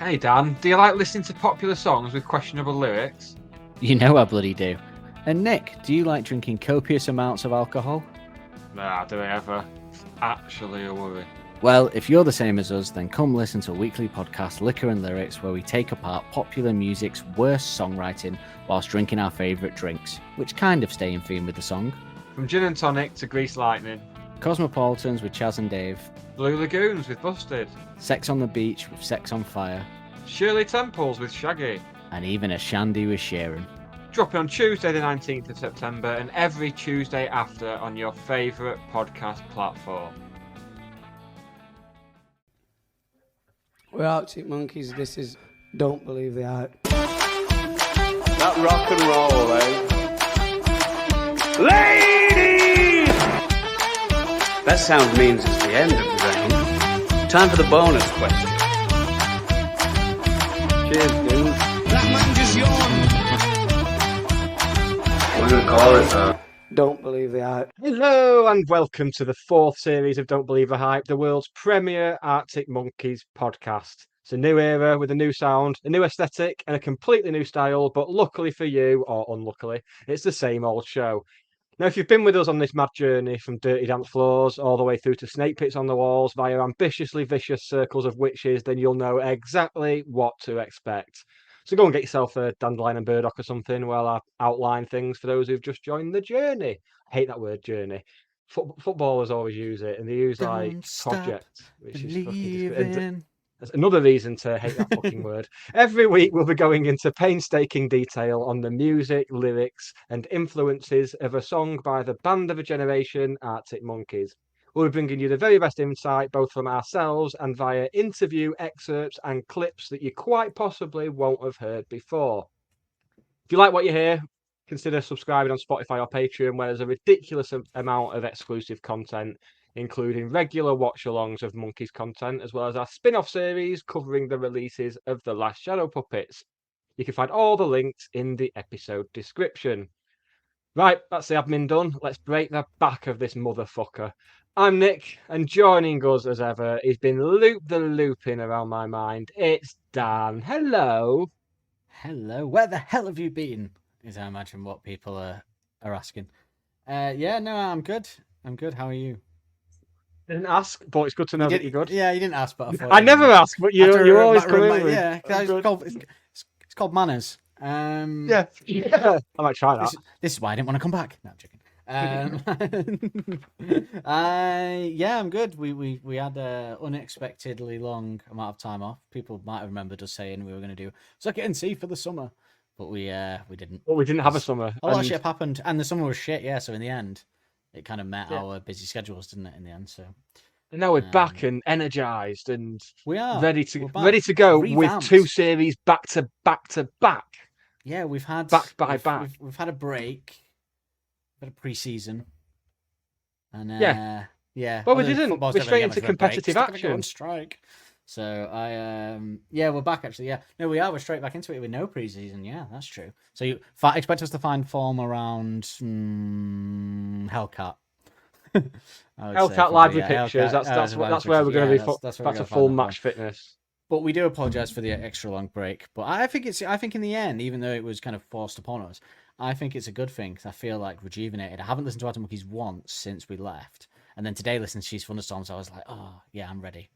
Hey Dan, do you like listening to popular songs with questionable lyrics? You know I bloody do. And Nick, do you like drinking copious amounts of alcohol? Nah, do I ever? Actually a worry. Well, if you're the same as us, then come listen to a weekly podcast, Liquor and Lyrics, where we take apart popular music's worst songwriting whilst drinking our favourite drinks, which kind of stay in theme with the song. From gin and tonic to grease lightning, Cosmopolitans with Chaz and Dave, Blue Lagoons with Busted, Sex on the Beach with Sex on Fire, Shirley Temples with Shaggy, and even a shandy with Sharon. dropping on Tuesday the 19th of September and every Tuesday after on your favourite podcast platform. We're Arctic Monkeys. This is Don't Believe the Hype. That rock and roll, eh? Ladies! That sound means it's the end of the round. Time for the bonus question. Cheers, dude. That man just yawned. What do you call it, Don't Believe the Hype. Hello and welcome to the fourth series of Don't Believe the Hype, the world's premier Arctic Monkeys podcast. It's a new era with a new sound, a new aesthetic and a completely new style, but luckily for you, or unluckily, it's the same old show. Now, if you've been with us on this mad journey from dirty dance floors all the way through to snake pits on the walls via ambitiously vicious circles of witches, then you'll know exactly what to expect. So go and get yourself a dandelion and burdock or something while I outline things for those who've just joined the journey. I hate that word, journey. Footballers always use it, and they use like project, which is fucking. That's another reason to hate that fucking word. Every week we'll be going into painstaking detail on the music, lyrics, and influences of a song by the band of a generation, Arctic Monkeys. We'll be bringing you the very best insight, both from ourselves and via interview excerpts and clips that you quite possibly won't have heard before. If you like what you hear, consider subscribing on Spotify or Patreon, where there's a ridiculous amount of exclusive content, including regular watch-alongs of Monkeys content, as well as our spin-off series covering the releases of The Last Shadow Puppets. You can find all the links in the episode description. Right, that's the admin done. Let's break the back of this motherfucker. I'm Nick, and joining us as ever, he's been looping around my mind. It's Dan. Hello. Hello, where the hell have you been? Is I imagine what people are asking. I'm good. How are you? Didn't ask, but it's good to know that you're good. Yeah, you didn't ask, but I thought I never ask, but you always come in with. Yeah, it's called manners. Yeah. I might try that. This is why I didn't want to come back. No, I'm joking. I'm good. We had an unexpectedly long amount of time off. People might have remembered us saying we were going to do Suck It and See for the summer, but we didn't. Well, we didn't have a summer. A lot of shit happened, and the summer was shit. Yeah, so in the end, it kind of met our busy schedules, didn't it? In the end, so. And now we're back and energized, and we are ready to go with two series back to back. Yeah, we've had back by back. We've had a break, a bit of pre-season, and yeah. Well, we didn't. We're straight into competitive action. On strike. So we're back actually. Yeah, no, we are. We're straight back into it with no pre-season. Yeah, that's true. So you expect us to find form around Hellcat. Hellcat library pictures. That's where we're going to be back to full match fitness. But we do apologise for the extra long break. But I think in the end, even though it was kind of forced upon us, I think it's a good thing because I feel like rejuvenated. I haven't listened to Arctic Monkeys once since we left, and then today listening to Thunderstorms, I was like, oh yeah, I'm ready.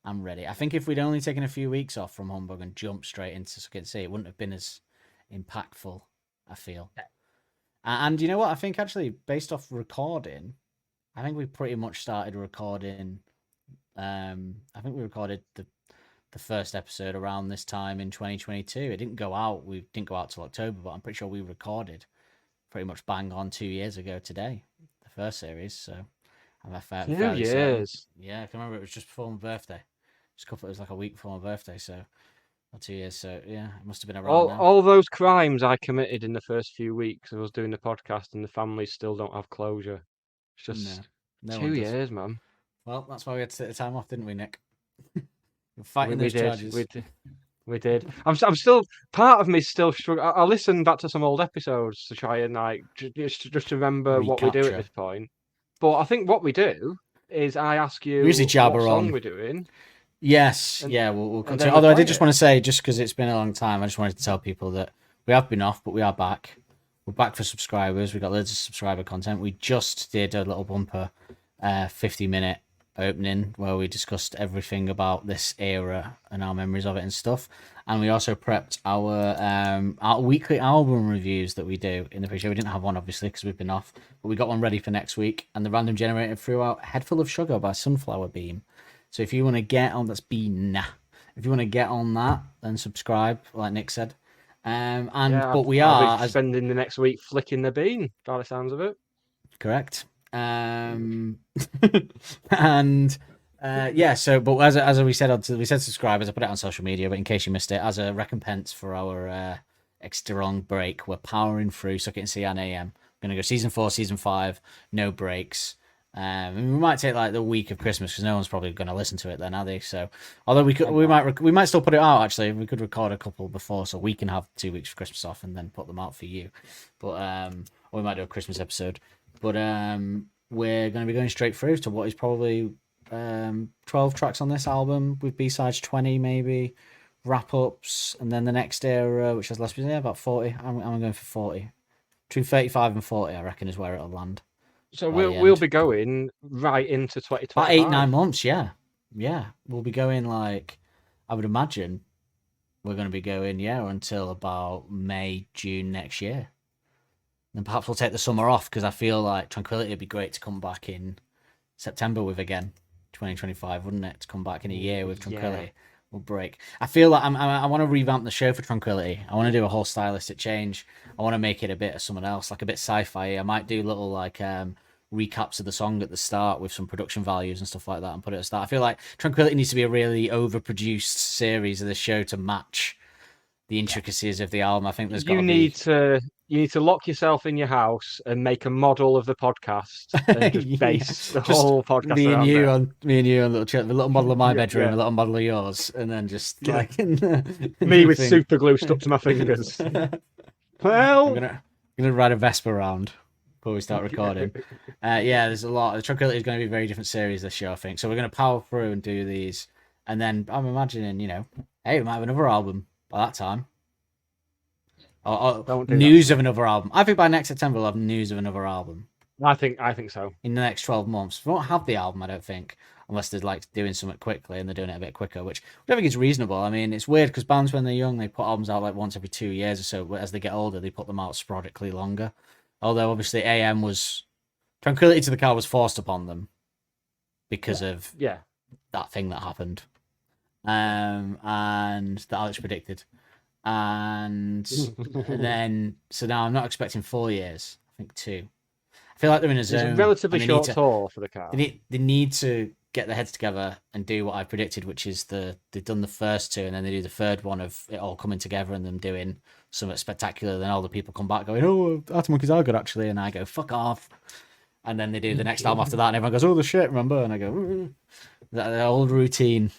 I think if we'd only taken a few weeks off from Humbug and jumped straight into Suck It and See, it wouldn't have been as impactful, I feel. And you know what? I think actually, based off recording, I think we pretty much started recording. I think we recorded the first episode around this time in 2022. It didn't go out. We didn't go out till October, but I'm pretty sure we recorded pretty much bang on 2 years ago today, the first series. So I'm a fair 2 years. Yeah, I can remember it was just before my birthday. It was like a week before my birthday, so 2 years. So yeah, it must have been around. All those crimes I committed in the first few weeks of us doing the podcast, and the families still don't have closure. It's just no 2 years, man. Well, that's why we had to take the time off, didn't we, Nick? Fighting we those did. charges. We did. I'm still, part of me still struggling. I'll listen back to some old episodes to try and like just remember what we do at this point. But I think what we do is I ask you we usually jabber what song on. we're doing, Yes, And- yeah, we'll and continue. then Although I play did just it. want to say, just because it's been a long time, I just wanted to tell people that we have been off, but we are back. We're back for subscribers. We got loads of subscriber content. We just did a little bumper, 50-minute opening where we discussed everything about this era and our memories of it and stuff. And we also prepped our weekly album reviews that we do in the pre-show. We didn't have one obviously because we've been off, but we got one ready for next week. And the random generator threw out "Head Full of Sugar" by Sunflower Beam. So if you want to get on, that's Bean. If you want to get on that, then subscribe, like Nick said. But we I'll are be spending the next week flicking the bean, by the sounds of it. correct. And yeah. So, but as we said, we said subscribers. I put it on social media, but in case you missed it, as a recompense for our extra long break, we're powering through Suck It and See an AM. We're gonna go season 4, season 5, no breaks. We might take like the week of Christmas because no one's probably going to listen to it then, are they? So, although we might still put it out. Actually, we could record a couple before, so we can have 2 weeks of Christmas off and then put them out for you. But or we might do a Christmas episode. But we're going to be going straight through to what is probably 12 tracks on this album with B-sides 20 maybe, wrap ups, and then the next era, which has less music, about 40. I'm going for 40. Between 35 and 40, I reckon, is where it'll land. So we'll be going right into 2025. About 8-9 months, yeah. We'll be going like, I would imagine we're going to be going until about May, June next year. Then perhaps we'll take the summer off because I feel like Tranquility would be great to come back in September with again, 2025, wouldn't it? To come back in a year with Tranquility. Yeah. We'll break. I feel like I want to revamp the show for Tranquility. I want to do a whole stylistic change. I want to make it a bit of someone else, like a bit sci-fi. I might do little like recaps of the song at the start with some production values and stuff like that and put it at the start. I feel like Tranquility needs to be a really overproduced series of the show to match the intricacies of the album. I think there's got you need to lock yourself in your house and make a model of the podcast and just base the whole podcast me and around you it. on a little model of my bedroom, a little model of yours, and then just like me with super glue stuck to my fingers. Well, I'm gonna ride a Vespa around before we start recording. There's a lot. The Tranquility is going to be a very different series this year, I think. So we're going to power through and do these, and then I'm imagining, hey, we might have another album by that time. Or news of another album. I think by next September we'll have news of another album. I think so. In the next 12 months. We won't have the album, I don't think, unless they're like doing something quickly and they're doing it a bit quicker, which I think is reasonable. I mean, it's weird because bands when they're young, they put albums out like once every 2 years or so, but as they get older, they put them out sporadically longer. Although obviously Tranquility to the Car was forced upon them because of that thing that happened. And that Alex predicted. And then so now I'm not expecting 4 years. I think 2. I feel like they're in a zone. It's a relatively short tour for the Car. They need to get their heads together and do what I predicted, which is they've done the first 2 and then they do the third one of it all coming together and them doing something spectacular. Then all the people come back going, "Oh, Arctic Monkeys are good actually," and I go, "Fuck off." And then they do the next album after that, and everyone goes, "Oh, the shit, remember?" And I go, that old routine.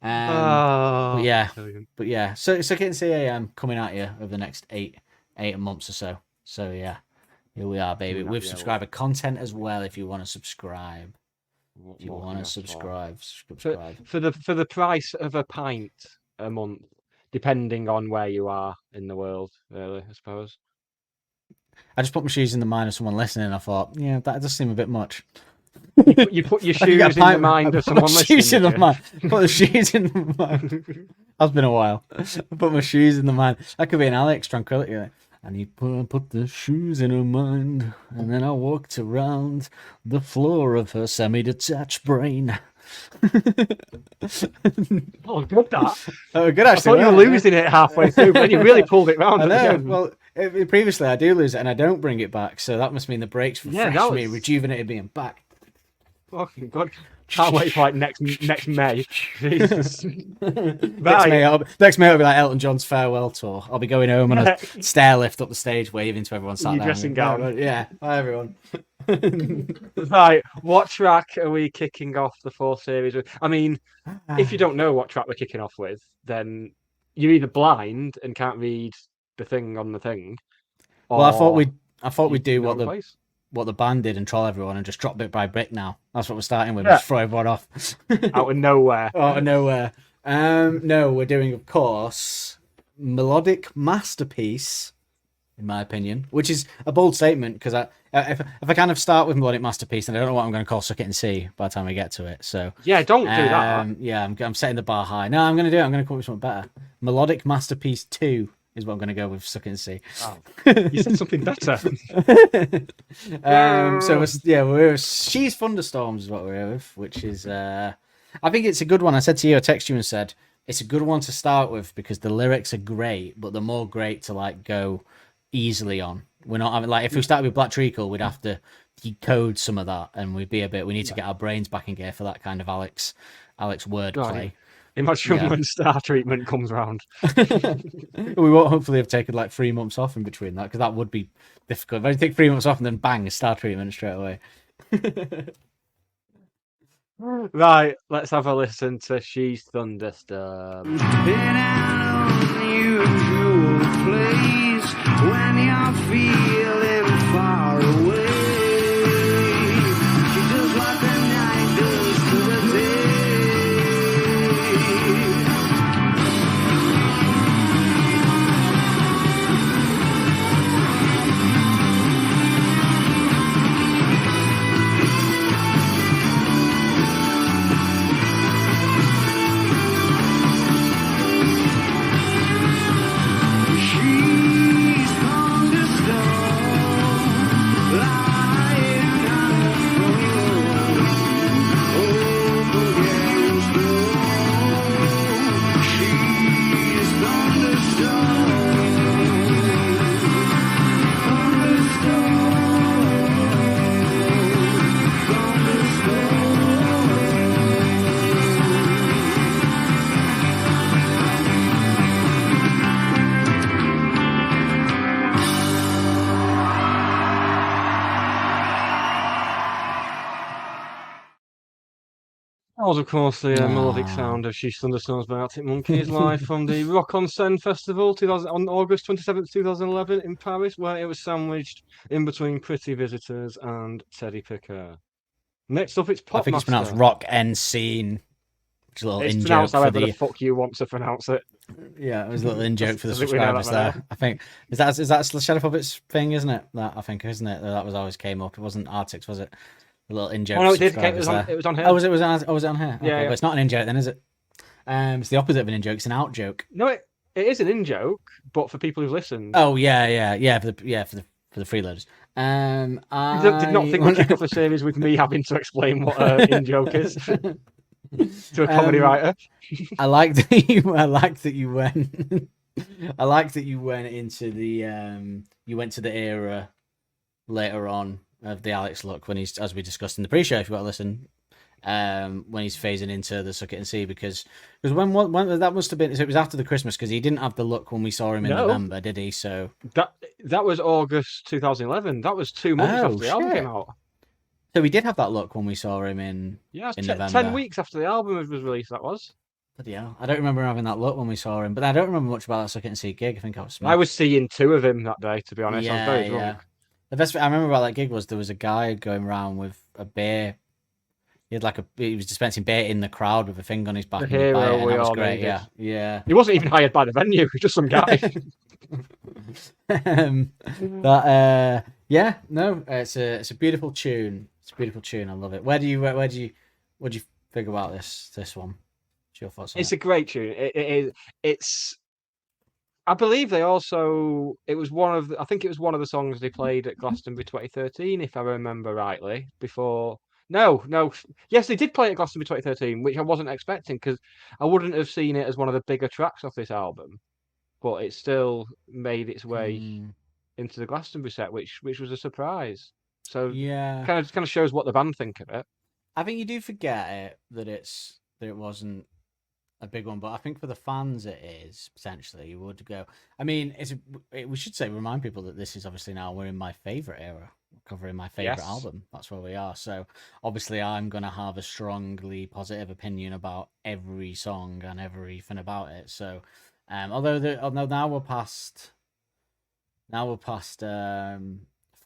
But yeah. So Kitten CAM coming at you over the next 8 months or so. So yeah, here we are, baby, with subscriber content as well. If you want to subscribe, subscribe for the price of a pint a month, depending on where you are in the world. Really, I suppose. I just put my shoes in the mind of someone listening. And I thought, that does seem a bit much. You put your shoes in the mind of someone listening. Put the shoes in the mind. That's been a while. I put my shoes in the mind. That could be an Alex Tranquility. And he put the shoes in her mind, and then I walked around the floor of her semi-detached brain. Oh, good that. Oh, good actually. I thought you were losing it halfway through, but you really pulled it round. I know. Well, previously I do lose it, and I don't bring it back, so that must mean the breaks refreshed me, rejuvenated me, and back. Fucking God. Can't wait for like next May. Jesus. Next May will be like Elton John's farewell tour. I'll be going home on a stair lift up the stage, waving to everyone sat in your down. dressing gown. Yeah. Hi everyone. Right, what track are we kicking off the 4th series with? I mean, if you don't know what track we're kicking off with, then you're either blind and can't read the thing on the thing. Well, I thought we'd do what the place. what the band did and troll everyone and just drop bit by brick now. That's what we're starting with. Yeah. Just throw everyone off. Out of nowhere. Out of nowhere. No, we're doing, of course, Melodic Masterpiece, in my opinion, which is a bold statement because if I kind of start with Melodic Masterpiece, then I don't know what I'm going to call Suck It and See by the time we get to it. So Yeah, don't do that. Yeah, I'm setting the bar high. No, I'm going to do it. I'm going to come up with something better. Melodic Masterpiece 2 is what I'm going to go with. Suck It and See. Oh, you said something better. She's Thunderstorms is what we're with, which is I think it's a good one. I said to you, I texted you and said it's a good one to start with because the lyrics are great, but they're more great to like go easily on. We're not having, like, if we started with Black Treacle, we'd have to decode some of that, and we need to get our brains back in gear for that kind of Alex wordplay. Imagine when Star Treatment comes round. We won't hopefully have taken like 3 months off in between that because that would be difficult. If I take 3 months off and then bang, Star Treatment straight away. Right, let's have a listen to She's Thunderstorm. Been out on the usual place when you're feeling far away. She does what the night does to the day. She's thunderstorm, lying on the floor, over against the wall. She's That was, of course, the melodic sound of She's Thunderstorms by Arctic Monkeys, live from the Rock on Seine Festival on August 27th, 2011 in Paris, where it was sandwiched in between Pretty Visitors and Teddy Picker. Next up, it's Popmaster. I think it's pronounced Rock and Scene. Which is a little It's in-joke pronounced for however the... the fuck you want to pronounce it. Yeah, it was a little in-joke for the I think we know that subscribers by there. now. I think is that Shadow Puppets thing, isn't it? That I think, isn't it? That was always came up. It wasn't Arctics, was it? A little in-joke. Oh no, for it did. It subscribers was on. there. It was on here. Oh, was it on here? Yeah, Okay, yeah. but it's not an in-joke then, is it? It's the opposite of an in-joke. It's an out-joke. No, it is an in joke, but for people who've listened. Oh yeah, for the freeloaders. I did not think we'd kick off a series with me having to explain what an in joke is to a comedy writer. I like that you went. I like that you went into the you went to the era later on of the Alex look when he's, as we discussed in the pre-show, if you got to listen, when he's phasing into the Suck It and See, because when that must have been, so it was after the Christmas, because he didn't have the look when we saw him in No. November, did he? So That was August 2011. That was 2 months after the album shit. came out. So we did have that look when we saw him in Yeah, in 10 November. weeks after the album was released. That was. Bloody hell. I don't remember having that look when we saw him, but I don't remember much about that Suck It and See gig. I think I was. I was seeing 2 of him that day. To be honest, I was very drunk. Yeah. The best thing I remember about that gig was there was a guy going around with a beer. He was dispensing beer in the crowd with a thing on his back. The and he'd buy hero it, and we that was all great. needed. Yeah. He wasn't even hired by the venue. He was just some guy. It's a beautiful tune. It's a beautiful tune. I love it. What do you think about this one? What's your thoughts on It's it? a great tune. It's. I believe they also. It was one of. I think it was one of the songs they played at Glastonbury 2013, if I remember rightly. Before. No. Yes, they did play it at Glastonbury 2013, which I wasn't expecting because I wouldn't have seen it as one of the bigger tracks off this album. But it still made its way into the Glastonbury set, which was a surprise. So Yeah. kind of shows what the band think of it. I think you do forget it that it wasn't a big one, but I think for the fans it is potentially. You would go. I mean, we should remind people that this is obviously now we're in my favorite era, covering my favorite Yes. album. That's where we are. So obviously, I'm gonna have a strongly positive opinion about every song and everything about it. So, although now we're past 4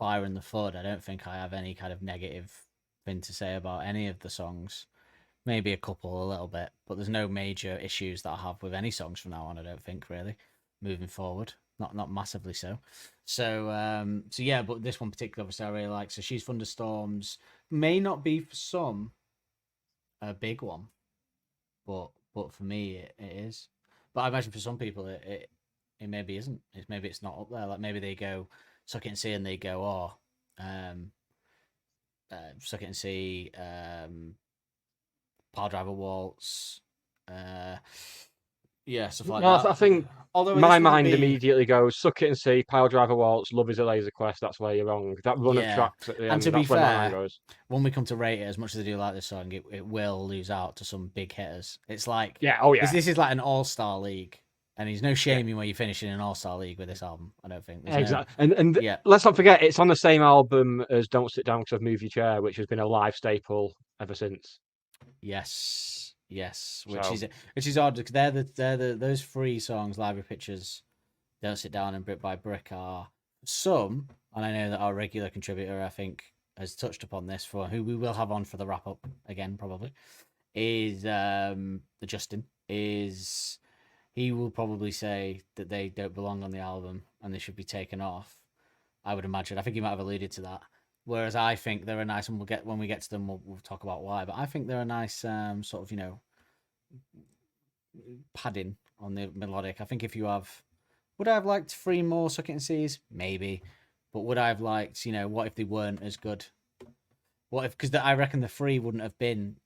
Fire in the Flood, I don't think I have any kind of negative thing to say about any of the songs. Maybe a couple, a little bit, but there's no major issues that I have with any songs from now on. I don't think really, moving forward, not massively so. So yeah, but this one particularly, obviously, I really like. So She's Thunderstorms may not be for some a big one, but for me it is. But I imagine for some people it maybe isn't. Maybe it's not up there. Like maybe they go Suck It and See and they go, Suck It and See, Pile Driver Waltz, yeah, stuff like that. I think Although my mind immediately goes Suck It and See, Pile Driver Waltz, Love Is a Laser Quest. That's where you're wrong. That run of tracks at the end. And to be that's where my mind fair, goes. when we come to rate it, as much as I do like this song, it will lose out to some big hitters. It's like this is like an all-star league, and there's no shame in where you finish in an all-star league with this album. I don't think. Exactly. And let's not forget, it's on the same album as Don't Sit Down Because I've Moved Your Chair, which has been a live staple ever since. Yes, which is odd because they're those three songs, Live with Pictures, Don't Sit Down, and Brick by Brick are some, and I know that our regular contributor, I think, has touched upon this for who we will have on for the wrap up again probably, is the Justin is. He will probably say that they don't belong on the album and they should be taken off. I would imagine. I think he might have alluded to that. Whereas I think they're a nice, and when we get to them, we'll talk about why. But I think they're a nice sort of, padding on the melodic. I think if you have, would I have liked 3 more Suck It and Sees? Maybe. But would I have liked, what if they weren't as good? What if, because I reckon the 3 wouldn't have been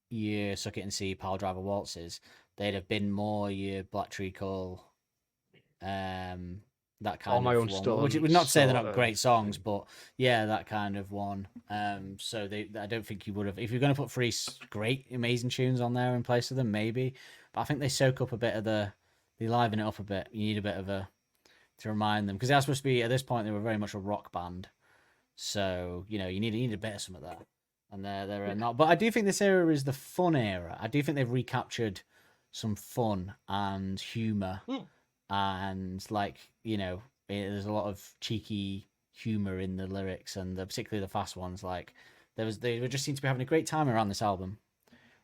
your Suck It and See, Pile Driver Waltzes. They'd have been more your Black Treacle, that kind All My of Own one. Stuff. Which would not say they're not great songs, but yeah, that kind of one. So I don't think you would have. If you're going to put 3 great, amazing tunes on there in place of them, maybe. But I think they soak up a bit of they liven it up a bit. You need a bit of to remind them, because they're supposed to be, at this point, they were very much a rock band. So, you need a bit of some of that. And they're not. But I do think this era is the fun era. I do think they've recaptured some fun and humour. And there's a lot of cheeky humor in the lyrics, and particularly the fast ones. Like they just seem to be having a great time around this album,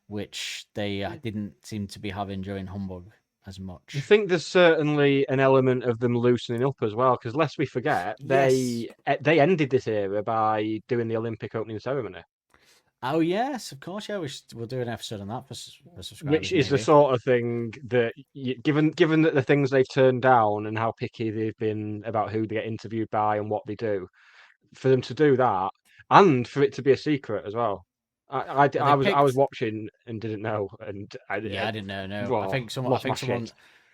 which they didn't seem to be having during Humbug as much. I think there's certainly an element of them loosening up as well, because lest we forget, they ended this era by doing the Olympic opening ceremony. Oh yes, of course. Yeah, we'll do an episode on that for subscribers. Which is the sort of thing that, given that the things they've turned down and how picky they've been about who they get interviewed by and what they do, for them to do that and for it to be a secret as well. I was watching and didn't know, and I didn't know. No, well,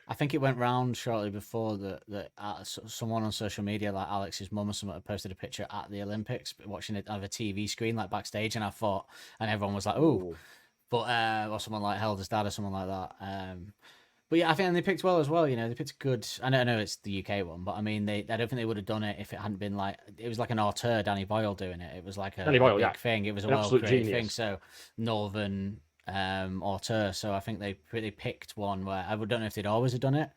I think it went round shortly before that someone on social media, like Alex's mum or someone, had posted a picture at the Olympics, watching it on a TV screen, like backstage, and everyone was like, "Oh," but or someone like Helder's dad or someone like that. But yeah, I think they picked well as well. They picked good. I know it's the UK one, but I mean, I don't think they would have done it if it hadn't been it was like an auteur, Danny Boyle doing it. It was like a big thing. It was a well-created thing. So Northern auteur. So I think they picked one where I don't know if they'd always have done it,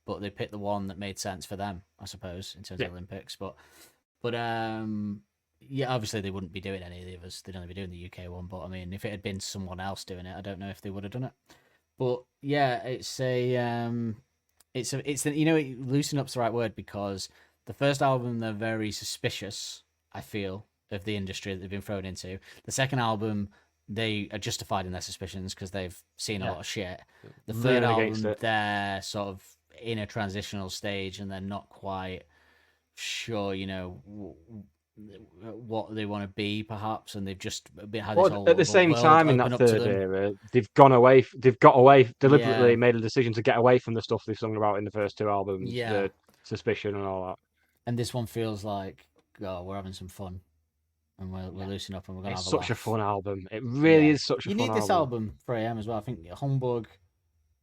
but they picked the one that made sense for them, I suppose, in terms of Olympics. But obviously they wouldn't be doing any of the others. They'd only be doing the UK one. But I mean, if it had been someone else doing it, I don't know if they would have done it. But yeah, it's loosen up's the right word, because the first album they're very suspicious, I feel, of the industry that they've been thrown into. The second album, they are justified in their suspicions because they've seen a lot of shit. The third album, they're sort of in a transitional stage and they're not quite sure, what they want to be, perhaps, and they've just had this whole, at the same time in that third era, they've got away deliberately, made a decision to get away from the stuff they've sung about in the first 2 albums, the suspicion and all that. And this one feels like, we're having some fun. And we're loosening up, and we're going to have a laugh. It's such a fun album. It really is such a fun album. You need this album for AM as well. I think Humbug,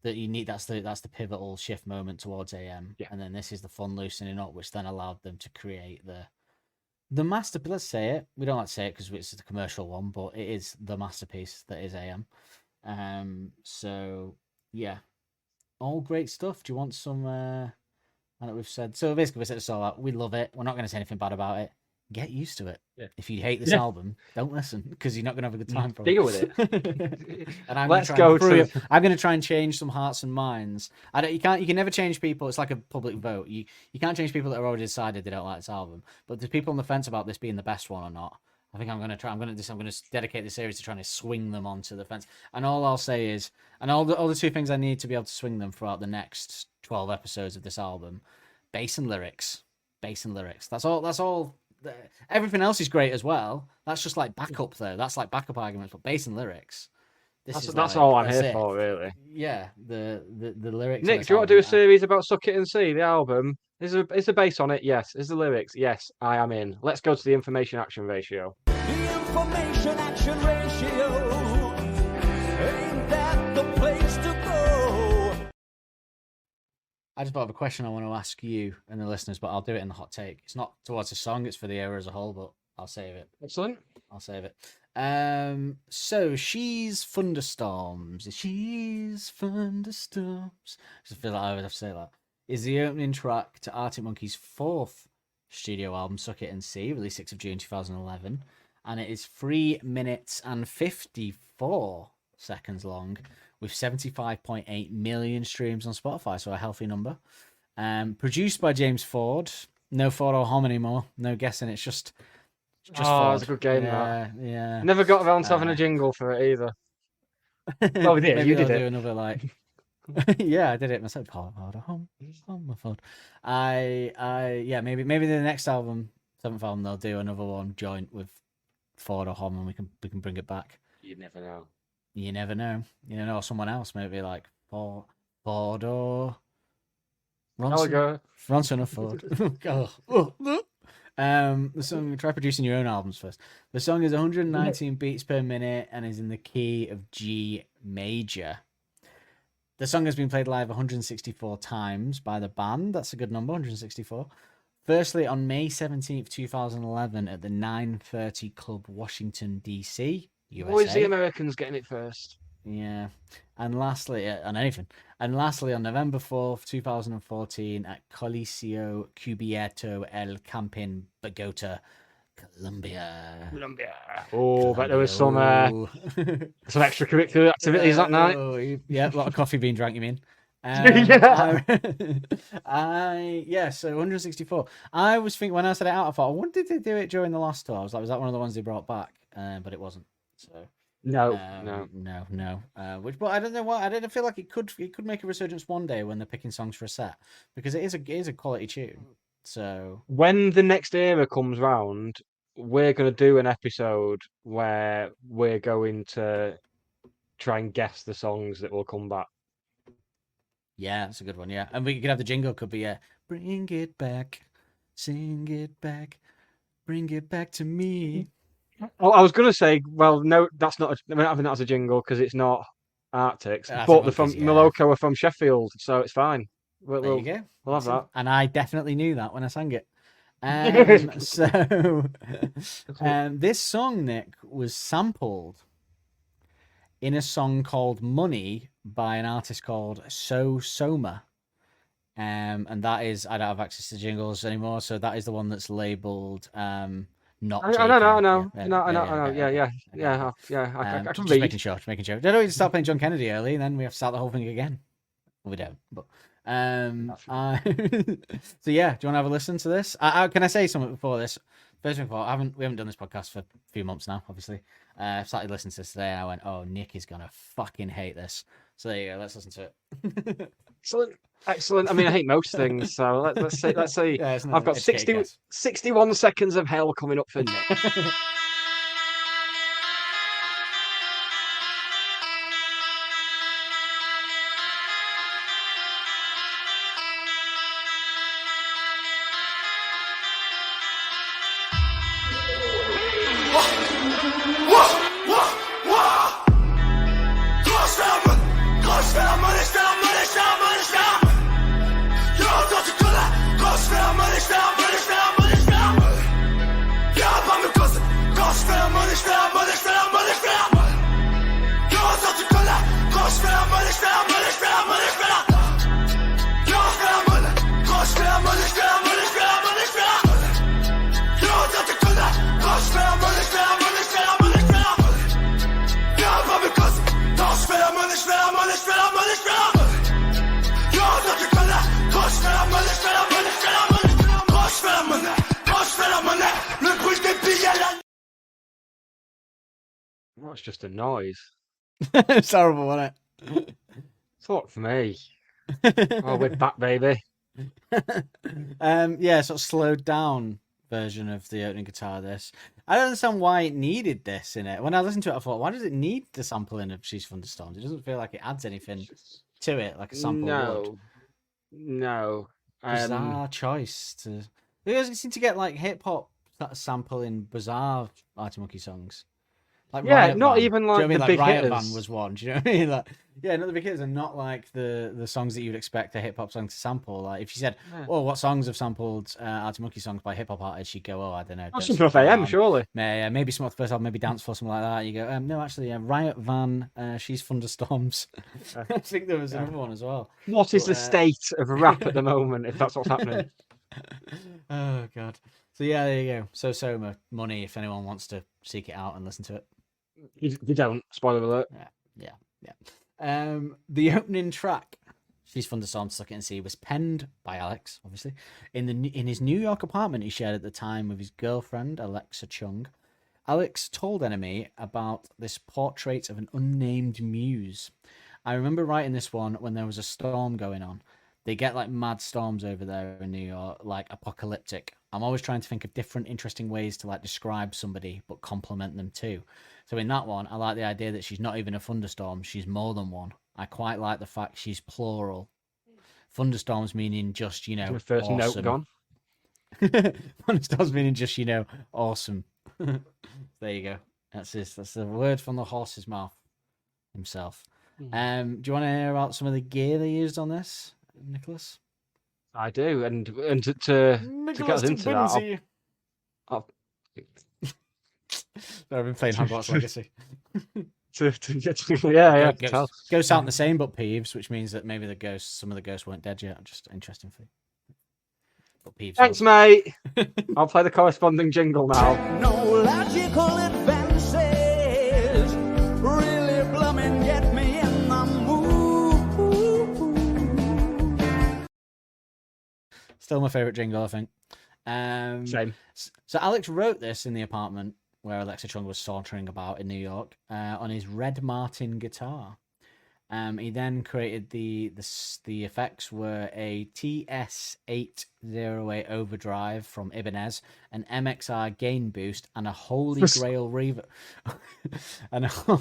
that you need, that's the pivotal shift moment towards AM. Yeah. And then this is the fun loosening up, which then allowed them to create the masterpiece. Let's say it. We don't like to say it because it's the commercial one, but it is the masterpiece that is AM. So yeah, all great stuff. Do you want some? And we've said so. Basically, we said it's all out. We love it. We're not going to say anything bad about it. Get used to it. Yeah. If you hate this album, don't listen because you're not going to have a good time. Probably. Deal with it. And I'm Let's gonna go I'm to. going to try and change some hearts and minds. You can never change people. It's like a public vote. You can't change people that are already decided they don't like this album. But there's people on the fence about this being the best one or not. I think I'm going to try. I'm going to dedicate the series to trying to swing them onto the fence. And all I'll say is, and all the two things I need to be able to swing them throughout the next 12 episodes of this album, bass and lyrics. That's all. Everything else is great as well. That's just like backup though. That's like backup arguments, but bass and lyrics. That's all I'm here for, really. Yeah, the lyrics. Nick, do you want to do a series about Suck It and See, the album? Is the bass on it? Yes. Is the lyrics? Yes, I am in. Let's go to the information action ratio. The information action ratio. Ain't that the place to go? I just thought of a question I want to ask you and the listeners, but I'll do it in the hot take. It's not towards the song, it's for the era as a whole, but I'll save it. Excellent. I'll save it. So She's Thunderstorms. She's Thunderstorms. I just feel like I would have to say that. Is the opening track to Arctic Monkeys' fourth studio album, Suck It and See, released 6th of June 2011. And it is 3 minutes and 54 seconds long, with 75.8 million streams on Spotify, so a healthy number. Produced by James Ford. No Ford or Hom anymore. No guessing. It's just Ford. It's a good game. Yeah. Never got around to having a jingle for it either. Oh, we did. Maybe You did I'll it. do another like. Yeah, I did it myself. Ford or Hom, my Ford. Maybe the next album, 7th album, they'll do another one joint with Ford or Hom, and we can bring it back. You never know. You never know. Or someone else, maybe like Ford or Ronson. Ronson or Ford. The song, try producing your own albums first. The song is 119 beats per minute and is in the key of G major. The song has been played live 164 times by the band. That's a good number, 164. Firstly, on May 17th, 2011, at the 930 Club, Washington, D.C., USA. Always the Americans getting it first. Yeah. And lastly, on anything. And lastly, on November 4th, 2014, at Coliseo Cubierto El Campín, Bogota, Colombia. Oh, but there was some extracurricular activities that night. Yeah, a lot of coffee being drank, you mean? Yeah. So 164. I was thinking, when I said it out, I thought, when did they do it during the last tour? I was like, was that one of the ones they brought back? But it wasn't. So No. But I don't know why. I didn't feel like it could make a resurgence one day when they're picking songs for a set, because it is a quality tune. So when the next era comes round, we're going to do an episode where we're going to try and guess the songs that will come back. yeah, that's a good one. Yeah, and we could have the jingle. Could be bring it back, sing it back, bring it back to me. Oh, I was going to say, well, no, that's not. I don't think that's a jingle because it's not Arctics, but they're from Moloko are from Sheffield, so it's fine. There you go. We'll have that. And I definitely knew that when I sang it. This song, Nick, was sampled in a song called Money by an artist called So Soma. And that is, I don't have access to jingles anymore, so that is the one that's labeled not. I know. Yeah. I can just read. making sure. Don't we start playing John Kennedy early, and then we have to start the whole thing again. Well, we don't, but so yeah, do you want to have a listen to this? Can I say something before this? First of all, we haven't done this podcast for a few months now, obviously. I started listening to this today and I went, oh, Nick is gonna fucking hate this. So there you go, let's listen to it. Excellent. I mean, I hate most things, so let's see. Yeah, I've got 61 seconds of hell coming up for Nick. Koş That's just a noise. It's horrible, wasn't Fuck me. it? Oh, we're back, baby. Yeah, sort of slowed down version of the opening guitar. This I don't understand why it needed this in it. When I listened to it, I thought, why does it need the sampling of "She's Thunderstorms"? It doesn't feel like it adds anything to it, like a sample would. No. Bizarre choice to. They always seem to get like hip hop sample in bizarre Arctic Monkey songs. Like Yeah, Riot not Van. even Do you know like what I mean? the Like big Riot hitters. Van was one. Do you know what I mean? Like, yeah, not the big hitters, and not like the songs that you'd expect a hip hop song to sample. Like if you said, Yeah. "Oh, what songs have sampled Arctic Monkey songs by hip hop artists?" You'd go, "Oh, I don't know." That's Don't something off Stop AM, Alarm. surely. Maybe some off the first album, maybe Dance Floor, something like that. You go, no, actually, Riot Van, She's Thunderstorms. I think there was another one as well. What is But, the state of rap at the moment, if that's what's happening? Oh god. So yeah, there you go. So Soma, Money, if anyone wants to seek it out and listen to it. You don't. Spoiler alert. Yeah. The opening track, She's Thunderstorms, Suck It and See, was penned by Alex, obviously, in his New York apartment he shared at the time with his girlfriend Alexa Chung. Alex told Enemy about this portrait of an unnamed muse. I remember writing this one when there was a storm going on. They get like mad storms over there in New York, like apocalyptic. I'm always trying to think of different interesting ways to like describe somebody but compliment them too. So in that one, I like the idea that she's not even a thunderstorm, she's more than one. I quite like the fact she's plural. Thunderstorms meaning just, The first note awesome. gone. Thunderstorms meaning just, awesome. There you go. That's the word from the horse's mouth himself. Do you want to hear about some of the gear they used on this, Nicholas? I do, and to get us into that, I'll I've been playing Hogwarts Legacy. to get to, yeah, to tell. Ghosts aren't the same, but Peeves, which means that maybe some of the ghosts weren't dead yet. Just interesting for you. But Peeves. Thanks, mate. I'll play the corresponding jingle now. No logical advances really blooming get me in the mood. Still my favourite jingle, I think. Same. So Alex wrote this in the apartment where Alexa Chung was sauntering about in New York on his Red Martin guitar. He then created the effects were a TS-808 overdrive from Ibanez, an MXR gain boost, and a Holy Grail reverb.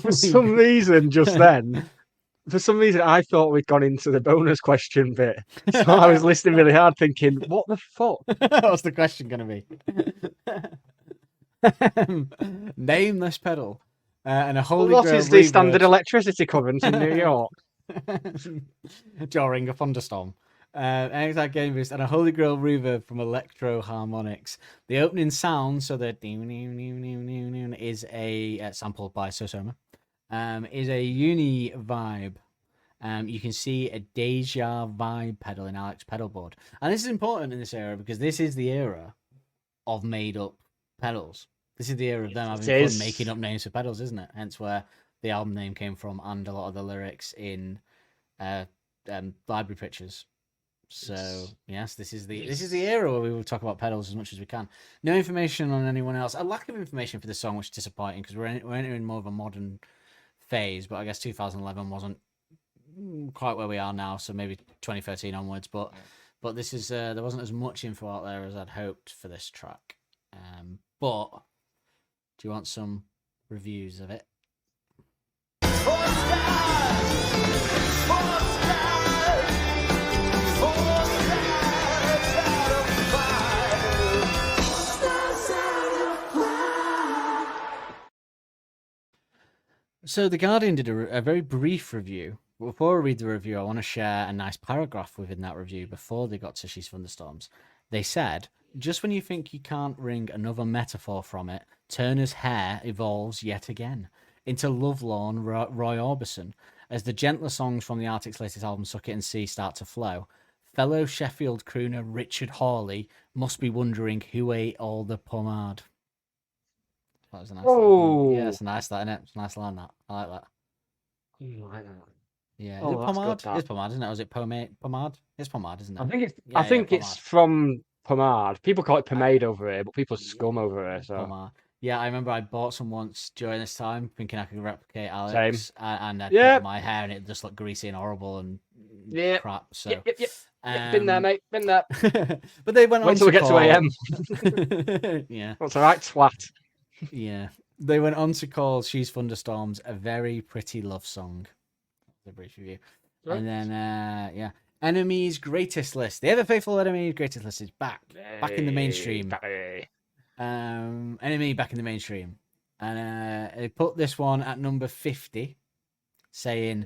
For some reason, just then, I thought we'd gone into the bonus question bit. So I was listening really hard, thinking, "What the fuck?" What's the question going to be? Name this pedal. And a Holy What Grail is the reverb standard electricity current in New York? during a thunderstorm. Exact gain boost and a Holy Grail reverb from Electro Harmonics. The opening sound, so the is a sampled by Sosoma, is a uni vibe. You can see a Deja vibe pedal in Alex's pedal board, and this is important in this era because this is the era of made up pedals. This is the era of them having fun making up names for pedals, isn't it? Hence where the album name came from and a lot of the lyrics in library pictures. So yes, this is the era where we will talk about pedals as much as we can. No information on anyone else. A lack of information for this song, which is disappointing because we're entering more of a modern phase. But I guess 2011 wasn't quite where we are now, so maybe 2013 onwards. But this is there wasn't as much info out there as I'd hoped for this track. But do you want some reviews of it? So The Guardian did a very brief review. Before I read the review, I want to share a nice paragraph within that review before they got to She's Thunderstorms. They said, just when you think you can't wring another metaphor from it, Turner's hair evolves yet again into lovelorn Roy Orbison as the gentler songs from the Arctic's latest album Suck It and See start to flow. Fellow Sheffield crooner Richard Hawley must be wondering who ate all the pomade. That was a nice line. Yeah, it's nice, that, isn't it? It's a nice line, that. I like that. You like that? Yeah, is Oh, it that's good, pomade? that. It's pomade, isn't it? Or is it pomade? Pomade? It's pomade, isn't it? I think it's Yeah, I think it's pomade. from pomade. People call it pomade over here, but people scum over here. So Pomade. Yeah, I remember I bought some once during this time, thinking I could replicate Same. Alex, and I put it Yeah. on my hair, and it just looked greasy and horrible and Yeah. crap. So, Yep. Been there, mate. Been there. but they went Wait on till we get call... to AM. Yeah, That's all right, twat. yeah. They went on to call "She's Thunderstorms" a very pretty love song. The brief review, and then yeah, Enemy's greatest list. The ever faithful Enemy's greatest list is back in the mainstream. Enemy back in the mainstream, and they put this one at number 50, saying,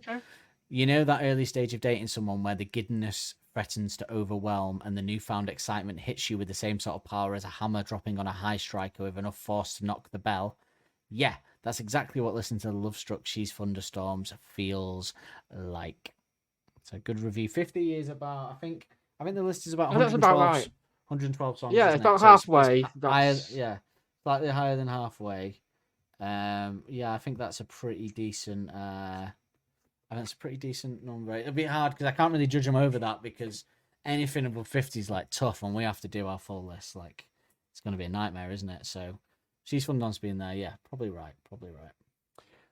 "You know that early stage of dating someone where the giddiness threatens to overwhelm, and the newfound excitement hits you with the same sort of power as a hammer dropping on a high striker with enough force to knock the bell. Yeah, that's exactly what listening to the Love Struck She's Thunderstorms feels like." It's a good review. 50 is about, I think the list is about 112, that's about right. 112 songs. Yeah, isn't it's about it? So halfway. it's higher, That's- yeah, slightly higher than halfway. Yeah, I think that's a pretty decent. I think it's a pretty decent number. It'll be hard because I can't really judge them over that, because anything above 50 is like tough, and we have to do our full list. Like, it's going to be a nightmare, isn't it? So, She's Fun Dance being there, yeah, probably right.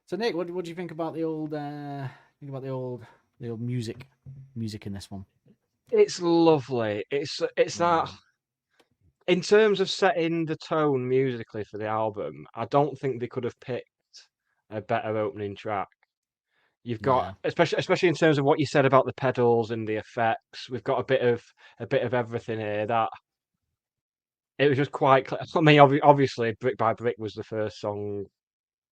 So, Nick, what do you think about the old? The old music in this one? It's lovely. It's that. In terms of setting the tone musically for the album, I don't think they could have picked a better opening track. You've got, especially in terms of what you said about the pedals and the effects. We've got a bit of everything here. That it was just quite. I mean, obviously, Brick by Brick was the first song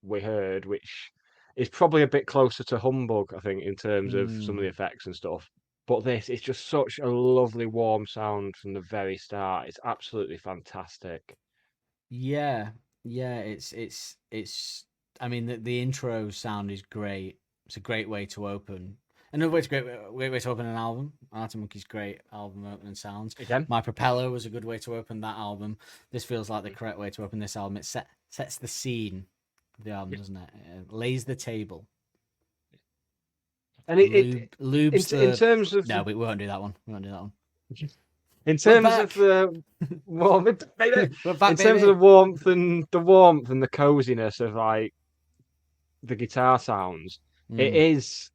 we heard, which is probably a bit closer to Humbug, I think, in terms of some of the effects and stuff. But this is just such a lovely, warm sound from the very start. It's absolutely fantastic. Yeah. It's. I mean, the intro sound is great. It's a great way to open. Another way to great way to open an album. Arctic Monkey's great album opening sounds. Again, My Propeller was a good way to open that album. This feels like the correct way to open this album. It sets the scene of the album, doesn't it? It lays the table. And lubes in terms of no, we won't do that one. in terms of the warmth, We're back, in terms of the warmth and the coziness of like the guitar sounds, it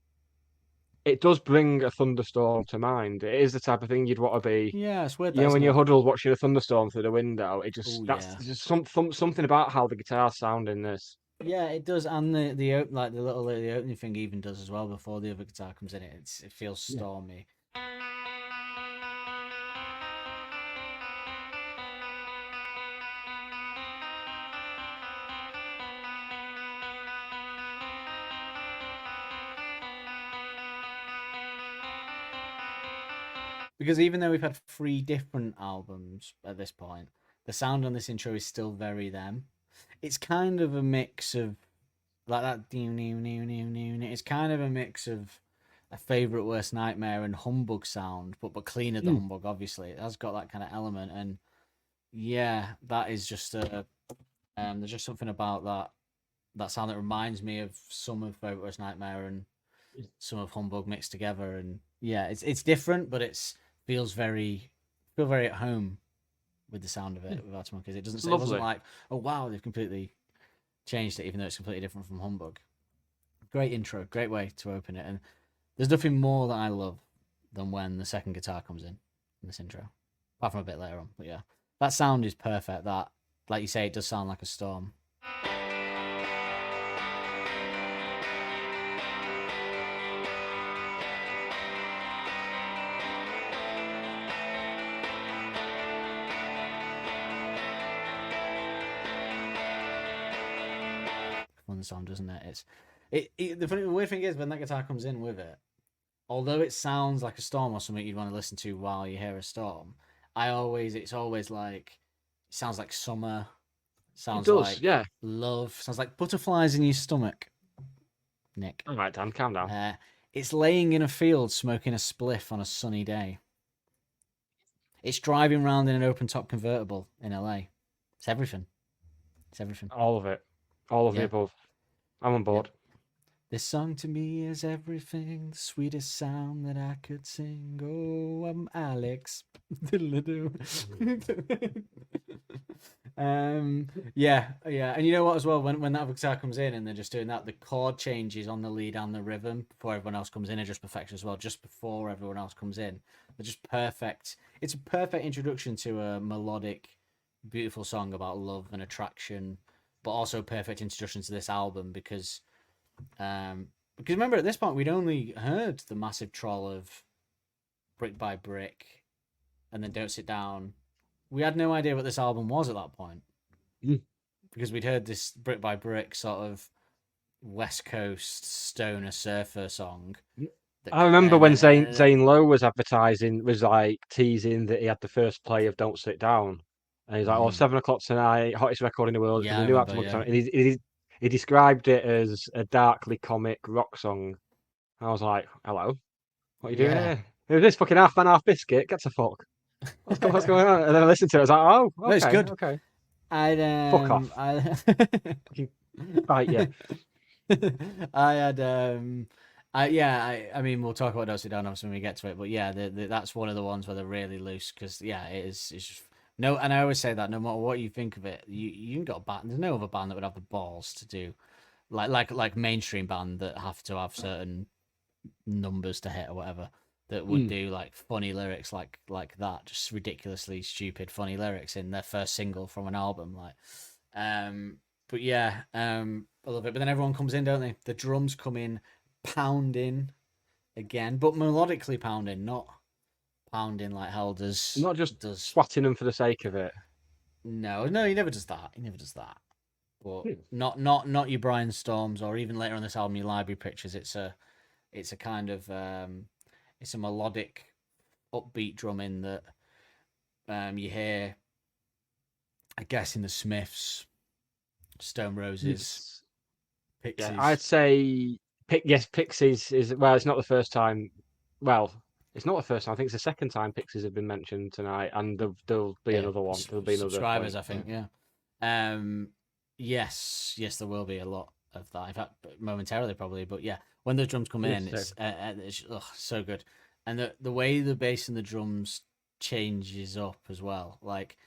does bring a thunderstorm to mind. It is the type of thing you'd want to be. Yeah, it's weird. You know, when you're huddled watching a thunderstorm through the window, it just just something about how the guitars sound in this. Yeah, it does, and the opening thing even does as well before the other guitar comes in. It feels stormy. Because even though we've had 3 different albums at this point, the sound on this intro is still very them. It's kind of a mix of like that. It's kind of a mix of a favorite worst nightmare and Humbug sound, but cleaner than Humbug. Obviously, it has got that kind of element, and yeah, that is just there's just something about that sound that reminds me of some of favorite worst nightmare and some of Humbug mixed together, and yeah, it's different, but feels very at home with the sound of it with Arctic Monkeys. It wasn't like, oh wow, they've completely changed it, even though it's completely different from Humbug. Great intro, great way to open it, and there's nothing more that I love than when the second guitar comes in this intro, apart from a bit later on. But yeah, that sound is perfect. That, like you say, it does sound like a storm. Fun song, doesn't it? The weird thing is when that guitar comes in with it, although it sounds like a storm or something you'd want to listen to while you hear a storm, it's always like, it sounds like summer, sounds like love, sounds like butterflies in your stomach. Nick, all right, Dan, calm down. It's laying in a field smoking a spliff on a sunny day. It's driving around in an open top convertible in LA. It's everything. All of it. All of the above. I'm on board. This song to me is everything, the sweetest sound that I could sing. Oh, I'm Alex. Yeah, and you know what as well? When that guitar comes in and they're just doing that, the chord changes on the lead and the rhythm before everyone else comes in are just perfection as well. Just before everyone else comes in, they're just perfect. It's a perfect introduction to a melodic, beautiful song about love and attraction, but also perfect introduction to this album because remember at this point we'd only heard the massive troll of Brick by Brick and then Don't Sit Down. We had no idea what this album was at that point because we'd heard this Brick by Brick sort of West Coast stoner surfer song. I remember when Zane Lowe was advertising, was like teasing that he had the first play of Don't Sit Down. And he's like, 7 o'clock tonight, hottest record in the world. Yeah, The I new remember, album. And he described it as a darkly comic rock song. I was like, hello, what are you doing here? Who's this fucking half man, half biscuit? Get the fuck. What's going on? And then I listened to it. I was like, oh, okay, no, it's good. Okay. Fuck off. Fucking bite you. I mean, we'll talk about Don't Sit Down obviously when we get to it, but yeah, that's one of the ones where they're really loose because it's just no, and I always say that no matter what you think of it, you ain't got a band. There's no other band that would have the balls to do like mainstream band that have to have certain numbers to hit or whatever that would do like funny lyrics like that, just ridiculously stupid funny lyrics in their first single from an album, but yeah, I love it. But then everyone comes in, don't they? The drums come in pounding again, but melodically pounding, not pounding like hell does. Not just swatting them for the sake of it. No, he never does that. But not your Brian Storms or even later on this album, your Library Pictures. It's a kind of it's a melodic, upbeat drumming that you hear, I guess, in the Smiths, Stone Roses, Pixies. Yeah, I'd say Pixies is it's not the first time. Well, it's not the first time. I think it's the second time Pixies have been mentioned tonight, and there'll be another one. There'll be another subscribers, point. I think. Yeah. Yes, there will be a lot of that. In fact, momentarily probably, but yeah, when the drums come in, it's so good, and the way the bass and the drums changes up as well. Like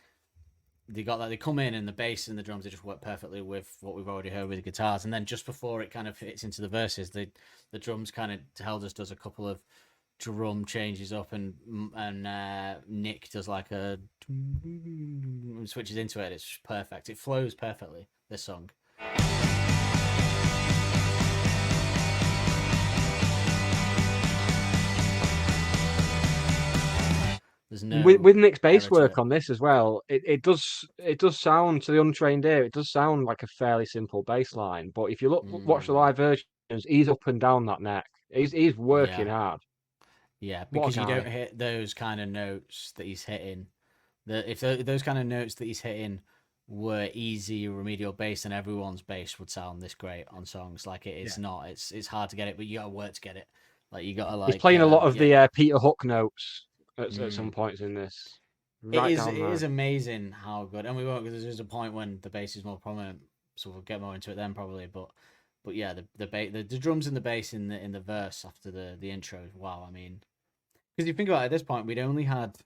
they come in and the bass and the drums they just work perfectly with what we've already heard with the guitars, and then just before it kind of fits into the verses, the drums kind of Helders does a couple of drum changes up, and Nick does like a switches into it. It's perfect. It flows perfectly, this song. There's no with Nick's bass work on this as well. It does sound, to the untrained ear, it does sound like a fairly simple bass line. But if you watch the live versions, he's up and down that neck. He's working hard. Yeah, because you don't hit those kind of notes that he's hitting. If those kind of notes that he's hitting were easy remedial bass, then everyone's bass would sound this great on songs. Like it is not. It's hard to get it, but you got to work to get it. Like you got to like. He's playing a lot of the Peter Hook notes at some points in this. It is amazing how good, and we won't because there's a point when the bass is more prominent, so we'll get more into it then probably. But yeah, the drums and the bass in the verse after the intro. Wow, I mean, because you think about it, at this point, we'd only had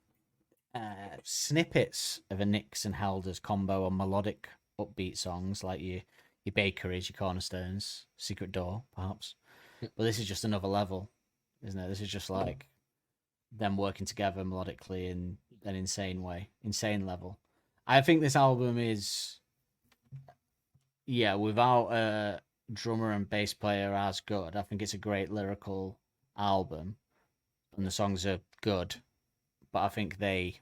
snippets of a Nicks and Helders combo on melodic upbeat songs like your Bakeries, your Cornerstones, Secret Door, perhaps. But this is just another level, isn't it? This is just like them working together melodically in an insane level. I think this album is, without a drummer and bass player as good, I think it's a great lyrical album, and the songs are good. But I think they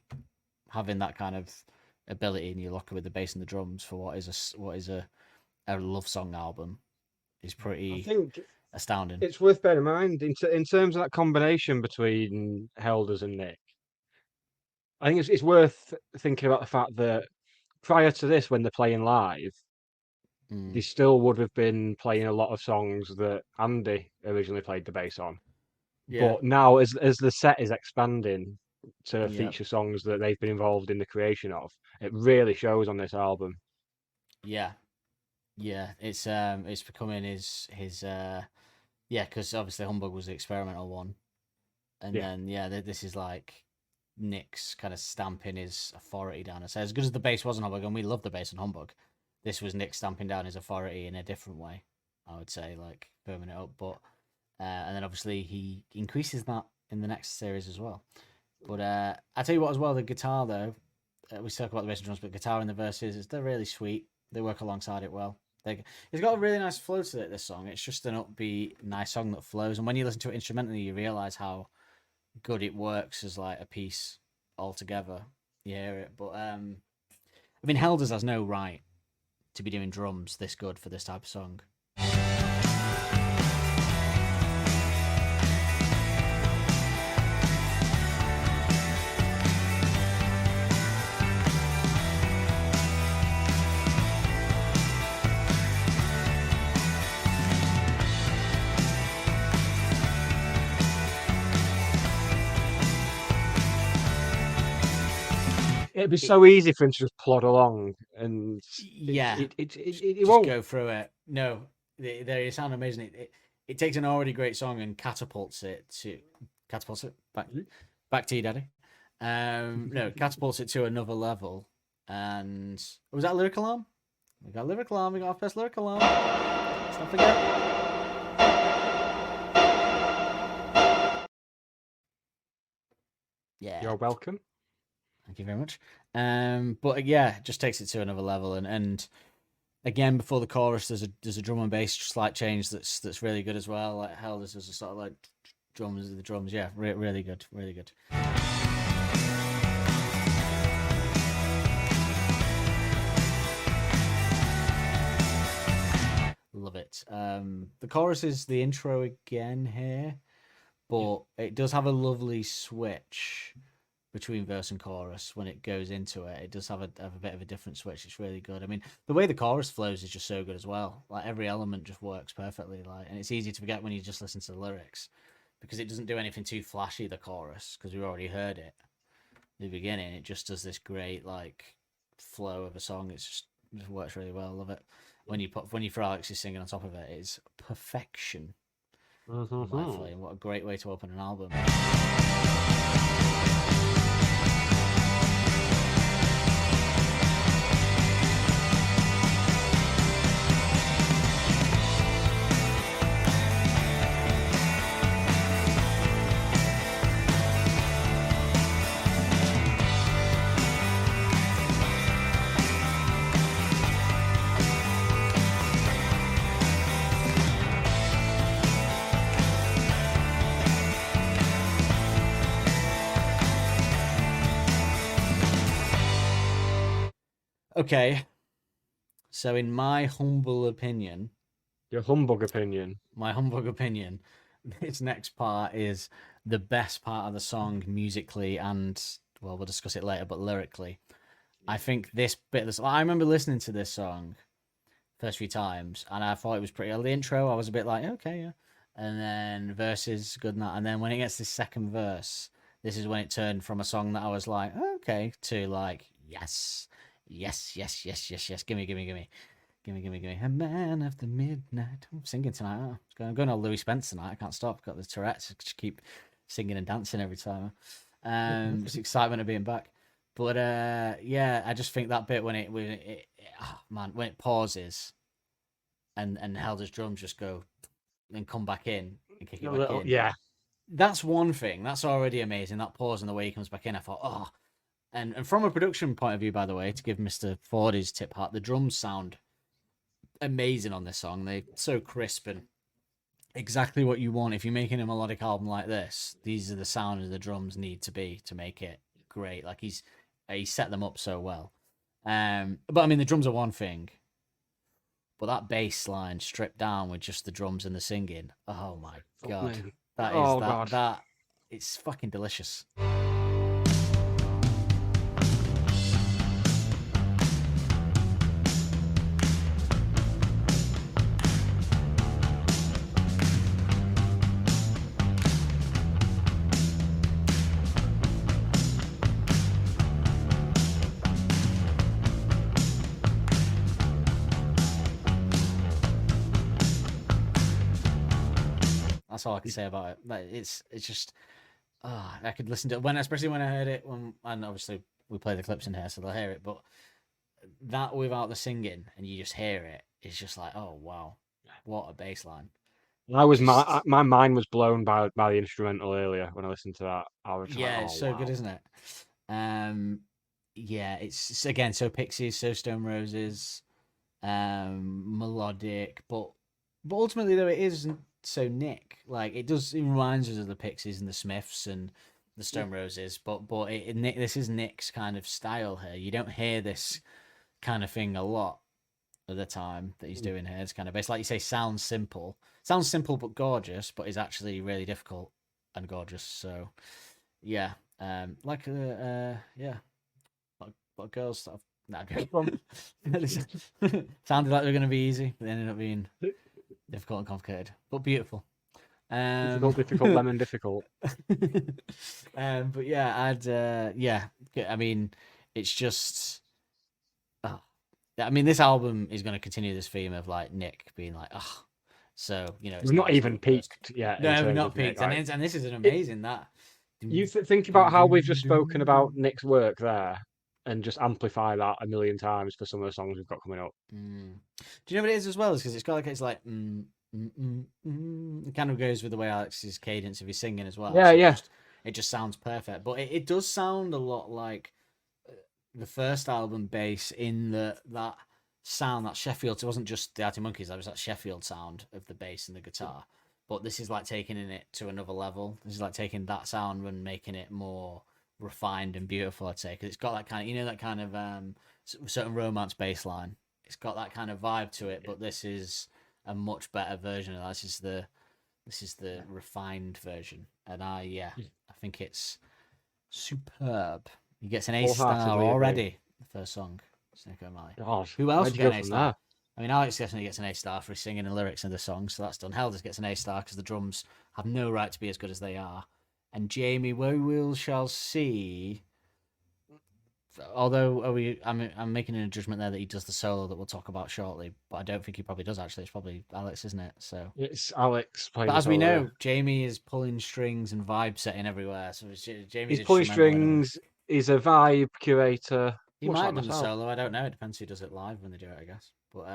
having that kind of ability in your locker with the bass and the drums for what is a love song album is pretty astounding. It's worth bearing in mind in terms of that combination between Helders and Nick. I think it's worth thinking about the fact that prior to this, when they're playing live, they still would have been playing a lot of songs that Andy originally played the bass on. Yeah. But now, as the set is expanding to feature songs that they've been involved in the creation of, it really shows on this album. Yeah, it's becoming his Yeah, because obviously Humbug was the experimental one, and then this is like Nick's kind of stamping his authority down. So as good as the bass was on Humbug, and we love the bass on Humbug, this was Nick stamping down his authority in a different way. I would say, like firming it up, but and then obviously he increases that in the next series as well. But I tell you what, as well, the guitar though, we talk about the bass and drums, but guitar in the verses, they're really sweet. They work alongside it well. It's got a really nice flow to it, this song. It's just an upbeat, nice song that flows. And when you listen to it instrumentally, you realise how good it works as like a piece altogether. You hear it. But I mean, Helders has no right to be doing drums this good for this type of song. It'd be so easy for him to just plod along, and it just won't go through it. No, they sound amazing. It takes an already great song and catapults it back to you, Daddy. No, catapults it to another level. And was that lyric alarm? We got lyric alarm. We got our first lyric alarm. Let's not forget. Yeah, You're welcome. Thank you very much. But yeah, it just takes it to another level, and again before the chorus, there's a drum and bass slight change that's really good as well. Like hell, there's a sort of like the drums. Yeah, really good, really good. Love it. The chorus is the intro again here, but it does have a lovely switch between verse and chorus. When it goes into it, it does have a bit of a different switch. It's really good. I mean, the way the chorus flows is just so good as well. Like every element just works perfectly. Like, and it's easy to forget when you just listen to the lyrics, because it doesn't do anything too flashy, the chorus, because we've already heard it in the beginning. It just does this great like flow of a song. It just works really well. Love it. When you throw Alex's singing on top of it, it's perfection. Mm-hmm. What a great way to open an album. Okay, so in my humble opinion, Your humbug opinion. this next part is the best part of the song musically, and well, we'll discuss it later, but lyrically. I think this bit of the song, I remember listening to this song first few times, and I thought it was pretty. The intro, I was a bit like, okay, yeah. And then verses, good and that. And then when it gets this second verse, this is when it turned from a song that I was like, okay, to like, yes. Yes. Gimme. A man after midnight. I'm singing tonight. I'm going all Louis Spencer tonight. I can't stop. Got the Tourette's. Just keep singing and dancing every time. Just excitement of being back. But yeah, I just think that bit when it pauses, and Helder's drums just go and come back in and kick it back in. Yeah. That's one thing. That's already amazing. That pause and the way he comes back in. I thought, oh. And from a production point of view, by the way, to give Mr. Ford his tip hat, the drums sound amazing on this song. They're so crisp and exactly what you want. If you're making a melodic album like this, these are the sounds the drums need to be to make it great. Like he set them up so well. But I mean, the drums are one thing, but that bass line stripped down with just the drums and the singing. Oh my god, that it's fucking delicious. That's all I can say about it. Like, it's just, I could listen to it especially when I heard it. And obviously we play the clips in here, so they'll hear it. But that without the singing, and you just hear it, it's just like, oh wow, what a bass line. My mind was blown by the instrumental earlier when I listened to that. I was like, oh, It's so wow. good, isn't it? Yeah, it's again so Pixies, so Stone Roses, melodic, but ultimately though it isn't so Nick. Like it reminds us of the Pixies and the Smiths and the Stone Roses, but this is Nick's kind of style here. You don't hear this kind of thing a lot of the time that he's doing here. It's kind of bass, like you say, sounds simple but gorgeous, but is actually really difficult and gorgeous. So yeah, like a lot of girls that sounded like they were going to be easy, but they ended up being difficult and complicated, but beautiful. Difficult, lemon difficult. But yeah, I mean, it's just. I mean, this album is going to continue this theme of like Nick being like, so it's not even peaked yet. No, we're not peaked, Nick, and this is an amazing that. You think about how we've just spoken about Nick's work there, and just amplify that a million times for some of the songs we've got coming up. Do you know what it is as well? Is because it's got like it kind of goes with the way Alex's cadence of his singing as well. Yeah, so it just sounds perfect, but it does sound a lot like the first album bass in that sound, that Sheffield. It wasn't just the Arctic Monkeys, that was that Sheffield sound of the bass and the guitar. But this is like taking it to another level. This is like taking that sound and making it more refined and beautiful, I'd say, because it's got that kind of, that kind of certain romance bass line. It's got that kind of vibe to it, but this is a much better version of that. This is the refined version, and I think it's superb. He gets an A star already. The first song, Snake O'Malley. Gosh, Who else get an A star? I mean, Alex definitely gets an A star for his singing and lyrics in the song, so that's done. Helders gets an A star because the drums have no right to be as good as they are. And Jamie, we shall see. Although I'm making a judgment there that he does the solo that we'll talk about shortly, but I don't think he probably does actually. It's probably Alex, isn't it? So it's Alex playing. But as we know, Jamie is pulling strings and vibe setting everywhere. So Jamie's he's pulling strings. He's a vibe curator. He might have done the solo. I don't know. It depends who does it live when they do it, I guess. But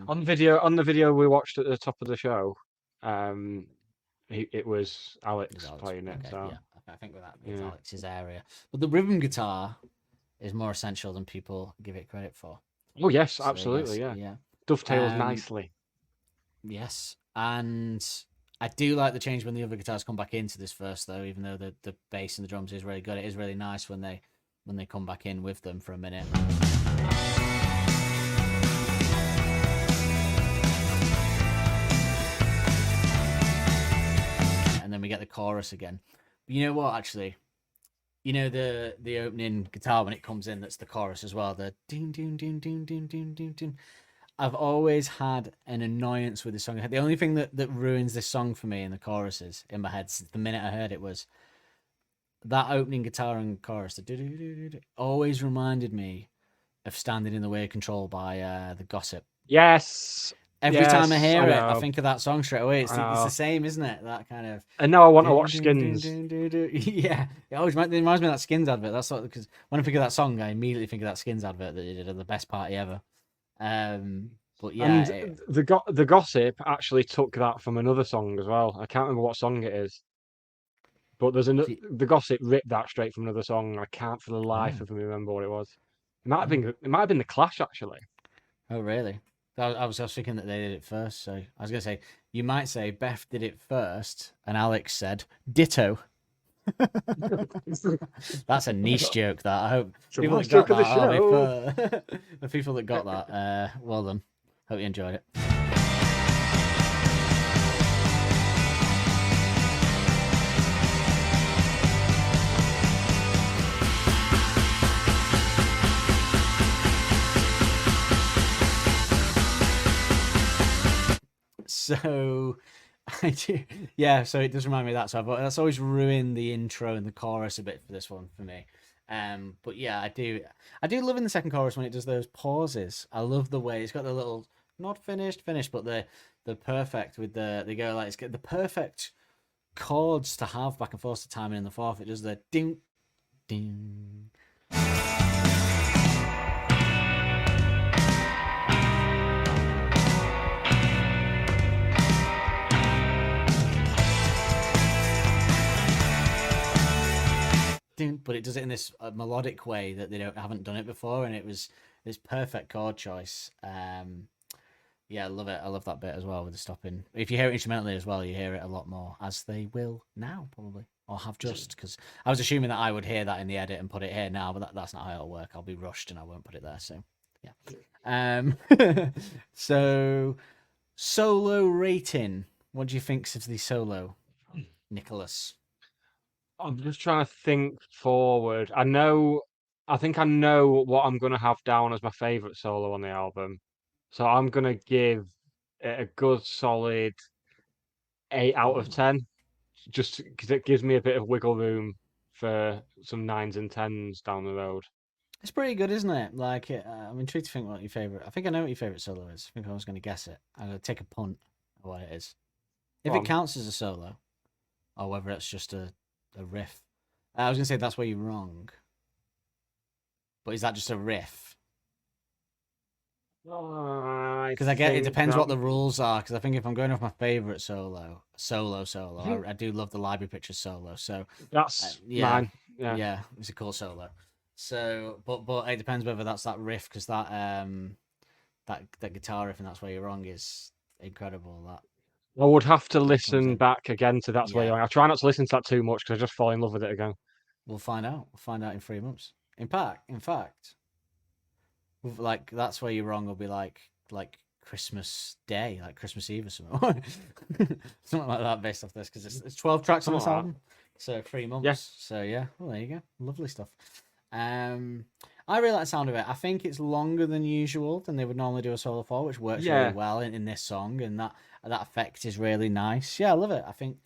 on the video we watched at the top of the show, it was Alex playing it. Okay, so yeah, I think with that, it's Alex's area. But the rhythm guitar is more essential than people give it credit for. Oh yes, absolutely, yeah. Dovetails nicely. Yes, and I do like the change when the other guitars come back into this verse, though. Even though the bass and the drums is really good, it is really nice when they come back in with them for a minute. And then we get the chorus again. But you know what, actually? You know the opening guitar when it comes in, that's the chorus as well. The ding ding ding ding ding ding ding ding. I've always had an annoyance with this song. The only thing that ruins this song for me in the choruses in my head since the minute I heard it was that opening guitar and chorus. The always reminded me of Standing in the Way of Control by The Gossip. Yes. Every time I hear it, I think of that song straight away. It's the same, isn't it? That kind of. And now I want to watch Skins. Yeah, it always reminds me of that Skins advert. That's what, because when I think of that song, I immediately think of that Skins advert that they did at the best party ever. But yeah, and the Gossip actually took that from another song as well. I can't remember what song it is, but there's the Gossip ripped that straight from another song. I can't for the life of me remember what it was. It might have been the Clash actually. Oh really? I was thinking that they did it first, so I was going to say, you might say Beth did it first, and Alex said, ditto. That's a niche joke, that. I hope people that got that, the people that got that, well done. Hope you enjoyed it. So I do, yeah. So it does remind me of that. So that's always ruined the intro and the chorus a bit for this one for me. But yeah, I do love in the second chorus when it does those pauses. I love the way it's got the little not finished, but the perfect with they go like it's got the perfect chords to have back and forth to timing in the fourth. It does the ding, ding. But it does it in this melodic way that they haven't done it before, and it was this perfect chord choice. Yeah, I love it. I love that bit as well with the stopping. If you hear it instrumentally as well, you hear it a lot more, as they will now probably, or have just, because I was assuming that I would hear that in the edit and put it here now, but that's not how it'll work. I'll be rushed and I won't put it there. So yeah. So solo rating. What do you think of the solo, Nicholas? I'm just trying to think forward. I think I know what I'm going to have down as my favourite solo on the album. So I'm going to give it a good solid 8 out of 10, just because it gives me a bit of wiggle room for some 9s and 10s down the road. It's pretty good, isn't it? Like, I'm intrigued to think what your favourite... I think I know what your favourite solo is. I think I was going to guess it. I'm going to take a punt of what it is. If it counts as a solo, or whether it's just a riff. I was going to say that's where you're wrong. But is that just a riff? Because I get it depends what the rules are. Because I think if I'm going off my favourite solo, I do love the Library Pictures solo. So that's yeah, mine. Yeah, it's a cool solo. So, but it depends whether that's that riff, because that guitar riff and That's Where You're Wrong is incredible. That I would have to listen back again to That's Where Yeah. You're Wrong. I try not to listen to that too much because I just fall in love with it again. We'll find out. We'll find out in 3 months. In fact, like That's Where You're Wrong will be like Christmas Day, like Christmas Eve or something, something like that, based off this, because it's 12 tracks on this album, so 3 months. Yes. So yeah, well there you go, lovely stuff. I really like the sound of it. I think it's longer than usual than they would normally do a solo for, which works really well in this song, and that effect is really nice. Yeah, I love it. I think.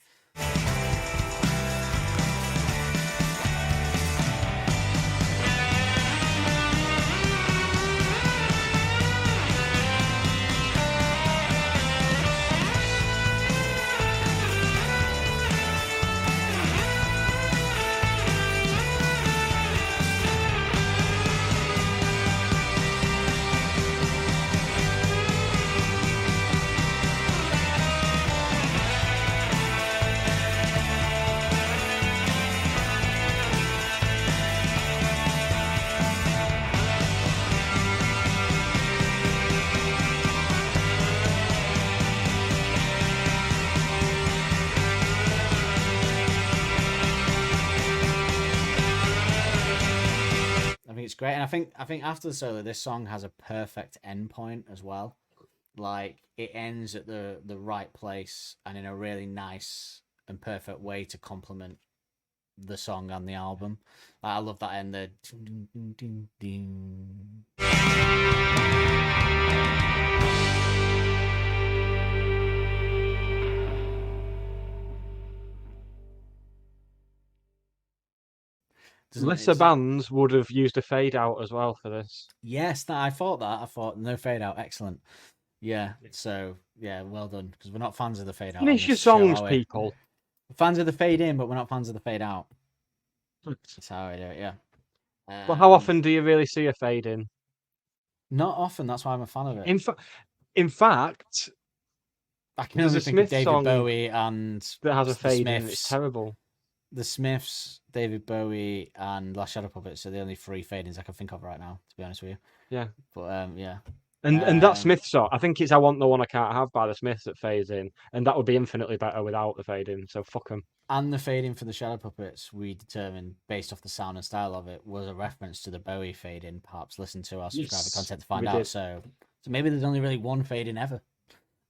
It's great, and I think after the solo, this song has a perfect end point as well. Like it ends at the right place and in a really nice and perfect way to complement the song and the album. I love that end. The Lesser bands would have used a fade out as well for this. Yes, I thought that. I thought no fade out. Excellent. Yeah. So yeah, well done. Because we're not fans of the fade out. Finish your songs, people. We're fans of the fade in, but we're not fans of the fade out. That's how I do it. Yeah. Well, how often do you really see a fade in? Not often. That's why I'm a fan of it. In fact, I can only think of David Bowie and that has a fade in. It's terrible. The Smiths, David Bowie, and Last Shadow Puppets are the only 3 fade-ins I can think of right now, to be honest with you. Yeah. But yeah. And that Smith song, I think it's I Want the One I Can't Have by the Smiths that fades in, and that would be infinitely better without the fade in, so fuck them. And the fade in for the Shadow Puppets, we determined, based off the sound and style of it, was a reference to the Bowie fade in. Perhaps listen to our subscriber content to find out. So maybe there's only really one fade in ever.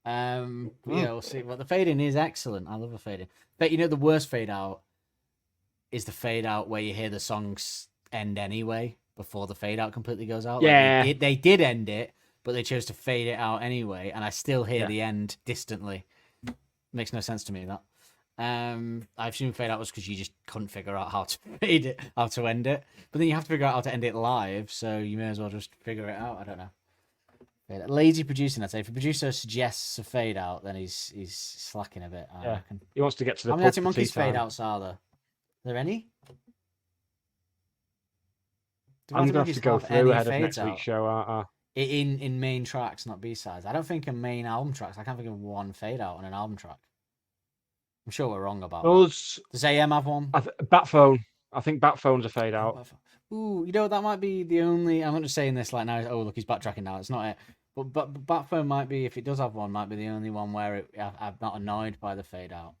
Yeah, we'll see. Well, the fade in is excellent. I love a fade in. But the worst fade out is the fade out where you hear the songs end anyway before the fade out completely goes out. Yeah. Like they did end it, but they chose to fade it out anyway, and I still hear the end distantly. Makes no sense to me, that. I assume fade out was because you just couldn't figure out how to how to end it. But then you have to figure out how to end it live, so you may as well just figure it out. I don't know. Lazy producing, I'd say. If a producer suggests a fade out, then he's slacking a bit, I reckon. He wants to get to the How many pub Arctic for Monkeys tea time. fade outs are there? Are there any? Do I'm Arctic going to have to go have through any ahead of fades next week's out? show, aren't I? In main tracks, not B-sides. I don't think in main album tracks, I can't think of one fade out on an album track. I'm sure we're wrong about that. Does AM have one? Bat phone. I think bat phone's a fade out. Ooh, that might be the only. I'm not just saying this like now. Oh, look, he's backtracking now. It's not it. But bat phone might be, if it does have one, might be the only one where I'm not annoyed by the fade out.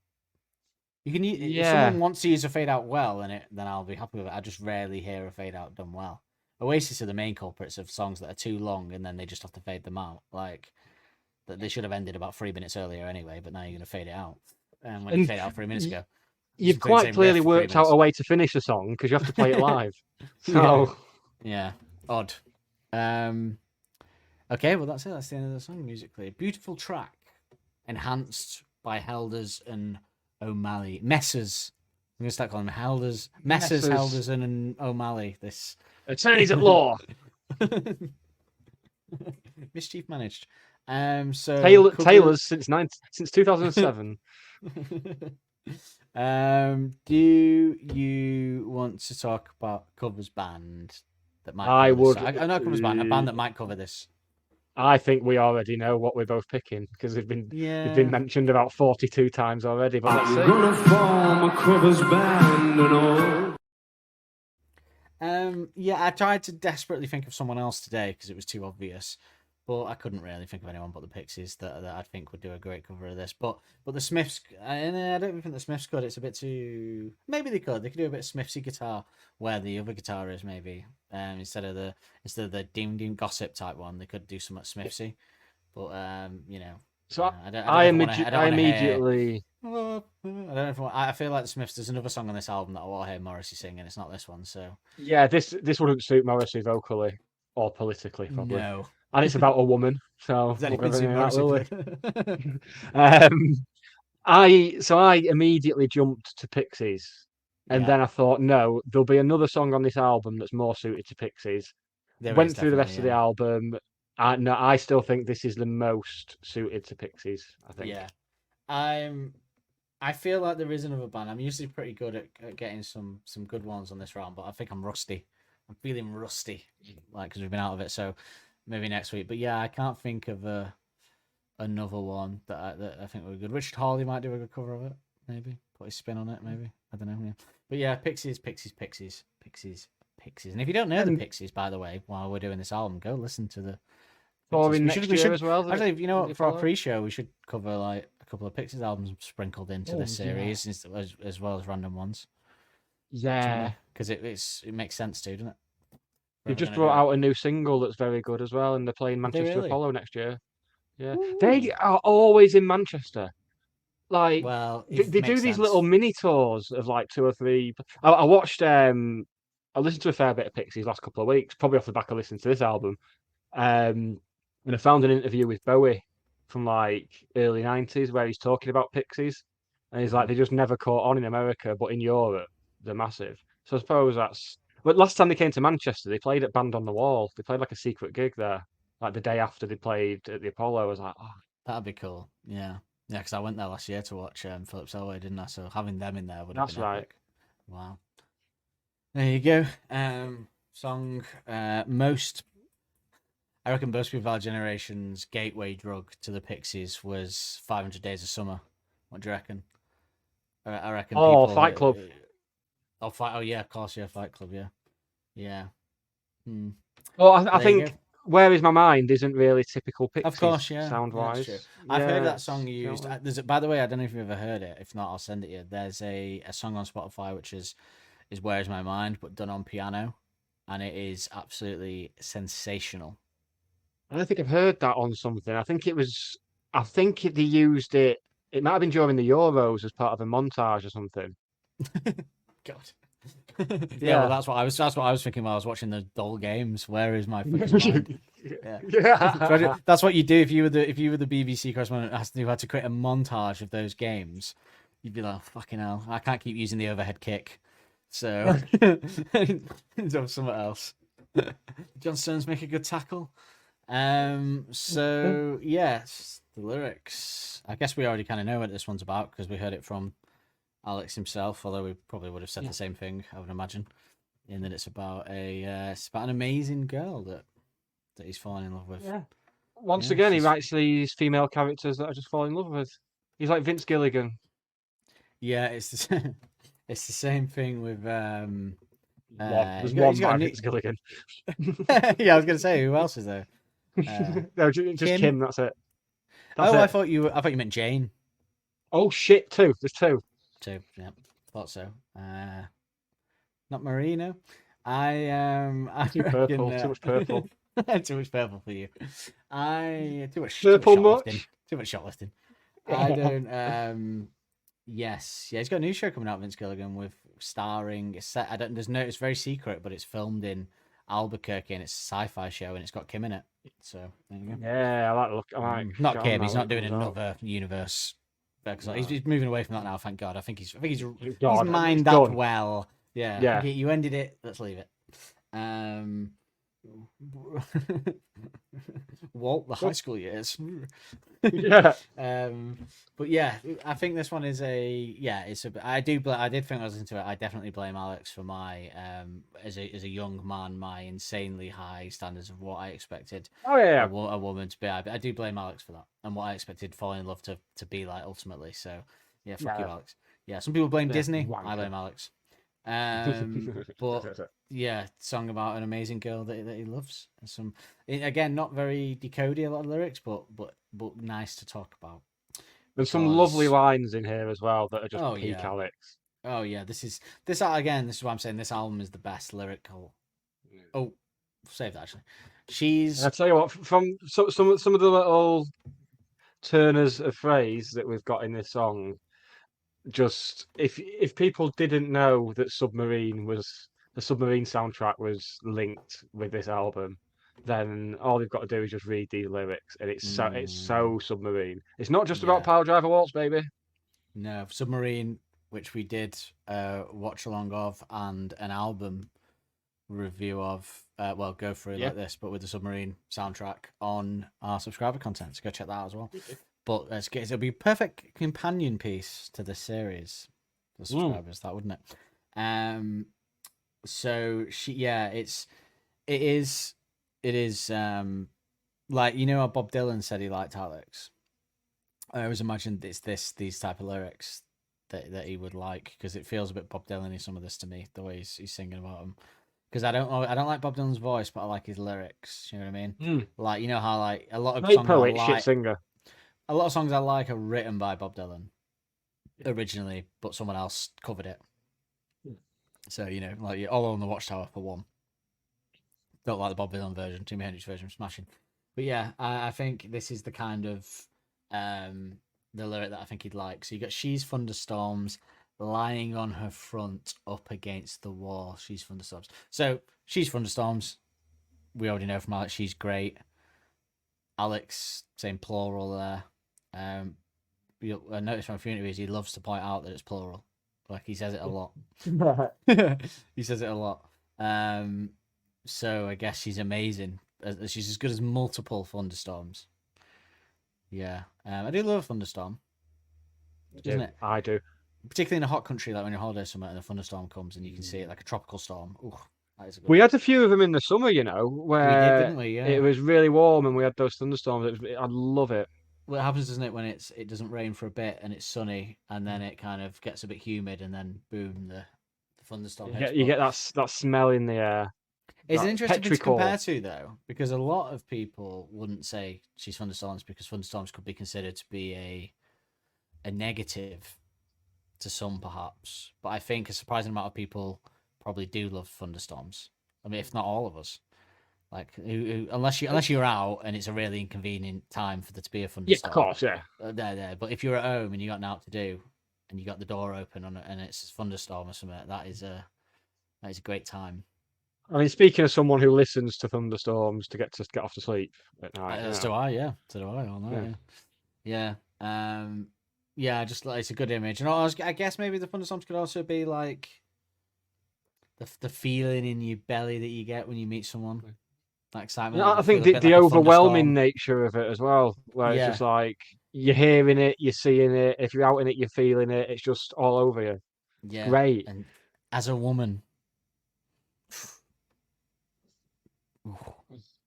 You can use, if someone wants to use a fade out well, then I'll be happy with it. I just rarely hear a fade out done well. Oasis are the main culprits of songs that are too long and then they just have to fade them out. Like that they should have ended about 3 minutes earlier anyway, but now you're going to fade it out. When you fade out 3 minutes ago. You've quite clearly worked out a way to finish a song because you have to play it live. So yeah, odd. Okay, well that's it. That's the end of the song musically. Beautiful track, enhanced by Helders and O'Malley. Messers. I'm gonna start calling them Helders. Messers, Helders and O'Malley. This attorneys at law. Mischief managed. So Taylor's since 2007. Do you want to talk about covers band that might? I would. I know covers band, a band that might cover this. I think we already know what we're both picking because they've been mentioned about 42 times already. But let's see. I'm gonna form a covers band and all. Yeah, I tried to desperately think of someone else today because it was too obvious, but I couldn't really think of anyone but the Pixies that I think would do a great cover of this. But the Smiths, and I don't even think the Smiths could. It's a bit too. Maybe they could. They could do a bit of Smithsy guitar where the other guitar is maybe. Instead of the dim gossip type one, they could do some Smithsy. But you know. So I immediately. I don't know if I feel like the Smiths. There's another song on this album that I want to hear Morrissey sing, and it's not this one. So yeah, this wouldn't suit Morrissey vocally or politically, probably. No. And it's about a woman, so That will I immediately jumped to Pixies, and then I thought, no, there'll be another song on this album that's more suited to Pixies. Went through the rest of the album. No, I still think this is the most suited to Pixies. I think. Yeah, I feel like there is another band. I'm usually pretty good at getting some good ones on this round, but I think I'm rusty. I'm feeling rusty, like because we've been out of it. So maybe next week. But yeah, I can't think of another one that I think would be good. Richard Hawley might do a good cover of it. Maybe put his spin on it. Maybe I don't know. Yeah. But yeah, Pixies. And if you don't know the Pixies, by the way, while we're doing this album, go listen to the. We should as well. Actually, you know what? For our pre-show, we should cover like a couple of Pixies albums sprinkled into this series, as well as random ones. Yeah, because it makes sense too, doesn't it? They just brought out a new single that's very good as well, and they're playing Manchester Apollo next year. Yeah, they are always in Manchester. Like, they do these little mini tours of like 2 or 3. I watched. I listened to a fair bit of Pixies last couple of weeks, probably off the back of listening to this album. And I found an interview with Bowie from like early 90s where he's talking about Pixies, and he's like, they just never caught on in America, but in Europe they're massive. So I suppose that's. But last time they came to Manchester, they played at Band on the Wall. They played like a secret gig there, like the day after they played at the Apollo. I was like, oh, that'd be cool. Yeah, because I went there last year to watch Philip Selway, didn't I? So having them in there would have been epic. Wow. There you go. Song most. I reckon most people of our generation's gateway drug to the Pixies was 500 Days of Summer. What do you reckon? I reckon. Oh, Fight Club. Oh yeah, of course, yeah, Fight Club, yeah. Well, I think Where Is My Mind isn't really typical Pixies, of course, yeah, sound-wise. Yeah, I've heard that song used. By the way, I don't know if you've ever heard it. If not, I'll send it to you. There's a song on Spotify which is Where Is My Mind, but done on piano, and it is absolutely sensational. I don't think I've heard that on something. I think they used it. It might have been during the Euros as part of a montage or something. God. Yeah, well, that's what I was thinking while I was watching the Dole games. Where is my fucking mind? Yeah. That's what you do if you were the BBC correspondent who had to create a montage of those games. You'd be like, fucking hell, I can't keep using the overhead kick. So something else. John Stones make a good tackle. So yes, the lyrics. I guess we already kind of know what this one's about because we heard it from Alex himself. Although we probably would have said the same thing, I would imagine, in that it's about an amazing girl that he's falling in love with. Yeah. Once Yeah, again, he she's- writes these female characters that I just fall in love with. He's like Vince Gilligan. Yeah, it's the same thing with There's he's one got by a Vince Gilligan. yeah, I was gonna say who else is there? No, just Kim. That's it. That's it. I thought you meant Jane. Oh shit! Two. There's two. Too. Yeah, thought so. Not Marino. I Too purple. Too much purple. too much purple for you. Too much Purple shoplifting. much? Too much shoplifting. I don't. Yes, yeah, he's got a new show coming out, Vince Gilligan, with starring. It's set. It's very secret, but it's filmed in Albuquerque, and it's a sci-fi show, and it's got Kim in it. So there you go. Yeah, I like the look. I like. Not get on Kim. that He's not when it doing comes out. another universe. He's moving away from that now. Thank God. I think he's God, mined it's that done. well. Yeah. Yeah. You ended it. Let's leave it. Walt, the high school years. Yeah. But yeah, I think this one is I did think I was listening to it. I definitely blame Alex for my as a young man, my insanely high standards of what I expected Oh yeah. a woman to be. I do blame Alex for that and what I expected falling in love to be like ultimately. So yeah, fuck you, Yeah. Alex. Yeah, some people blame Yeah, Disney. I wanker. blame Alex. But yeah, song about an amazing girl that he loves. And again, not very decodey a lot of lyrics, but nice to talk about. There's some Because- lovely lines in here as well that are just Oh, peak yeah. Alex. Oh yeah, this is why I'm saying this album is the best lyrical. Oh, save that actually. She's I tell you what, from some of the little turners of phrase that we've got in this song, just if people didn't know that the Submarine soundtrack was linked with this album, then all they've got to do is just read these lyrics, and it's so Submarine. It's not just about Yeah. Power Driver Waltz, baby. No, Submarine, which we did watch along of, and an album review of. Go through Yeah. like this, but with the Submarine soundtrack on our subscriber content. So go check that out as well. But it'll be a perfect companion piece to this series for subscribers, that wouldn't it? So it is like, you know how Bob Dylan said he liked Alex. I always imagined it's these type of lyrics that he would like, because it feels a bit Bob Dylan-y, some of this to me, the way he's singing about him. Because I don't like Bob Dylan's voice, but I like his lyrics. You know what I mean? Like, you know how like a lot of Great songs poet, I shit like, singer. a lot of songs I like are written by Bob Dylan originally, but someone else covered it. So, you know, like All Along the Watchtower for one. Don't like the Bob Dylan version. Jimi Hendrix version, smashing. But yeah, I think this is the kind of the lyric that I think he'd like. So you got she's thunderstorms, lying on her front up against the wall. She's thunderstorms. So she's thunderstorms. We already know from Alex she's great. Alex, same plural there. I noticed from a few interviews he loves to point out that it's plural. Like he says it a lot. He says it a lot. So I guess she's amazing. She's as good as multiple thunderstorms. Yeah. I do love a thunderstorm. Isn't it? I do. Particularly in a hot country, like when you're on holiday somewhere and a thunderstorm comes and you can see it like a tropical storm. Ooh, that is a good We one. had a few of them in the summer, you know, where didn't we? Yeah. it was really warm and we had those thunderstorms. I love it. Well, it happens, doesn't it, when it doesn't rain for a bit and it's sunny, and then it kind of gets a bit humid, and then boom, the thunderstorm hits. You get that smell in the air. It's an that interesting thing to petrichor. compare to, though, because a lot of people wouldn't say she's thunderstorms, because thunderstorms could be considered to be a negative to some, perhaps. But I think a surprising amount of people probably do love thunderstorms. I mean, if not all of us. Like, unless you're out and it's a really inconvenient time for there to be a Yeah, thunderstorm. of course, yeah. There. But if you're at home and you got nothing to do, and you got the door open and it's a thunderstorm or something, that is a great time. I mean, speaking of someone who listens to thunderstorms to get off to sleep at night. So do I, yeah. So do I all night, yeah. Yeah, just like it's a good image. And I guess maybe the thunderstorms could also be like the feeling in your belly that you get when you meet someone. That excitement. I You think feel a the, bit the like a overwhelming thunderstorm. nature of it as well, where it's Yeah. just like you're hearing it, you're seeing it. If you're out in it, you're feeling it. It's just all over you. It's Yeah. great. And as a woman,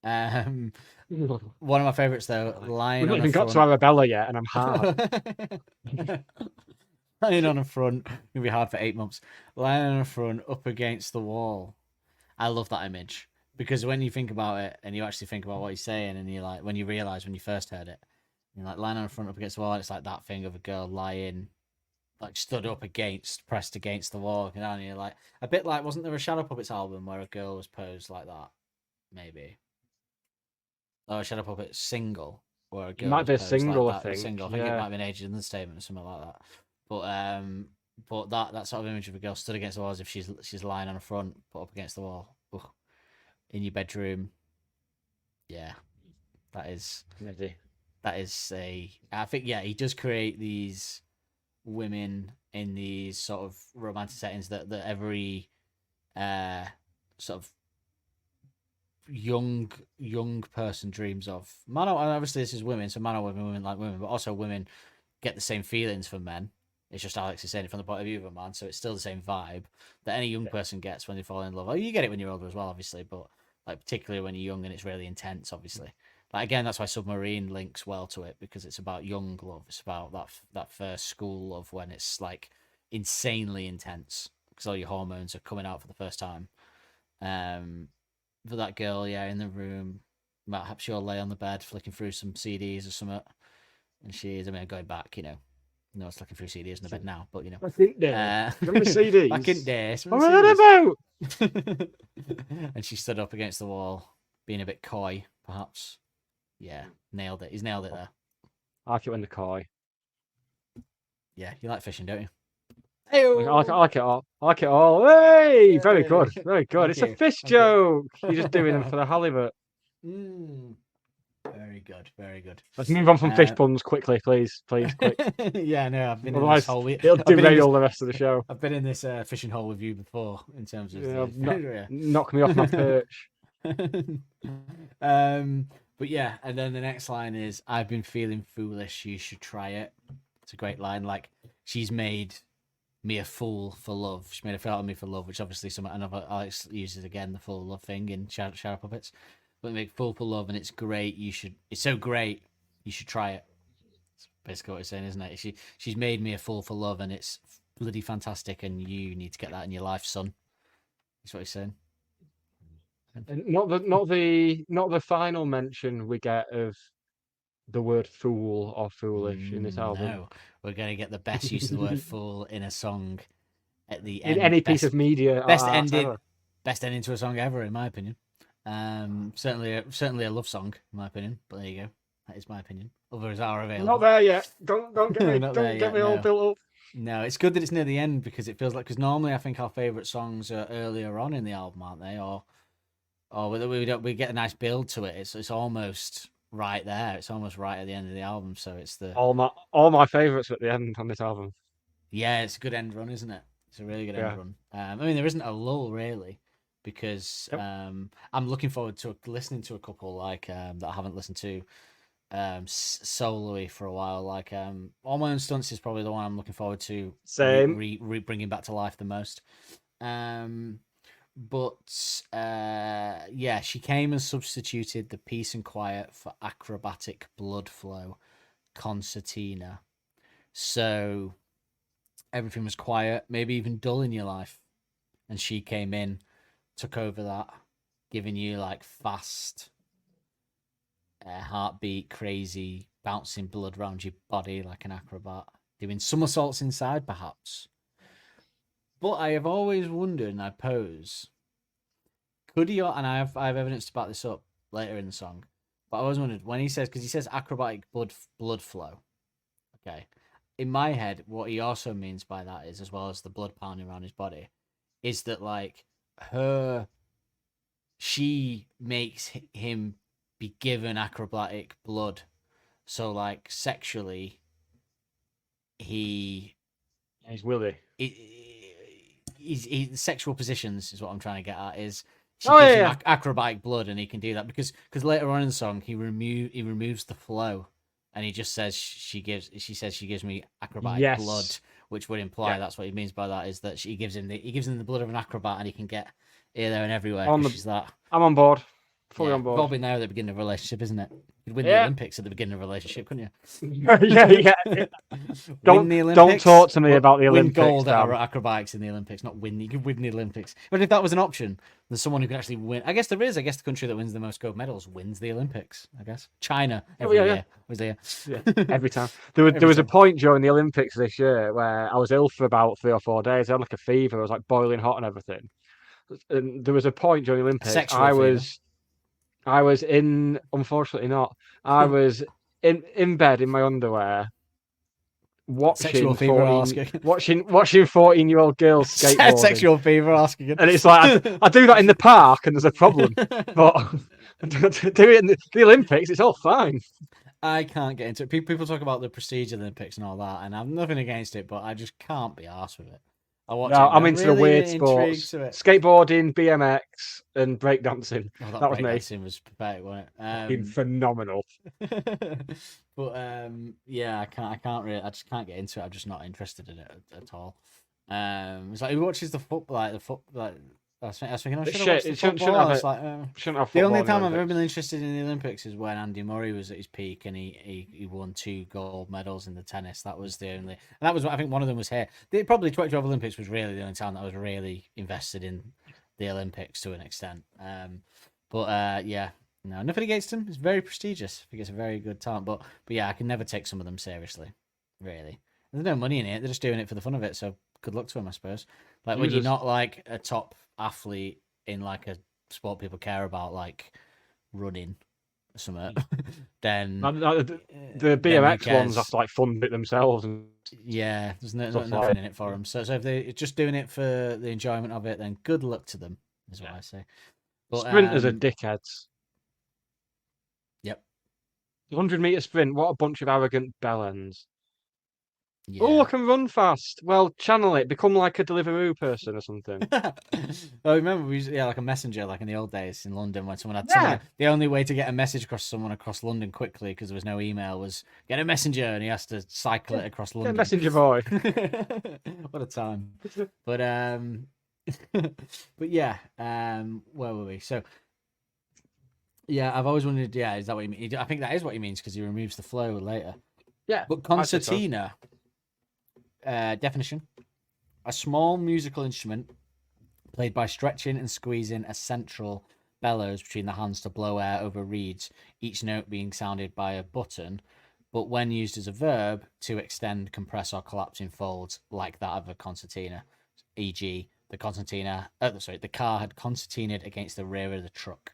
um, one of my favorites though, We've lying not on a even got to front. Arabella yet, and I'm hard. Lying on a front, gonna be hard for 8 months. Lying on a front, up against the wall. I love that image because when you think about it and you actually think about what he's saying, and you like when you realize when you first heard it, you're like lying on the front up against the wall. It's like that thing of a girl lying, like stood up against, pressed against the wall. You know, and you're like a bit like, wasn't there a Shadow Puppets album where a girl was posed like that? Maybe. Oh, a Shadow Puppets single where a It girl might was be a posed like single, I that. think. Single. I think it Yeah. might have been Age of Understatement or something like that. But that sort of image of a girl stood against the wall as if she's lying on a front, put up against the wall. Ugh. In your bedroom. Yeah, that is I think he does create these women in these sort of romantic settings that every sort of young person dreams of. Man, obviously this is women, so man or women like women, but also women get the same feelings for men. It's just Alex is saying it from the point of view of a man, so it's still the same vibe that any young person gets when they fall in love. Oh, you get it when you're older as well, obviously, but like particularly when you're young and it's really intense, obviously. Like again, that's why Submarine links well to it because it's about young love. It's about that first school love when it's like insanely intense because all your hormones are coming out for the first time. For that girl, in the room, perhaps she'll lay on the bed flicking through some CDs or something, and she's going back, no, it's looking through CDs in the bed now, but Back in there. Remember CDs? Back in there. What are that about? And she stood up against the wall, being a bit coy, perhaps. Yeah, nailed it. He's nailed it there. I like it when they're coy. Yeah, you like fishing, don't you? I like it all. I like it all. Hey, very good, very good. Thank It's you. a fish Thank you. joke. You're just doing them for the halibut. Very good, very good. Let's move on from fish puns quickly, please, quick. Yeah, no, I've been in Otherwise, this whole week. it'll derail the rest of the show. I've been in this fishing hole with you before in terms of Knock me off my perch. But yeah, and then the next line is, "I've been feeling foolish. You should try it." It's a great line. Like she's made me a fool for love. She made a fool out of me for love, which obviously another Alex uses again the full love thing in Shadow Puppets. But make fool for love, and it's great. It's so great. You should try it. It's basically what it's saying, isn't it? She's made me a fool for love, and it's bloody fantastic. And you need to get that in your life, son. That's what he's saying. And not the final mention we get of the word fool or foolish in this album. No, we're going to get the best use of the word fool in a song at the end. In any piece of media. Best ending to a song ever, in my opinion. Certainly a love song, in my opinion. But there you go. That is my opinion. Others are available. Not there yet. Don't get me, Not don't there get yet, me all no. built up. No, it's good that it's near the end because it feels like, because normally I think our favourite songs are earlier on in the album, aren't they? Or we get a nice build to it. It's almost right there. It's almost right at the end of the album. So it's All my favourites at the end on this album. Yeah, it's a good end run, isn't it? It's a really good end run. I mean, there isn't a lull really, because I'm looking forward to listening to a couple like that I haven't listened to sololy for a while. Like All My Own Stunts is probably the one I'm looking forward to. Same. Bringing back to life the most. Yeah, she came and substituted the peace and quiet for acrobatic blood flow, concertina. So everything was quiet, maybe even dull in your life, and she came in, took over that, giving you like fast heartbeat, crazy, bouncing blood around your body like an acrobat, doing somersaults inside perhaps. But I have always wondered, and I pose, could he, and I have evidence to back this up later in the song, but I always wondered when he says, because he says acrobatic blood flow, okay, in my head, what he also means by that is, as well as the blood pounding around his body, is that like she makes him be given acrobatic blood, so like sexually, he's Willie. He's sexual positions is what I'm trying to get at. Is She Oh, gives yeah, him acrobatic blood, and he can do that because later on in the song he removes the flow, and he just says she says she gives me acrobatic blood, Yes. which would imply Yeah. that's what he means by that, is that she gives him the blood of an acrobat, and he can get here, there, and everywhere On because the- she's that. I'm on board. Fully Yeah, on we've all board. been there at the beginning of a relationship, isn't it? You'd win the Yeah. Olympics at the beginning of a relationship, couldn't you? yeah. Win the Don't Olympics. talk to me Well, about the win Olympics, gold at Dan. acrobatics in the Olympics, not win. You could win the Olympics. But if that was an option, there's someone who can actually win. I guess there is. I guess the country that wins the most gold medals wins the Olympics. I guess China every year was there. Yeah, every time. There was Every a time. point during the Olympics this year where I was ill for about 3 or 4 days. I had like a fever. I was like boiling hot and everything. And there was a point during the Olympics. Sexual fever. I was in. Unfortunately, not. I was in bed in my underwear, Sexual watching fever 14, asking. watching 14-year-old girls skateboarding. Sexual fever asking. And it's like I do that in the park, and there's a problem. But do it in the Olympics, it's all fine. I can't get into it. People talk about the prestige of the Olympics and all that, and I've nothing against it, but I just can't be arsed with it. I watch No, it. I'm into the really weird intrigued sports: to it. skateboarding, BMX, and breakdancing. Oh, That was me. breakdancing was pathetic, wasn't Fucking phenomenal. But yeah, I can't really, I just can't get into it. I'm just not interested in it at all. It's like who watches the football, like I was thinking, I should have watched the football. I was like, Shouldn't have the only football in time I've ever Olympics. been interested in the Olympics is when Andy Murray was at his peak and he won 2 gold medals in the tennis. That was the only, and that was, I think one of them was here. Probably 2012 Olympics was really the only time that I was really invested in the Olympics to an extent. But yeah, no, nothing against him. It's very prestigious. I think it's a very good talent. But yeah, I can never take some of them seriously. Really, there's no money in it. They're just doing it for the fun of it. So good luck to them, I suppose. Like when you're not like a top athlete in like a sport people care about, like running or something, then The BMX ones have to like fund it themselves. And yeah, there's Stuff nothing like- in it for them. So if they're just doing it for the enjoyment of it, then good luck to them, is what I say. But, sprinters are dickheads. Yep. 100-meter sprint. What a bunch of arrogant bellends. Yeah. Oh, I can run fast. Well, channel it. Become like a Deliveroo person or something. Oh, remember we used, like a messenger, like in the old days in London, when someone had the only way to get a message across someone across London quickly because there was no email was get a messenger, and he has to cycle it across London. Messenger boy. What a time. But but yeah, where were we? So yeah, I've always wondered. Yeah, is that what you mean? I think that is what he means because he removes the flow later. Yeah, But I think so. concertina. Definition: a small musical instrument played by stretching and squeezing a central bellows between the hands to blow air over reeds, each note being sounded by a button, but when used as a verb, to extend, compress, or collapse in folds like that of a concertina. E.g., the car had concertinaed against the rear of the truck.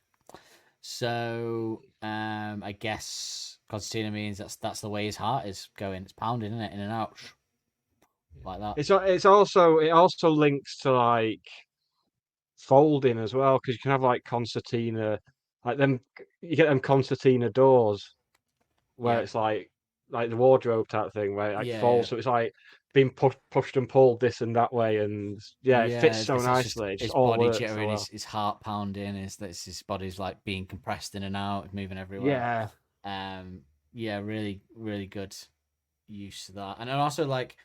So I guess concertina means that's the way his heart is going. It's pounding, isn't it, in and out. Like that. It also links to like folding as well, because you can have like concertina, like them. You get them concertina doors where Yeah. it's like the wardrobe type thing where it like folds, Yeah. so it's like being pushed and pulled this and that way, and it fits so it's nicely. It his just all body works so jittering, well. his heart pounding, his body's like being compressed in and out, moving everywhere. Yeah, Yeah, really, really good use of that. And also like,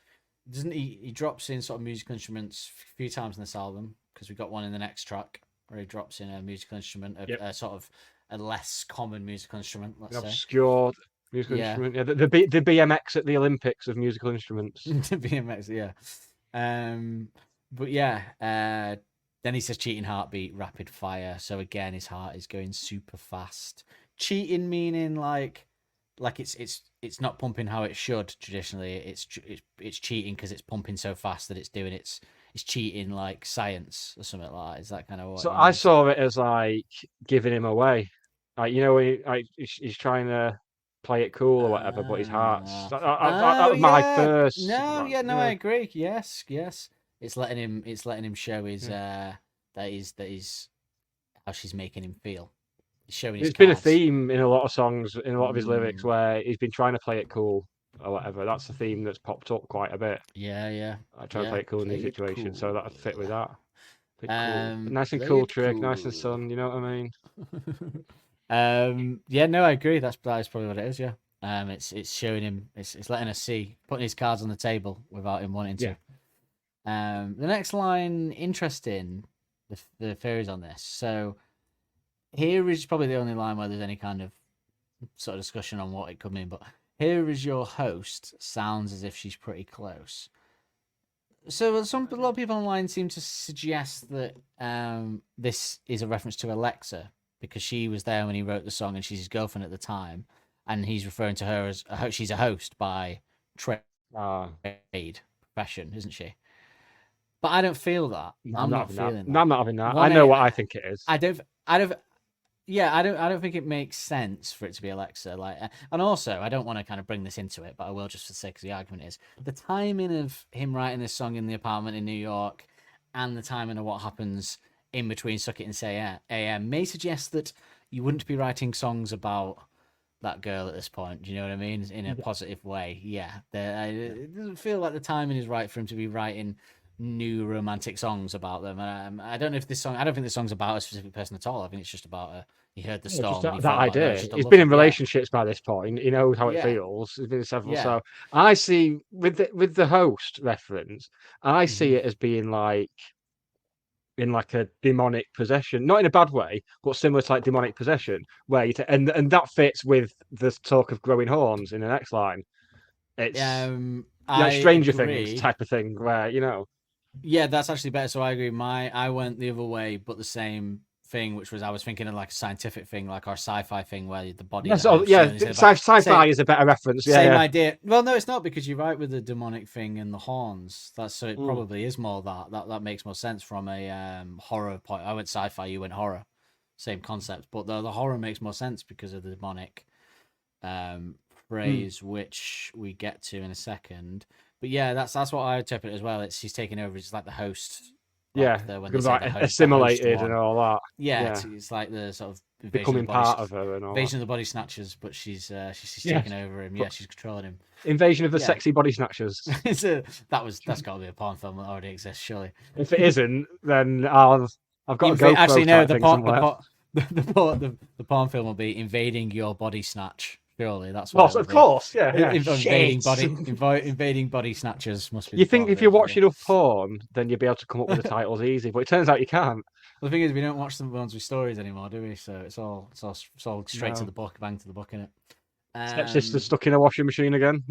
doesn't he drops in sort of musical instruments a few times in this album, because we got one in the next track where he drops in a musical instrument, a sort of a less common musical instrument, let's an say. obscure musical instrument. Yeah, the BMX at the Olympics of musical instruments. BMX, yeah. But yeah, then he says cheating heartbeat, rapid fire. So again, his heart is going super fast. Cheating meaning like it's not pumping how it should traditionally. It's cheating because it's pumping so fast that it's doing it's cheating like science or something like that. Is that kind of what? So you I mean? saw it as like giving him away, like when he's trying to play it cool or whatever, but his heart's that was my first. I agree. Yes. It's letting him show his that he's how she's making him feel. He's showing his It's been a cards. theme in a lot of songs, in a lot of his lyrics, where he's been trying to play it cool or whatever. That's a theme that's popped up quite a bit. Yeah. I try to play it cool in these situations, so that fit with that. Bit cool. Nice and play cool it trick, nice and cool. sun. You know what I mean? Yeah, no, I agree. That is probably what it is. Yeah. It's showing him. It's letting us see, putting his cards on the table without him wanting to. The next line, interesting. The theories on this. So here is probably the only line where there's any kind of sort of discussion on what it could mean. But here is your host. Sounds as if she's pretty close. So a lot of people online seem to suggest that this is a reference to Alexa because she was there when he wrote the song and she's his girlfriend at the time, and he's referring to her as she's a host by trade profession, isn't she? But I don't feel that. I'm not feeling that. No, I'm not having that. I know what I think it is. I don't think it makes sense for it to be Alexa. And also, I don't want to kind of bring this into it, but I will just for the sake of the argument is the timing of him writing this song in the apartment in New York and the timing of what happens in between Suck It and Say AM may suggest that you wouldn't be writing songs about that girl at this point. Do you know what I mean? In a positive way. Yeah. It doesn't feel like the timing is right for him to be writing new romantic songs about them. I don't think this song's about a specific person at all. I think it's just about he heard the storm. Just that idea. He's been in relationships by this point. He knows how it feels. He's been in several. So I see with the host reference, I see it as being like in like a demonic possession, not in a bad way, but similar to like demonic possession, where and that fits with the talk of growing horns in the next line. It's like Stranger Things type of thing, where Yeah, that's actually better. So I agree. I went the other way, but the same thing, which was I was thinking of like a scientific thing, like our sci-fi thing, where the body. Sci-fi is a better reference. Same idea. Well, no, it's not because you're right with the demonic thing and the horns. So it probably is more that makes more sense from a horror point. I went sci-fi, you went horror. Same concept, but the horror makes more sense because of the demonic phrase, which we get to in a second. But yeah, that's what I interpret as well. She's taking over. It's like the host. When assimilated and all that. Yeah. It's like the sort of becoming part of her and all. Invasion of the Body Snatchers, but she's taking over him. Yeah, she's controlling him. Invasion of the Sexy Body Snatchers. That's got to be a porn film that already exists, surely. If it isn't, then I've got to go. Actually, no. The porn film will be Invading Your Body Snatch. Surely that's what. Of course, yeah. Invading body snatchers must be. You think if you're watching enough porn, then you'll be able to come up with the titles easy, but it turns out you can't. Well, the thing is, we don't watch the ones with stories anymore, do we? So it's all straight to the book, bang to the book, innit? Stepsister stuck in a washing machine again.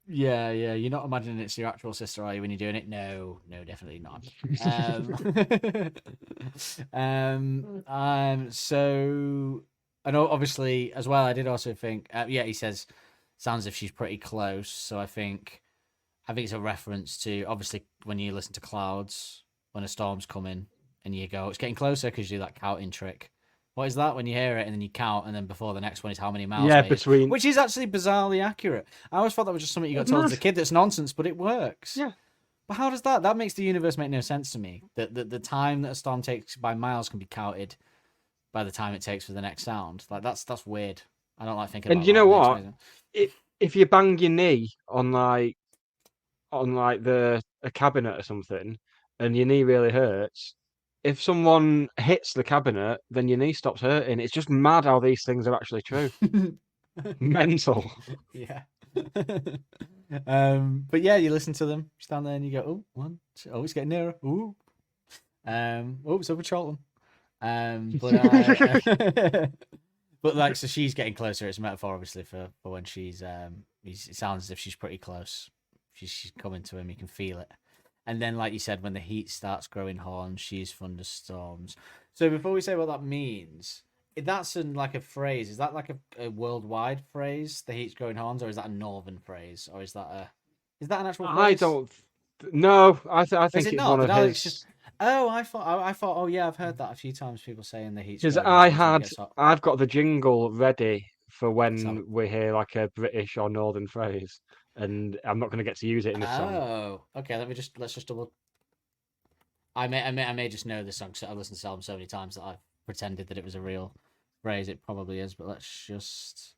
Yeah. You're not imagining it's your actual sister, are you, when you're doing it? No, definitely not. So, and obviously as well, I did also think, he says, sounds as if she's pretty close. So I think it's a reference to, obviously, when you listen to Clouds, when a storm's coming, and you go, it's getting closer, because you do that counting trick. What is that when you hear it and then you count, and then before the next one is how many miles? Yeah, between. Which is actually bizarrely accurate. I always thought that was just something you got told as a kid that's nonsense, but it works. Yeah. But how does that makes the universe make no sense to me? That the time that a storm takes by miles can be counted by the time it takes for the next sound. Like that's weird. I don't like thinking about that. And you know what? If you bang your knee on a cabinet or something, and your knee really hurts, if someone hits the cabinet, then your knee stops hurting. It's just mad how these things are actually true. Mental. Yeah. But yeah, you listen to them, stand there and you go, oh, one, two, oh, it's getting nearer. Ooh. It's over Charlton. But like, so she's getting closer. It's a metaphor, obviously, for when she's it sounds as if she's pretty close. She's coming to him. You can feel it. And then, like you said, when the heat starts growing horns, she's thunderstorms. So before we say what that means, if that's like a phrase, is that like a worldwide phrase, the heat's growing horns, or is that a northern phrase, or is that an actual phrase? I don't. No, I think it's not? one of Alex his. just. Oh, I thought. Oh, yeah, I've heard that a few times. People saying the heat's. Because I've got the jingle ready for when we hear like a British or northern phrase, and I'm not going to get to use it in this song. Oh, okay. Let's just double. I may just know this song because I've listened to the album so many times that I've pretended that it was a real phrase. It probably is, but let's just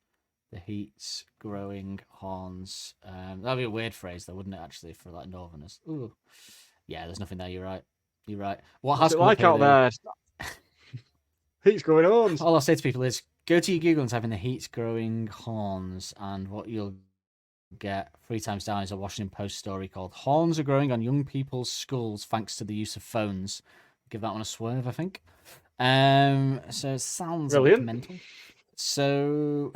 The heat's growing horns. That'd be a weird phrase, though, wouldn't it? Actually, for like Northerners. Ooh, yeah. There's nothing there. You're right. You're right. What What's has it come up like here, out though- there? Heat's going on. All I'll say to people is go to your Google and type in the heat's growing horns, and what you'll get 3 times down is a Washington Post story called "Horns are growing on young people's schools thanks to the use of phones." Give that one a swerve, I think. So it sounds a bit Brilliant. mental. So,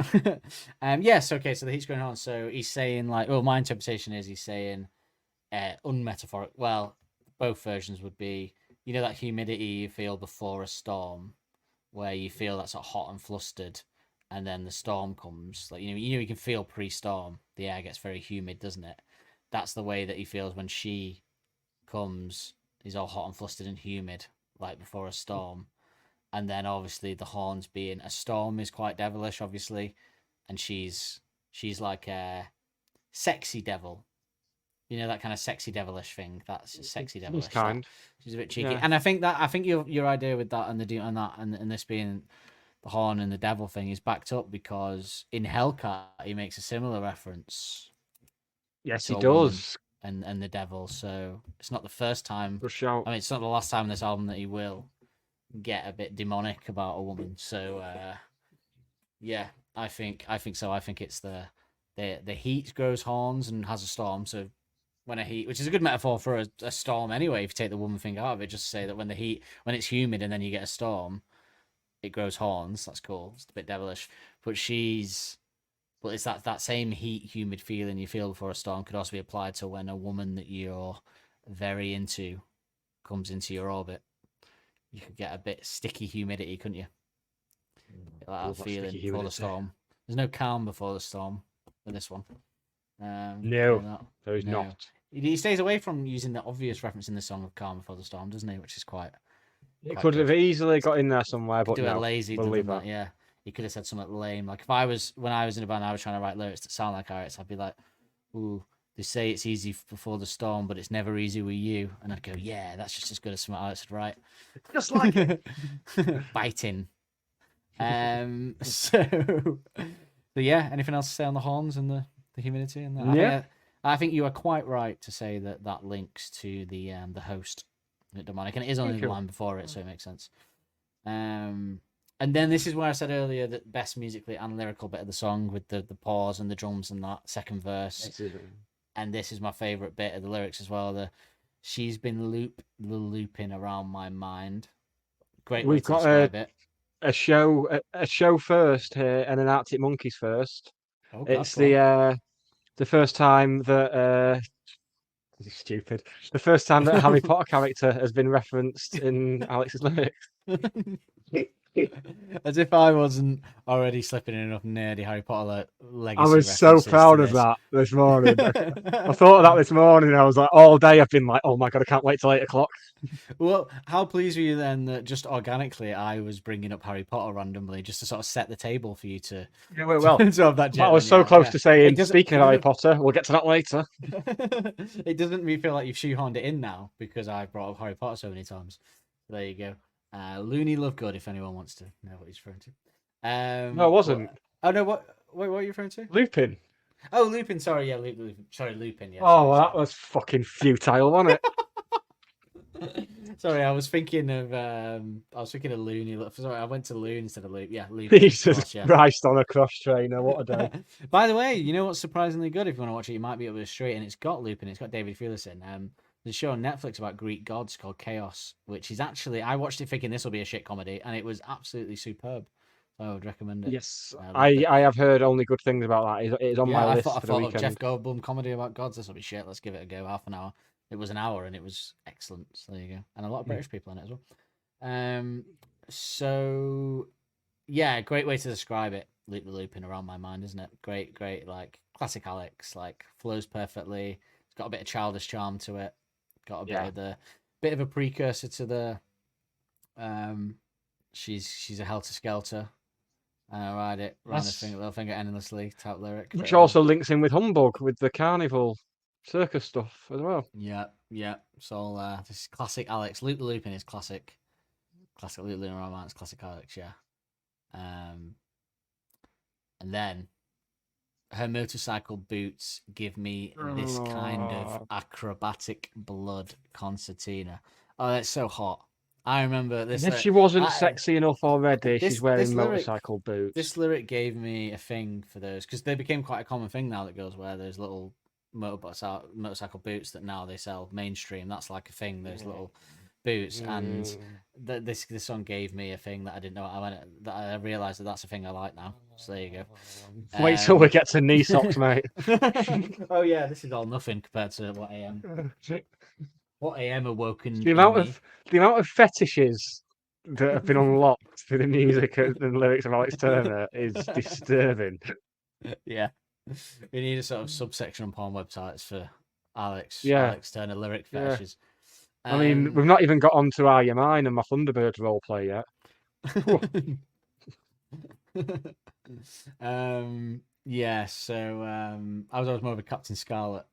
yes, okay. So the heat's going on. So he's saying like, well, my interpretation is he's saying, unmetaphoric. Well, both versions would be, you know, that humidity you feel before a storm, where you feel that sort of hot and flustered, and then the storm comes. Like you can feel pre-storm. The air gets very humid, doesn't it? That's the way that he feels when she comes. He's all hot and flustered and humid, like before a storm. And then obviously the horns being a storm is quite devilish, obviously, and she's like a sexy devil, you know, that kind of sexy devilish thing. That's a sexy devilish. Kind. She's a bit cheeky, Yeah. and I think your idea with that and and this being the horn and the devil thing is backed up because in Hellcat he makes a similar reference. Yes, to he a woman does. and the devil. So it's not the first time. Good shout. I mean, it's not the last time in this album that he will get a bit demonic about a woman. So yeah, I think so. I think it's the heat grows horns and has a storm. So when a heat, which is a good metaphor for a storm anyway, if you take the woman thing out of it, just say that when it's humid and then you get a storm, it grows horns. That's cool. It's a bit devilish, but it's that same heat, humid feeling you feel before a storm could also be applied to when a woman that you're very into comes into your orbit. You could get a bit sticky humidity, couldn't you? Like Love that that sticky feeling before the humidity. storm. There's no calm before the storm with this one. No, there is no. not. He stays away from using the obvious reference in the song of calm before the storm, doesn't he? Which is quite. It quite could good. have easily got in there somewhere, but Do no. it lazy, we'll done leave that. that. Yeah. He could have said something lame. Like when I was in a band, I was trying to write lyrics that sound like lyrics. I'd be like, "Ooh, they say it's easy before the storm, but it's never easy with you." And I'd go, "Yeah, that's just as good as something Alex would write." Just like it. Biting. So yeah. Anything else to say on the horns and the humidity and that? Yeah. I think you are quite right to say that links to the host demonic, and it is only Thank the you. line before it, so it makes sense. And then this is where I said earlier that best musically and lyrical bit of the song with the pause and the drums and that second verse. And this is my favorite bit of the lyrics as well. She's been looping around my mind. Great way We've to got describe it. a show first here and an Arctic Monkeys first. Oh, God, It's go on. the first time that this is stupid. The first time that a Harry Potter character has been referenced in Alex's lyrics. As if I wasn't already slipping in enough nerdy Harry Potter legacy. I was so references proud to of this. that this morning. I thought of that this morning. I was like, all day I've been like, oh my God, I can't wait till 8 o'clock. Well, how pleased were you then that just organically I was bringing up Harry Potter randomly just to sort of set the table for you to Yeah, well, to have that I was gentleman, so yeah, close yeah. to saying, It doesn't- speaking it of Harry doesn't- Potter, we'll get to that later. It doesn't me feel like you've shoehorned it in now because I brought up Harry Potter so many times. There you go. Looney Lovegood, if anyone wants to know what he's referring to. No, it wasn't. Oh no, what are you referring to? Lupin. Oh, Lupin. Sorry, yeah, Lupin. Sorry, Lupin. Yeah. Oh, well, sorry, that was fucking futile, wasn't it? Sorry, I was thinking of Looney. Sorry, I went to Loon instead of Loop. Yeah, Lupin. of Jesus course, yeah. Christ on a cross trainer. What a day. By the way, you know what's surprisingly good? If you want to watch it, you might be able to straight, and it's got Lupin. It's got David Thewlis in. There's a show on Netflix about Greek gods called Chaos, which is actually I watched it thinking this will be a shit comedy, and it was absolutely superb. So I would recommend it. Yes, I loved it. I have heard only good things about that. It is on Yeah, my I list thought for the of weekend. Jeff Goldblum comedy about gods. This will be shit. Let's give it a go. Half an hour. It was an hour, and it was excellent. So there you go. And a lot of British people in it as well. So yeah, great way to describe it. Loop the looping around my mind, isn't it? Great, like classic Alex. Like flows perfectly. It's got a bit of childish charm to it. Got a bit of a precursor to the she's a helter skelter. Ride it, round the little finger endlessly type lyric. Which also links in with Humbug, with the carnival circus stuff as well. Yeah. So this is classic Alex. Loop the looping is classic. Classic Loop the Looping romance, classic Alex, yeah. And then her motorcycle boots give me this kind of acrobatic blood concertina. Oh, that's so hot. I remember this. If she wasn't I- sexy enough already, she's wearing this lyric- motorcycle boots. This lyric gave me a thing for those because they became quite a common thing now that girls wear those little motorcycle boots that now they sell mainstream. That's like a thing. Those little boots, and this song gave me a thing that I didn't know. I realized that that's a thing I like now. So there you go. Wait till we get to knee socks, mate. Oh yeah, this is all nothing compared to what AM awoken. The amount of fetishes that have been unlocked through the music and lyrics of Alex Turner is disturbing. Yeah, we need a sort of subsection on porn websites for Alex Turner lyric Yeah. fetishes. I mean, we've not even got onto Are You Mine and my Thunderbird roleplay yet. Yeah, so I was always more of a Captain Scarlet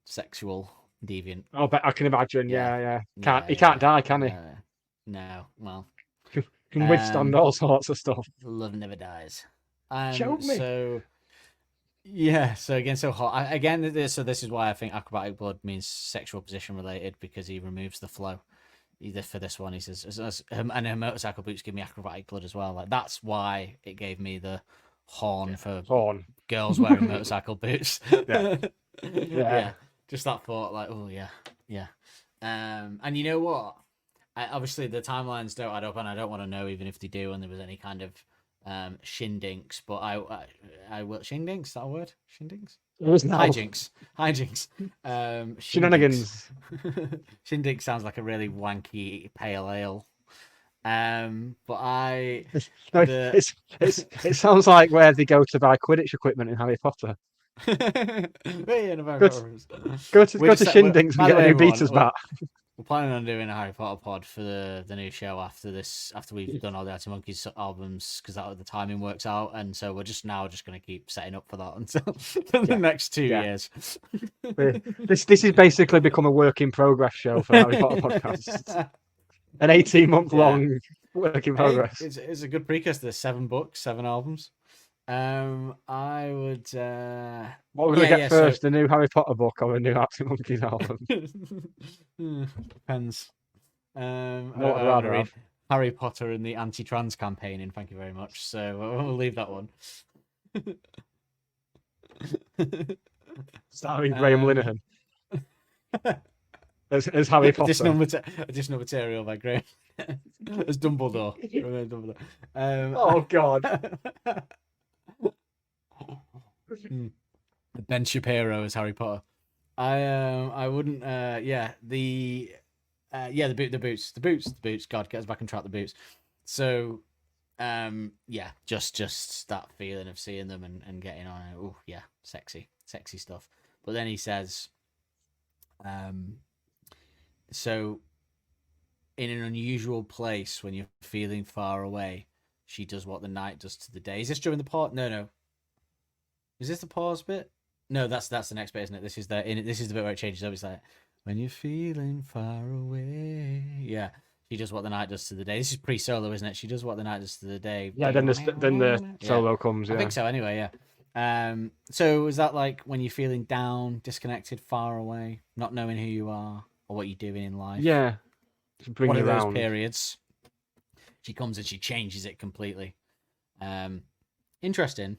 sexual deviant. Oh, but I can imagine. Yeah. Yeah. He can't die, can he? No, well, Can withstand all sorts of stuff. love never dies. Choke me. So yeah, so again, so hot. This is why I think acrobatic blood means sexual position related, because he removes the flow. Either for this one, he says, and her motorcycle boots give me acrobatic blood as well. Like that's why it gave me the horn for girls wearing motorcycle boots. Yeah. Just that thought, like, oh yeah. And you know what? Obviously the timelines don't add up, and I don't want to know even if they do, and there was any kind of shindinks. But I will shindinks. Is that a word? Shindinks. Hijinks. Shenanigans. Shindig sounds like a really wanky pale ale. But it sounds like where they go to buy Quidditch equipment in Harry Potter. Go to Shindings and get a new beater's bat. We're planning on doing a Harry Potter pod for the new show after we've done all the Arctic Monkeys albums, because the timing works out, and so we're just going to keep setting up for that until the next 2 years. This is basically become a work in progress show for Harry Potter podcast. An 18-month long work in progress. Hey, it's a good precursor. There's 7 books, 7 albums. I would. What would we get first? The new Harry Potter book or a new Arctic Monkeys album? Depends. I I'd rather read Harry Potter and the anti-trans campaigning. Thank you very much. So we'll leave that one. Starring Graham Linehan as Harry Potter. Additional material by Graham as Dumbledore. Oh God. Ben Shapiro as Harry Potter. I wouldn't. The boots. God, get us back on track. The boots. So, just that feeling of seeing them and getting on it. Oh yeah, sexy stuff. But then he says, so in an unusual place when you're feeling far away, she does what the night does to the day. Is this during the part? No. Is this the pause bit? No, that's the next bit, isn't it? This is the bit where it changes up. It's like, when you're feeling far away. Yeah, she does what the night does to the day. This is pre-solo, isn't it? She does what the night does to the day. Yeah, then the solo comes. Yeah. I think so. Anyway, yeah. So is that like when you're feeling down, disconnected, far away, not knowing who you are or what you're doing in life? Yeah. Bring One you of those around. periods. She comes and she changes it completely. Interesting.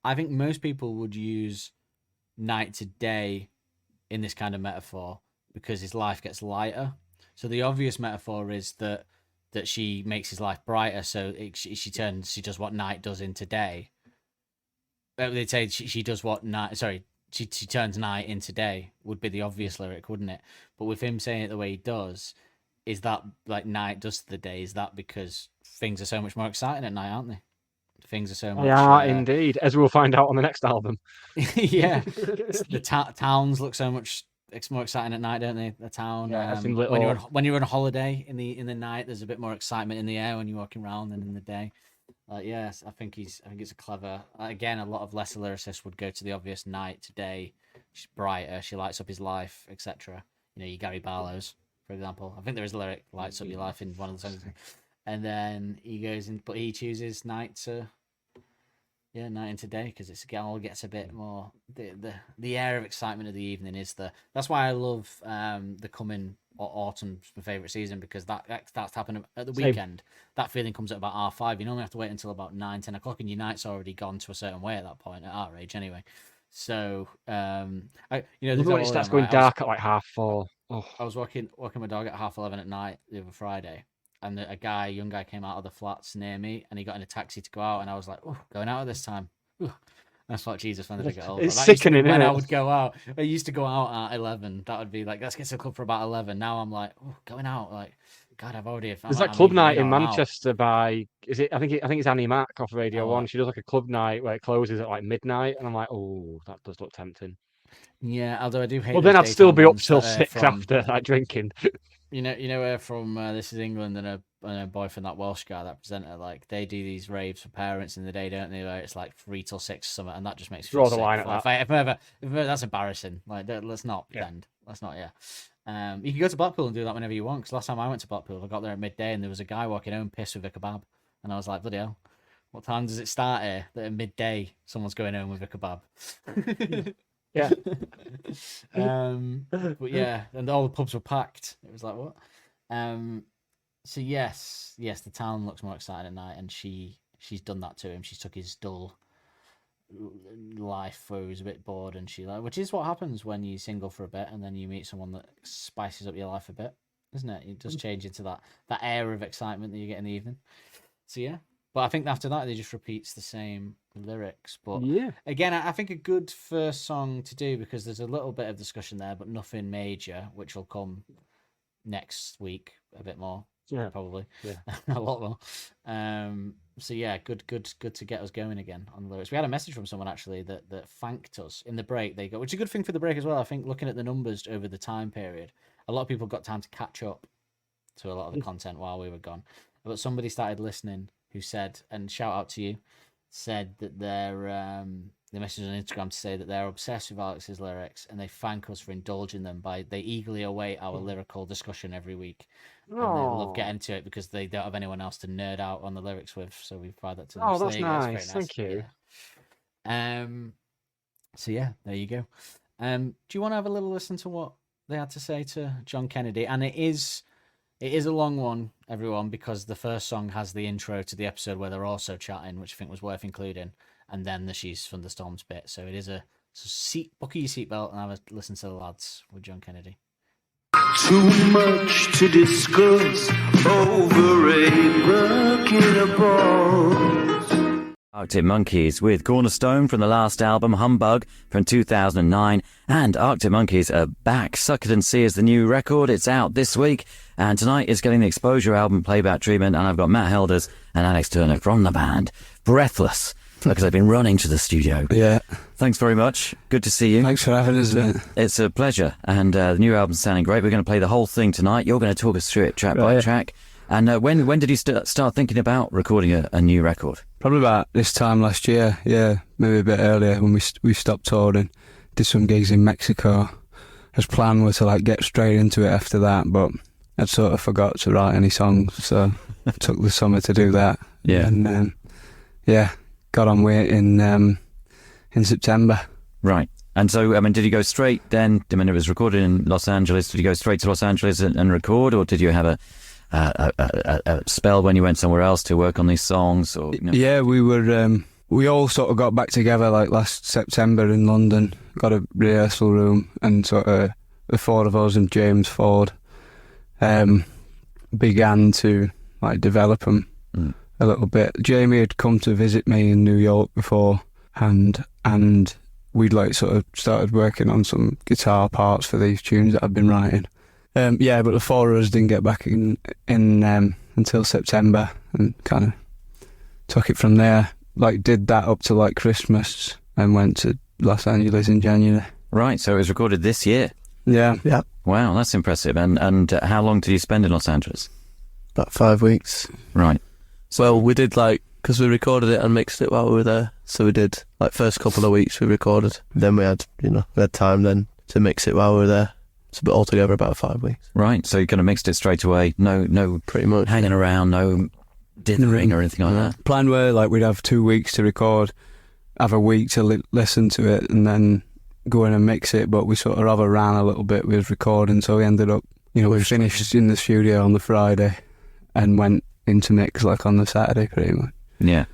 I think most people would use night to day in this kind of metaphor because his life gets lighter. So the obvious metaphor is that she makes his life brighter. So she does what night does into day. They'd say she does what night. Sorry, she turns night into day would be the obvious lyric, wouldn't it? But with him saying it the way he does, is that like night does to the day? Is that because things are so much more exciting at night, aren't they? Things are so much. Yeah, indeed, as we'll find out on the next album. Yeah, the towns look so much more exciting at night, don't they? The town. Yeah, when you're on holiday in the night, there's a bit more excitement in the air when you're walking around than in the day. Yes, I think it's a clever. Again, a lot of lesser lyricists would go to the obvious night to day. She's brighter. She lights up his life, etc. You know, you Gary Barlow's, for example. I think there is a lyric "lights up your life" in one of the songs. And then he goes in, but he chooses night to. night into day, because it all gets a bit more the air of excitement of the evening is that's why I love the coming autumn's my favourite season, because that starts happening at the weekend. That feeling comes at about 5:30. You normally have to wait until about 9-10 o'clock, and your night's already gone to a certain way at that point at our age anyway. So when it starts going dark at like 4:30. Oh. I was walking my dog at 11:30 at night the other Friday, and a young guy came out of the flats near me, and he got in a taxi to go out, and I was like, "Oh, going out at this time." Ooh. That's what Jesus, when did I get older? It's sickening, when isn't I it? would go out. I used to go out at 11. That would be like, let's get to the club for about 11. Now I'm like, oh, going out, like, God, I've already. There's that club night in Manchester by, is it? I think it's Annie Mac off Radio 1. She does like a club night where it closes at like midnight, and I'm like, oh, that does look tempting. Yeah, although I do hate. Well, then I'd still be up till 6 after like drinking. You know, from This Is England and a boyfriend, that Welsh guy, that presenter, like they do these raves for parents in the day, don't they? Where it's like 3 till 6 or something, and that just makes me draw the line at that. If ever, that's embarrassing. Like, let's not pretend. Let's not. Yeah. You can go to Blackpool and do that whenever you want. Because last time I went to Blackpool, I got there at midday, and there was a guy walking home pissed with a kebab, and I was like, bloody hell, what time does it start here? That at midday someone's going home with a kebab. Yeah. But yeah, and all the pubs were packed. It was like, what? So yes, the town looks more exciting at night, and she's done that to him. She's took his dull life where he was a bit bored, and which is what happens when you single for a bit and then you meet someone that spices up your life a bit, isn't it? It does change into that air of excitement that you get in the evening. So yeah. But I think after that, they just repeats the same lyrics. But again, I think a good first song to do, because there's a little bit of discussion there, but nothing major, which will come next week a bit more. Yeah, probably. Yeah, a lot more. So yeah, good to get us going again on the lyrics. We had a message from someone actually that thanked us in the break. They got, which is a good thing for the break as well. I think looking at the numbers over the time period, a lot of people got time to catch up to a lot of the content while we were gone. But somebody started listening who said, and shout out to you, said that they messaged on Instagram to say that they're obsessed with Alex's lyrics, and they thank us for indulging them they eagerly await our lyrical discussion every week. And they love getting to it because they don't have anyone else to nerd out on the lyrics with, so we provide that to them. Oh, so that's nice. Thank you. Yeah. So yeah, there you go. Do you want to have a little listen to what they had to say to John Kennedy? And it is a long one, everyone, because the first song has the intro to the episode where they're also chatting, which I think was worth including, and then the She's Thunderstorms bit. So it is buckle your seatbelt and have a listen to the lads with John Kennedy. Too much to discuss over a bucket of balls. Arctic Monkeys with Cornerstone from the last album Humbug from 2009, and Arctic Monkeys are back. Suck It and See is the new record. It's out this week, and tonight is getting the Exposure album playback treatment, and I've got Matt Helders and Alex Turner from the band, breathless because I've been running to the studio. Yeah. Thanks very much. Good to see you. Thanks for having us, man. It's a pleasure, and the new album's sounding great. We're going to play the whole thing tonight. You're going to talk us through it track by track. And when did you start thinking about recording a new record? Probably about this time last year, yeah, maybe a bit earlier when we stopped touring, did some gigs in Mexico. His plan was to like get straight into it after that, but I'd sort of forgot to write any songs, so I took the summer to do that. Yeah. And got on with it in September. Right. And so, I mean, did you go straight then? I mean, it was recorded in Los Angeles. Did you go straight to Los Angeles and record, or did you have a spell when you went somewhere else to work on these songs? Or Yeah, we were. We all sort of got back together like last September in London. Got a rehearsal room, and sort of the four of us and James Ford began to like develop them a little bit. Jamie had come to visit me in New York before, and we'd like sort of started working on some guitar parts for these tunes that I've been writing. But the four of us didn't get back in until September, and kind of took it from there. Like did that up to like Christmas, and went to Los Angeles in January. Right, so it was recorded this year. Yeah. Wow, that's impressive. And how long did you spend in Los Angeles? About 5 weeks. Right. Well, we did because we recorded it and mixed it while we were there. So we did first couple of weeks we recorded. Then we had time then to mix it while we were there. So altogether about 5 weeks. Right. So you kind of mixed it straight away. No, pretty much hanging around. No dithering or anything like that. Plan were like we'd have 2 weeks to record, have a week to listen to it and then go in and mix it, but we sort of overran a little bit with recording, so we ended up, we finished in the studio on the Friday and went into mix like on the Saturday pretty much. Yeah.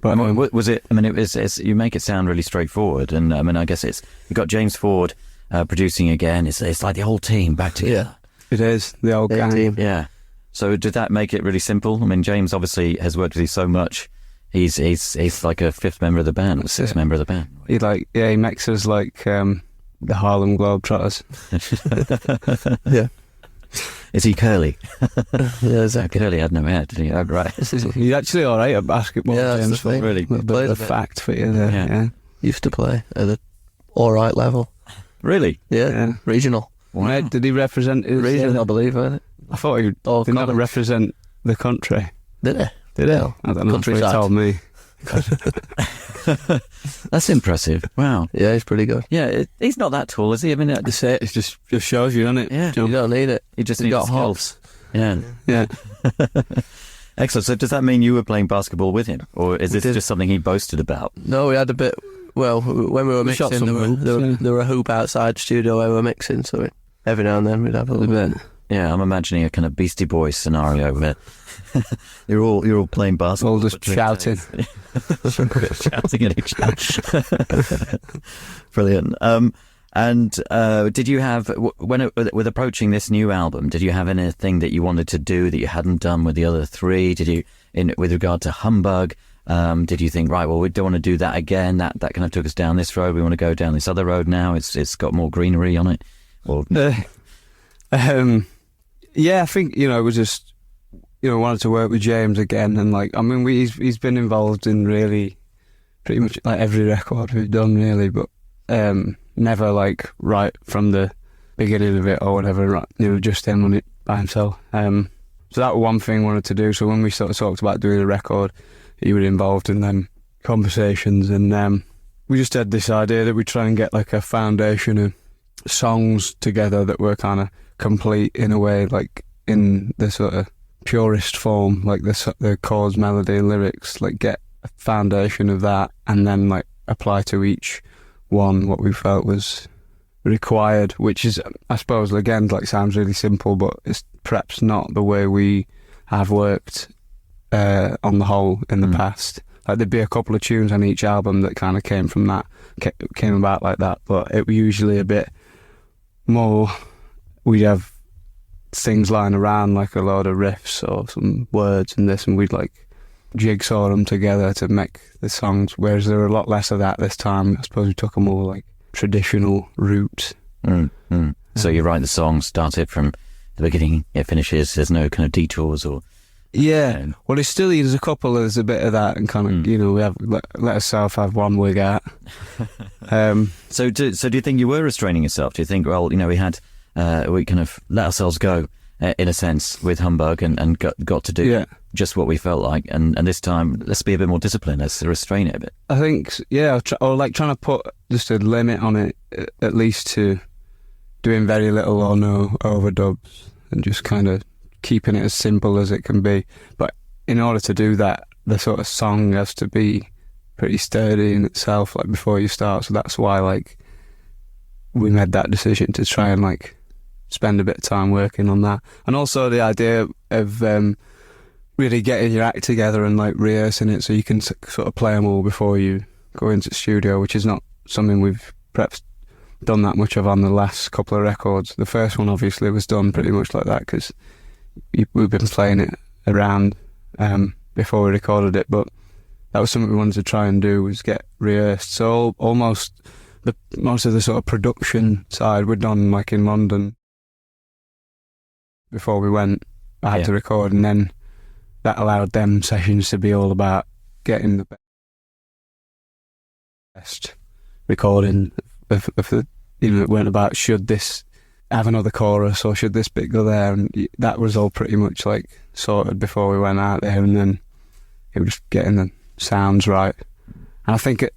But was it? I mean, it's you make it sound really straightforward, and I mean, I guess you got James Ford producing again. It's like the whole team back together. It is the old gang. team. Yeah. So did that make it really simple? I mean, James obviously has worked with you so much. He's like a fifth member of the band, or sixth member of the band. He makes us like the Harlem Globetrotters. Yeah. Is he curly? Yeah, exactly. Curly had no hair, did he? Oh, right. He's actually all right at basketball. Yeah, that's James, the thing. Really? A little bit of a fact for you there. Yeah. Used to play at the all right level. Really? Yeah. Regional. Wow. Where did he represent his Regional, I believe, wasn't it? I thought he did not represent the country. Did he? Did he? I don't know. That's what he told me. That's impressive. Wow. Yeah, he's pretty good. Yeah, he's not that tall, is he? I mean, It just shows you, doesn't it? Yeah. You don't need it. he just He's needs got skills. hops. Yeah. Yeah. Excellent. So does that mean you were playing basketball with him, or is this did. just something he boasted about? No, we had a bit. Well, when we were We shot mixing, some hoops, there were a hoop outside the studio where we were mixing, so every now and then we'd have a little bit. Yeah, I'm imagining a kind of Beastie Boys scenario where you're all playing basketball, All just shouting. shouting at each other. Brilliant. And did you have, with approaching this new album, did you have anything that you wanted to do that you hadn't done with the other three? Did you, with regard to Humbug, did you think, right, well, we don't want to do that again? That kind of took us down this road. We want to go down this other road now. It's got more greenery on it. Or yeah, I think it was just wanted to work with James again, and he's been involved in really pretty much like every record we've done really, but never like right from the beginning of it or whatever. Just him on it by himself. So that was one thing I wanted to do. So when we sort of talked about doing a record, he was involved in them conversations, and we just had this idea that we'd try and get like a foundation of songs together that were kind of complete in a way, like in the sort of purest form, like the chords, melody and lyrics, like get a foundation of that and then like apply to each one what we felt was required, which is, I suppose, again, like sounds really simple, but it's perhaps not the way we have worked on the whole in the past. Like there'd be a couple of tunes on each album that kind of came from that, came about like that, but it was usually a bit more, we'd have things lying around, like a load of riffs or some words and this, and we'd like jigsaw them together to make the songs, whereas there were a lot less of that this time. I suppose we took a more like traditional route. So you write the song, start it from the beginning, it finishes, there's no kind of detours or... Yeah, well, there's a couple, there's a bit of that, and kind of, we have let ourselves have one wig out. So do you think you were restraining yourself? Do you think, well, we had, we kind of let ourselves go, in a sense, with Humbug and got to do just what we felt like, and this time, let's be a bit more disciplined, let's restrain it a bit. I think, or like trying to put just a limit on it, at least to doing very little or no overdubs, and just kind of keeping it as simple as it can be. But in order to do that, the sort of song has to be pretty sturdy in itself, like before you start. So that's why like we made that decision to try and like spend a bit of time working on that. And also the idea of really getting your act together and like rehearsing it so you can sort of play them all before you go into the studio, which is not something we've perhaps done that much of on the last couple of records. The first one obviously was done pretty much like that because we've been playing it around before we recorded it, but that was something we wanted to try and do, was get rehearsed. So most of the sort of production side we'd done like in London before we went. I had to record, and then that allowed them sessions to be all about getting the best recording of the, it weren't about should this have another chorus or should this bit go there, and that was all pretty much like sorted before we went out there, and then it was just getting the sounds right. And I think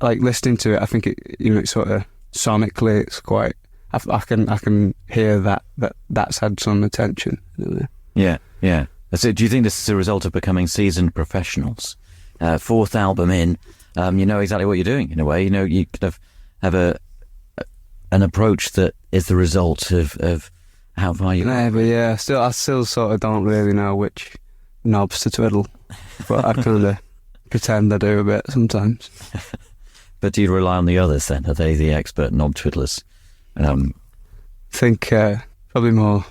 like listening to it, I think it sort of sonically it's quite, I can hear that's had some attention. Yeah. So do you think this is a result of becoming seasoned professionals? Fourth album in, you know exactly what you're doing in a way. You know, you kind of have an approach that is the result of how far you Yeah, but yeah, I still sort of don't really know which knobs to twiddle, but I kind of pretend I do a bit sometimes. But do you rely on the others then? Are they the expert knob twiddlers? I think probably more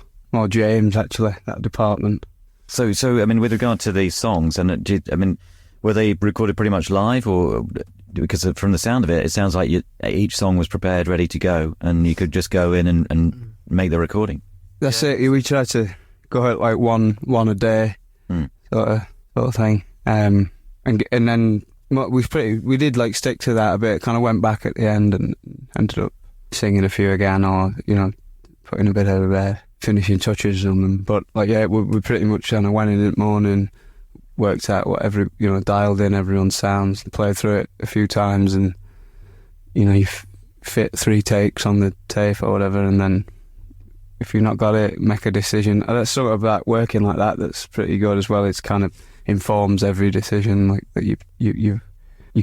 James, actually, that department. So I mean, with regard to these songs, and were they recorded pretty much live, or because from the sound of it, it sounds like each song was prepared, ready to go, and you could just go in and make the recording? That's it. We try to go out like one a day, sort of thing, and then we did like stick to that a bit. Kind of went back at the end and ended up singing a few again, or putting a bit of finishing touches on them. But like we pretty much kind of went in the morning, worked out whatever dialed in everyone's sounds, played through it a few times, and you fit 3 takes on the tape or whatever, and then if you've not got it, make a decision. And that's sort of that working like that. That's pretty good as well. It's kind of informs every decision, like that you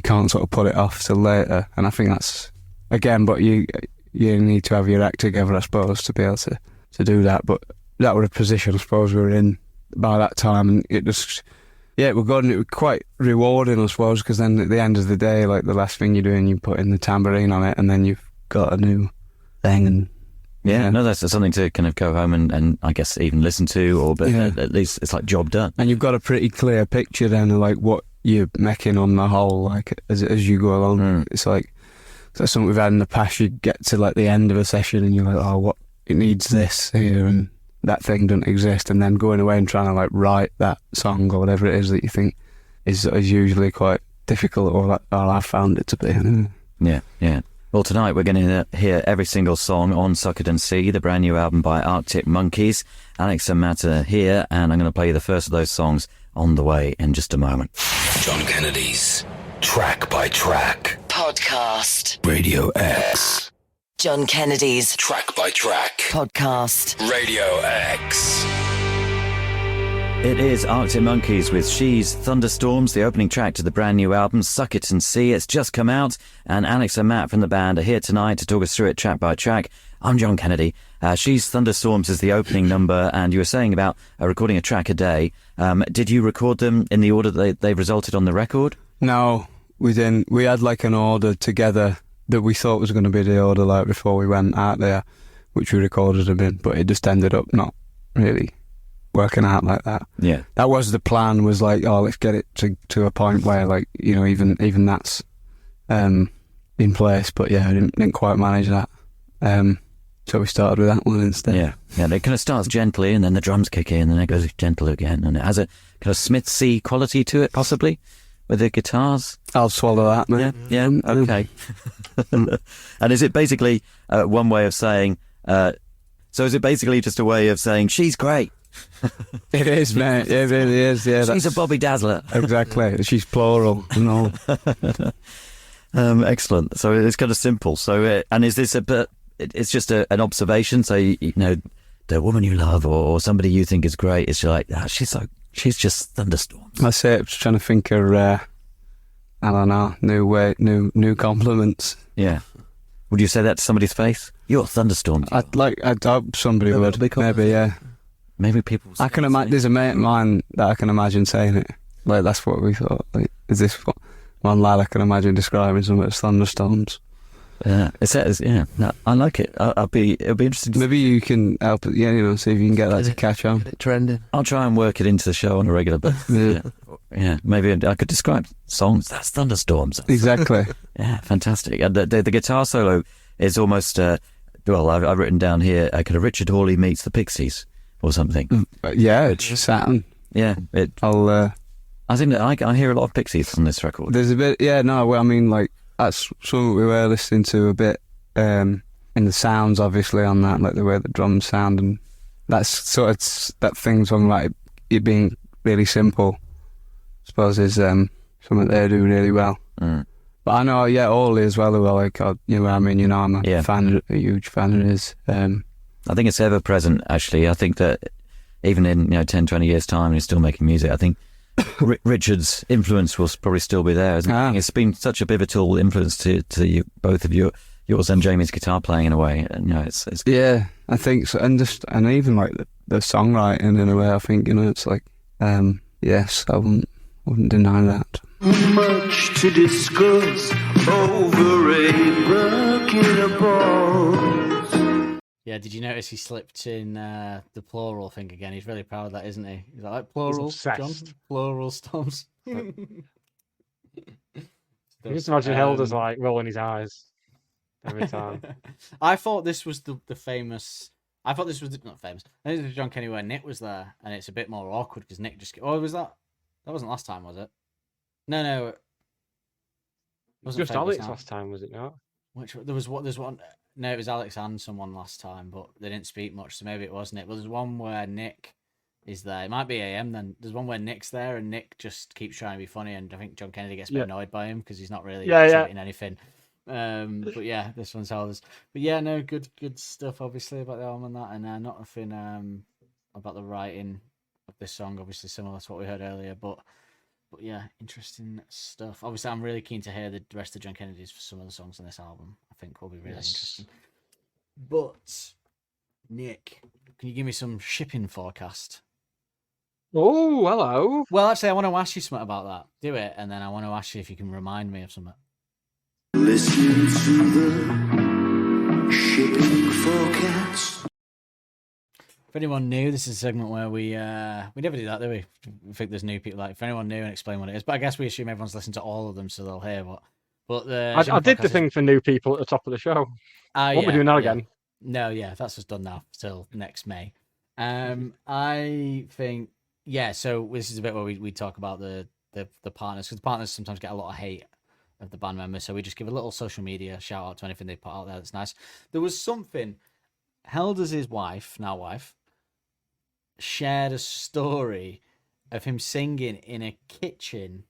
can't sort of put it off till later. And I think that's again, but you need to have your act together, I suppose, to be able to do that. But that was a position I suppose we were in by that time, and it just it was good, and it was quite rewarding, I suppose, because then at the end of the day, like the last thing you're doing, you put in the tambourine on it, and then you've got a new thing. And yeah, no, that's something to kind of go home and I guess even listen to, but at least it's like job done. And you've got a pretty clear picture then of like what you're making on the whole, like as you go along. It's like that's something we've had in the past. You get to like the end of a session and you're like, oh, what it needs this here and that thing doesn't exist, and then going away and trying to like write that song or whatever it is that you think is usually quite difficult, or I've found it to be. Yeah. Well, tonight we're going to hear every single song on Suck It and See, the brand new album by Arctic Monkeys. Alex and Matt are here, and I'm going to play you the first of those songs on the way in just a moment. John Kennedy's Track by Track Podcast. Radio X. John Kennedy's Track by Track Podcast. Radio X. It is Arctic Monkeys with She's Thunderstorms, the opening track to the brand new album, Suck It and See. It's just come out, and Alex and Matt from the band are here tonight to talk us through it track by track. I'm John Kennedy. She's Thunderstorms is the opening number, and you were saying about recording a track a day. Did you record them in the order that they resulted on the record? No, we didn't. We had like an order together that we thought was going to be the order like before we went out there, which we recorded them in, but it just ended up not really working out like that. Yeah, that was the plan. Was like, oh, let's get it to a point where like even that's in place. But yeah, I didn't quite manage that. So we started with that one instead. Yeah. It kind of starts gently, and then the drums kick in, and then it goes gentle again, and it has a kind of Smith-y quality to it, possibly with the guitars. I'll swallow that, man. Yeah. Okay. And is it basically one way of saying? So is it basically just a way of saying she's great? It is, mate. It really is. Yeah, she's a Bobby Dazzler. Exactly. She's plural and all. Excellent. So it's kind of simple. So and is this it's just an observation? So you know, the woman you love or somebody you think is great, it's like she's just Thunderstorms. That's it. I'm just trying to think of I don't know, new compliments. Yeah. Would you say that to somebody's face? You're Thunderstorms. I'd hope somebody would. Maybe, yeah. Maybe people. I can imagine. There's a mate of mine that I can imagine saying it. Like that's what we thought. Like, is this one lad I can imagine describing something as Thunderstorms? Yeah, it says. Yeah, no, I like it. It'll be interesting. Maybe you can help it. Yeah, see if you can get that to catch on. Get it trending. I'll try and work it into the show on a regular basis. Yeah. Maybe I could describe songs. That's Thunderstorms. Exactly. Yeah, fantastic. And the guitar solo is almost. I've written down here. Kind of Richard Hawley meets the Pixies or something. Yeah, it's Saturn. Yeah, I think that I hear a lot of Pixies on this record. There's a bit. Yeah, no. I mean, like that's something we were listening to a bit in the sounds, obviously on that, like the way the drums sound, and that's sort of that thing talking about it being really simple. I suppose is something they do really well. Mm. But I know, Orly as well. Like, I'm a a huge fan of his. I think it's ever present. Actually, I think that even in 10, 20 years' time, he's still making music. I think Richard's influence will probably still be there, isn't it? It's been such a pivotal influence to you, both of you, yours and Jamie's guitar playing in a way. And, it's yeah, I think so, and even like the songwriting in a way. I think it's like yes, I wouldn't deny that. Much to discuss over a bucket of balls. Yeah, did you notice he slipped in the plural thing again? He's really proud of that, isn't he? He's like plural, John? Plural storms. Just imagine Helder's like rolling his eyes every time. I thought this was the famous. I thought this was not famous. I think it was John Kenny where Nick was there, and it's a bit more awkward because Nick just. Oh, was that? That wasn't last time, was it? No. It wasn't just Alex last time, was it not? Which there's one. No, it was Alex and someone last time, but they didn't speak much, so maybe it was Nick. But there's one where Nick is there. It might be AM then. There's one where Nick's there, and Nick just keeps trying to be funny, and I think John Kennedy gets a bit annoyed by him because he's not really in anything. But yeah, this one's Helder's. But yeah, no, good stuff, obviously, about the album and that, and not nothing about the writing of this song, obviously similar to what we heard earlier, but yeah, interesting stuff. Obviously, I'm really keen to hear the rest of John Kennedy's for some of the songs on this album. I think will be really interesting. But Nick, can you give me some shipping forecast? Oh, hello. Well, actually, I want to ask you something about that. Do it, and then I want to ask you if you can remind me of something. Listening to the shipping forecast. If anyone new, this is a segment where we never do that, do we? We think there's new people. Like, if anyone new, and explain what it is. But I guess we assume everyone's listened to all of them, so they'll hear what. But I did the thing for new people at the top of the show. What we're doing now again? No, yeah, that's just done now till next May. I think So this is a bit where we talk about the partners, because the partners sometimes get a lot of hate of the band members. So we just give a little social media shout out to anything they put out there that's nice. There was something. Helder's wife, now wife, shared a story of him singing in a kitchen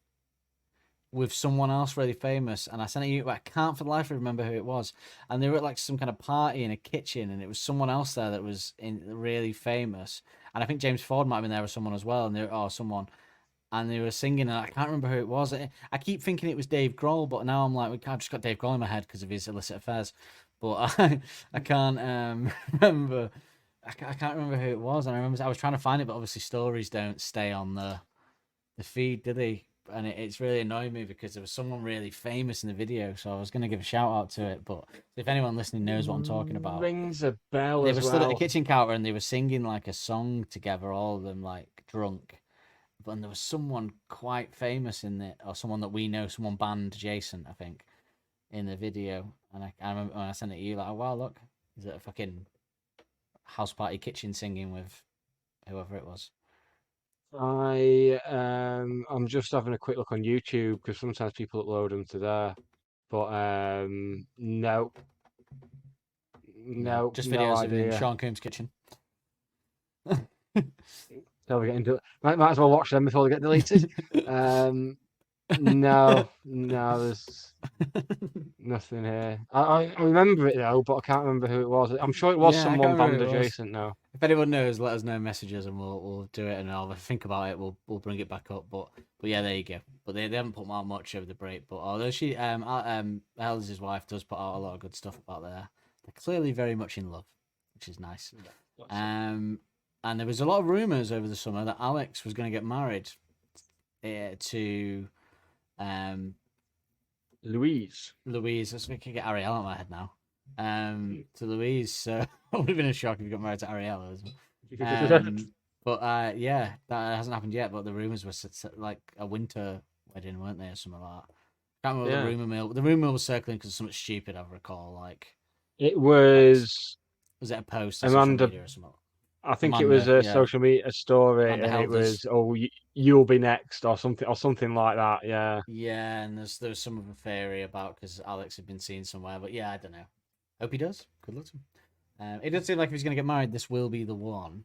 with someone else really famous, and I sent it to you, but I can't for the life of me remember who it was. And they were at like some kind of party in a kitchen, and it was someone else there that was really famous. And I think James Ford might have been there with someone as well, and they were singing, and I can't remember who it was. I keep thinking it was Dave Grohl, but now I'm like, I've just got Dave Grohl in my head because of his illicit affairs. But I can't remember. I can't remember who it was. And I was trying to find it, but obviously stories don't stay on the feed, do they? And it's really annoying me because there was someone really famous in the video, so I was going to give a shout out to it. But if anyone listening knows what I'm talking about, rings a bell. They were stood at the kitchen counter and they were singing like a song together, all of them like drunk. But there was someone quite famous in it, or someone that we know, someone banned Jason, I think, in the video. And I remember when I sent it to you, like, oh, wow, look, is it a fucking house party kitchen singing with whoever it was? I'm just having a quick look on YouTube because sometimes people upload them to there. But no, just no videos idea. of Sean Coombs' kitchen. So we might as well watch them before they get deleted. No, there's nothing here. I remember it though, but I can't remember who it was. I'm sure it was someone band adjacent now. If anyone knows, let us know, messages, and we'll do it, and I'll think about it. We'll bring it back up. But yeah, there you go. But they haven't put out much over the break. But although Helder's wife does put out a lot of good stuff about there, they're clearly very much in love, which is nice. And there was a lot of rumors over the summer that Alex was going to get married to Louise. Let's make it get Ariel out of my head now. To Louise. So it would have been a shock if you got married to Ariel. But yeah, that hasn't happened yet. But the rumors were like a winter wedding, weren't they, or something like that? I can't remember the rumor mill. The rumor mill was circling because of something stupid, I recall. Like it was. Was it a post on Amanda, social media or something? I think it was a social media story, and it was, you'll be next, or something like that. Yeah. Yeah, and there was some of a theory about because Alex had been seen somewhere, but yeah, I don't know. Hope he does. Good luck to him. It does seem like if he's going to get married, this will be the one.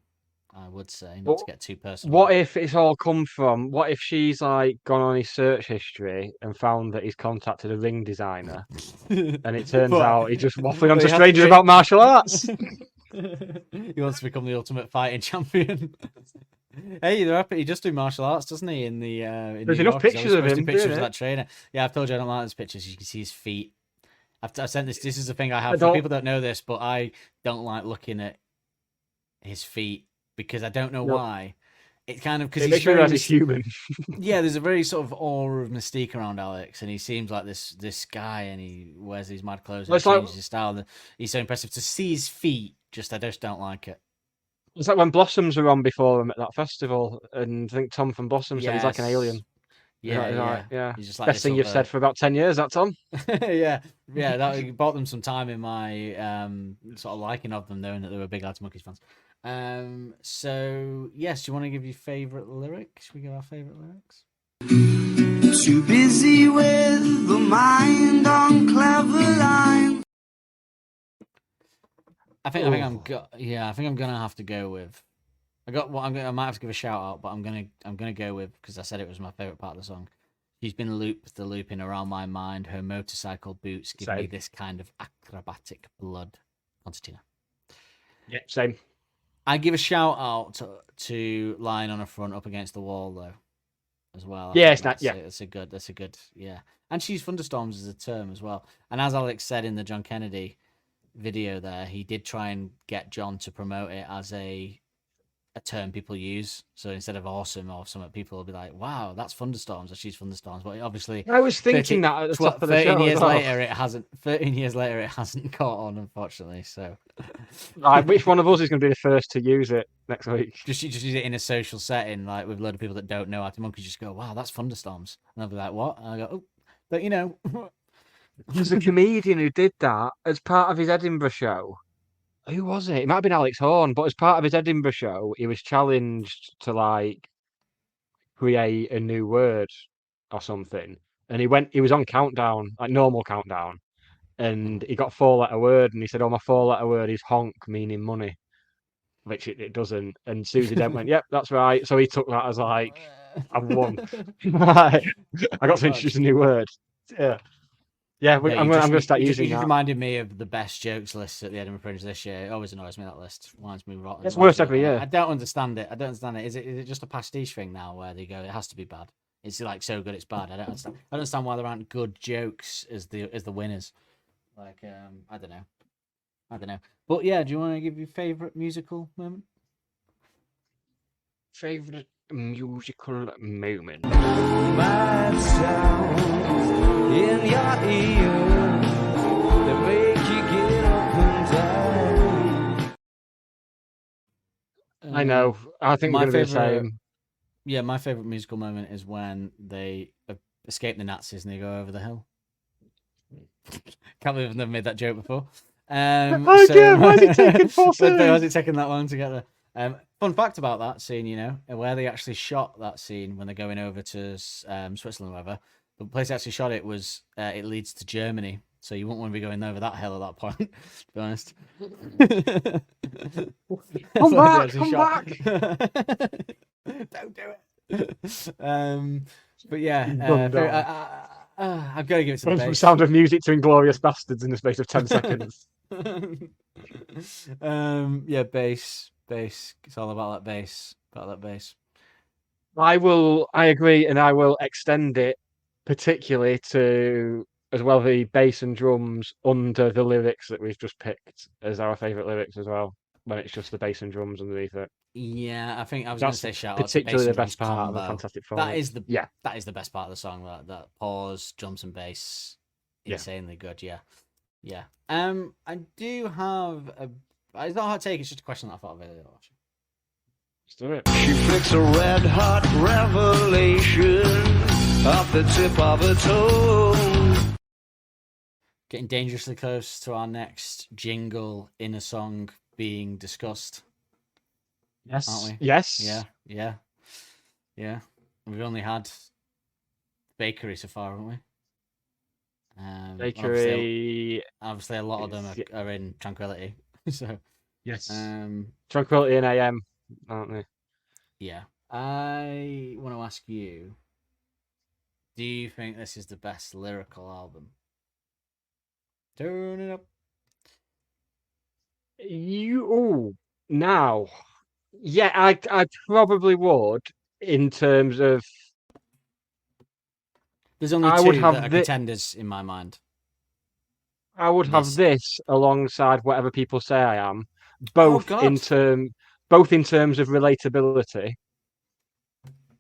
I would say, not to get too personal. What if it's all come from? What if she's like gone on his search history and found that he's contacted a ring designer, and it turns out he's just waffling on to strangers about martial arts? He wants to become the ultimate fighting champion. Hey, he just do martial arts, doesn't he? In the in There's New enough York, he's pictures always of posting him pictures doing of it. that trainer. Yeah, I've told you I don't like those pictures. You can see his feet. I've sent this. This is the thing I I have. don't- People don't know this, but I don't like looking at his feet because I don't know No. why. It kind of because It he's makes me very realize he's human. yeah. There's a very sort of aura of mystique around Alex, and he seems like this guy, and he wears these mad clothes and Well, it's like- changes his style. And he's so impressive to see his feet. I just don't like it. It's like when Blossoms were on before him at that festival, and I think Tom from Blossom said he's like an alien. Yeah, He's yeah. like, yeah. He's just like Best this thing you've other- said for about 10 years, that Tom. yeah, yeah. That bought them some time in my sort of liking of them, knowing that they were big Arctic Monkeys fans. So yes, do you want to give your favorite lyric? Should we give our favorite lyrics? Too busy with the mind on clever lines. I think I'm gonna have to go with. I might have to give a shout out, but I'm gonna go with because I said it was my favorite part of the song. She's been looping around my mind. Her motorcycle boots give me Same. this kind of acrobatic blood. Concertina. Yeah, same. I give a shout out to lying on a front up against the wall though, as well. Yeah, I it's think not. Yeah, that's a good. Yeah, and she's thunderstorms as a term as well. And as Alex said in the John Kennedy video, there he did try and get John to promote it as a term people use. So instead of awesome or something, people will be like, "Wow, that's thunderstorms," or "She's thunderstorms." But obviously, I was thinking that at the top of the show. 13 years as well. later, it hasn't. 13 years later, it hasn't caught on, unfortunately. So, Right, which one of us is going to be the first to use it next week? just use it in a social setting, like with a load of people that don't know Arctic Monkeys. Just go, "Wow, that's thunderstorms," and they'll be like, "What?" And I go, "Oh, but you know." There's a comedian who did that as part of his Edinburgh show. Who was it? It might have been Alex Horn, but as part of his Edinburgh show, he was challenged to like create a new word or something. And he was on countdown, like normal countdown, and he got a 4-letter word, and he said, "Oh, my 4-letter word is honk, meaning money," which it doesn't. And Susie Dent went, "Yep, that's right." So he took that as like, "I've won." Right. I got to introduce a new word. Yeah. Yeah, Yeah, I'm going to start using you just that. reminded me of the best jokes list at the Edinburgh Fringe this year. It always annoys me, that list. Reminds me rotten. It's worse every I year. don't understand it. Is it just a pastiche thing now where they go, it has to be bad? It's like so good it's bad. I don't understand why there aren't good jokes as the winners. Like I don't know. But yeah, do you want to give your favourite musical moment? Favorite musical moment. Bad sounds in your ear that make you get up and down. I know. I think we're my going to be the favourite- same. Yeah, my favourite musical moment is when they escape the Nazis and they go over the hill. Can't believe I've never made that joke before. Yeah, why is it taking 4 Why series? is it taking that long to get there? Fun fact about that scene, where they actually shot that scene when they're going over to Switzerland or whatever. The place they actually shot it was it leads to Germany, so you wouldn't want to be going over that hill at that point. To be honest. Come back! That's why they Come actually shot- Don't do it. But yeah, Done, done. I've got to give it to the Went from bass. Sound of Music to Inglorious Bastards in the space of 10 seconds. Yeah, bass. It's all about that bass. I agree, and I will extend it particularly to as well the bass and drums under the lyrics that we've just picked as our favourite lyrics as well. When it's just the bass and drums underneath it. Yeah, I think I was going to That's say shout out to particularly bass the and best drums part of the combo. Fantastic Four. That is the best part of the song. That pause, drums and bass, Yeah. insanely good. Yeah. I do have a. It's not a hot take. It's just a question that I thought of earlier. Let's do it. She flicks a red hot revelation off the tip of her toe. Getting dangerously close to our next jingle in a song being discussed. Yes. Aren't we? Yes. Yeah. We've only had Bakery so far, haven't we? Bakery. Obviously, a lot of them is- are in Tranquility. So, Yes. um, Tranquility and AM, aren't they? yeah. I want to ask you: do you think this is the best lyrical album? Turn it up. Now Yeah, I probably would in terms of There's only I would two have that are thi- contenders in my mind. I would have This. this alongside whatever people say I am, Oh both God, both in terms of relatability.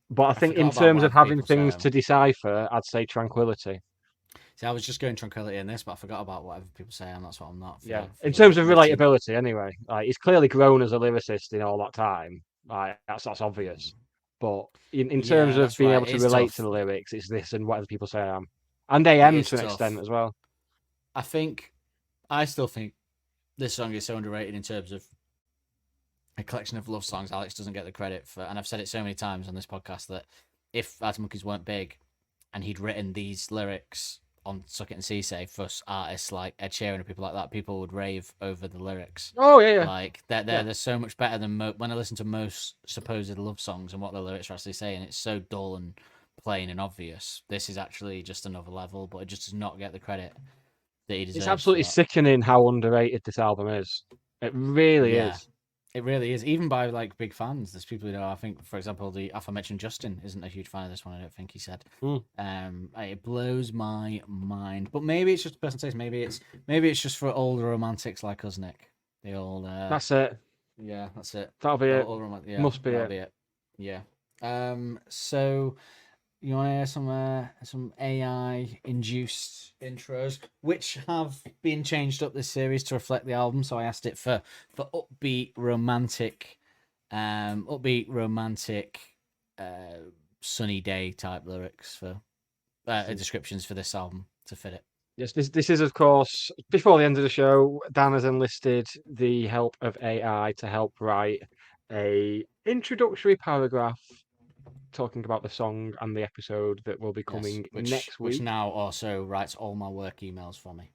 But I I think forgot in about terms of whatever having people say. things to decipher, I'd say tranquility. See, I was just going tranquility in this, but I forgot about whatever people say, and that's what I'm not. Yeah, For in the terms of witty. relatability, anyway. Like he's clearly grown as a lyricist in all that time. Like that's obvious. But in terms Yeah, of that's being right. able to It's relate to tough. the lyrics, it's this and whatever people say I am, and It AM is to an tough. extent as well. I still think this song is so underrated in terms of a collection of love songs. Alex doesn't get the credit for, and I've said it so many times on this podcast that if Arctic Monkeys weren't big, and he'd written these lyrics on Suck It and See Say for artists like Ed Sheeran and people like that, people would rave over the lyrics. Oh yeah, yeah. Like they're so much better than when I listen to most supposed love songs and what the lyrics are actually saying. It's so dull and plain and obvious. This is actually just another level, but it just does not get the credit that he deserves. It's absolutely for that. sickening how underrated this album is. It really Yeah. is. It really is, even by like big fans. There's people who know. I think, for example, the aforementioned Justin isn't a huge fan of this one. I don't think he said. It blows my mind. But maybe it's just personal taste. Maybe it's just for older romantics like us, Nick. The old. That's it. Yeah, that's it. That'll be it. Yeah, Must be that'll it. be it. Yeah. So you want to hear some AI induced intros, which have been changed up this series to reflect the album. So I asked it for upbeat romantic, sunny day type lyrics for descriptions for this album to fit it. Yes, this is of course before the end of the show. Dan has enlisted the help of AI to help write a introductory paragraph talking about the song and the episode that will be coming next week. Which now also writes all my work emails for me.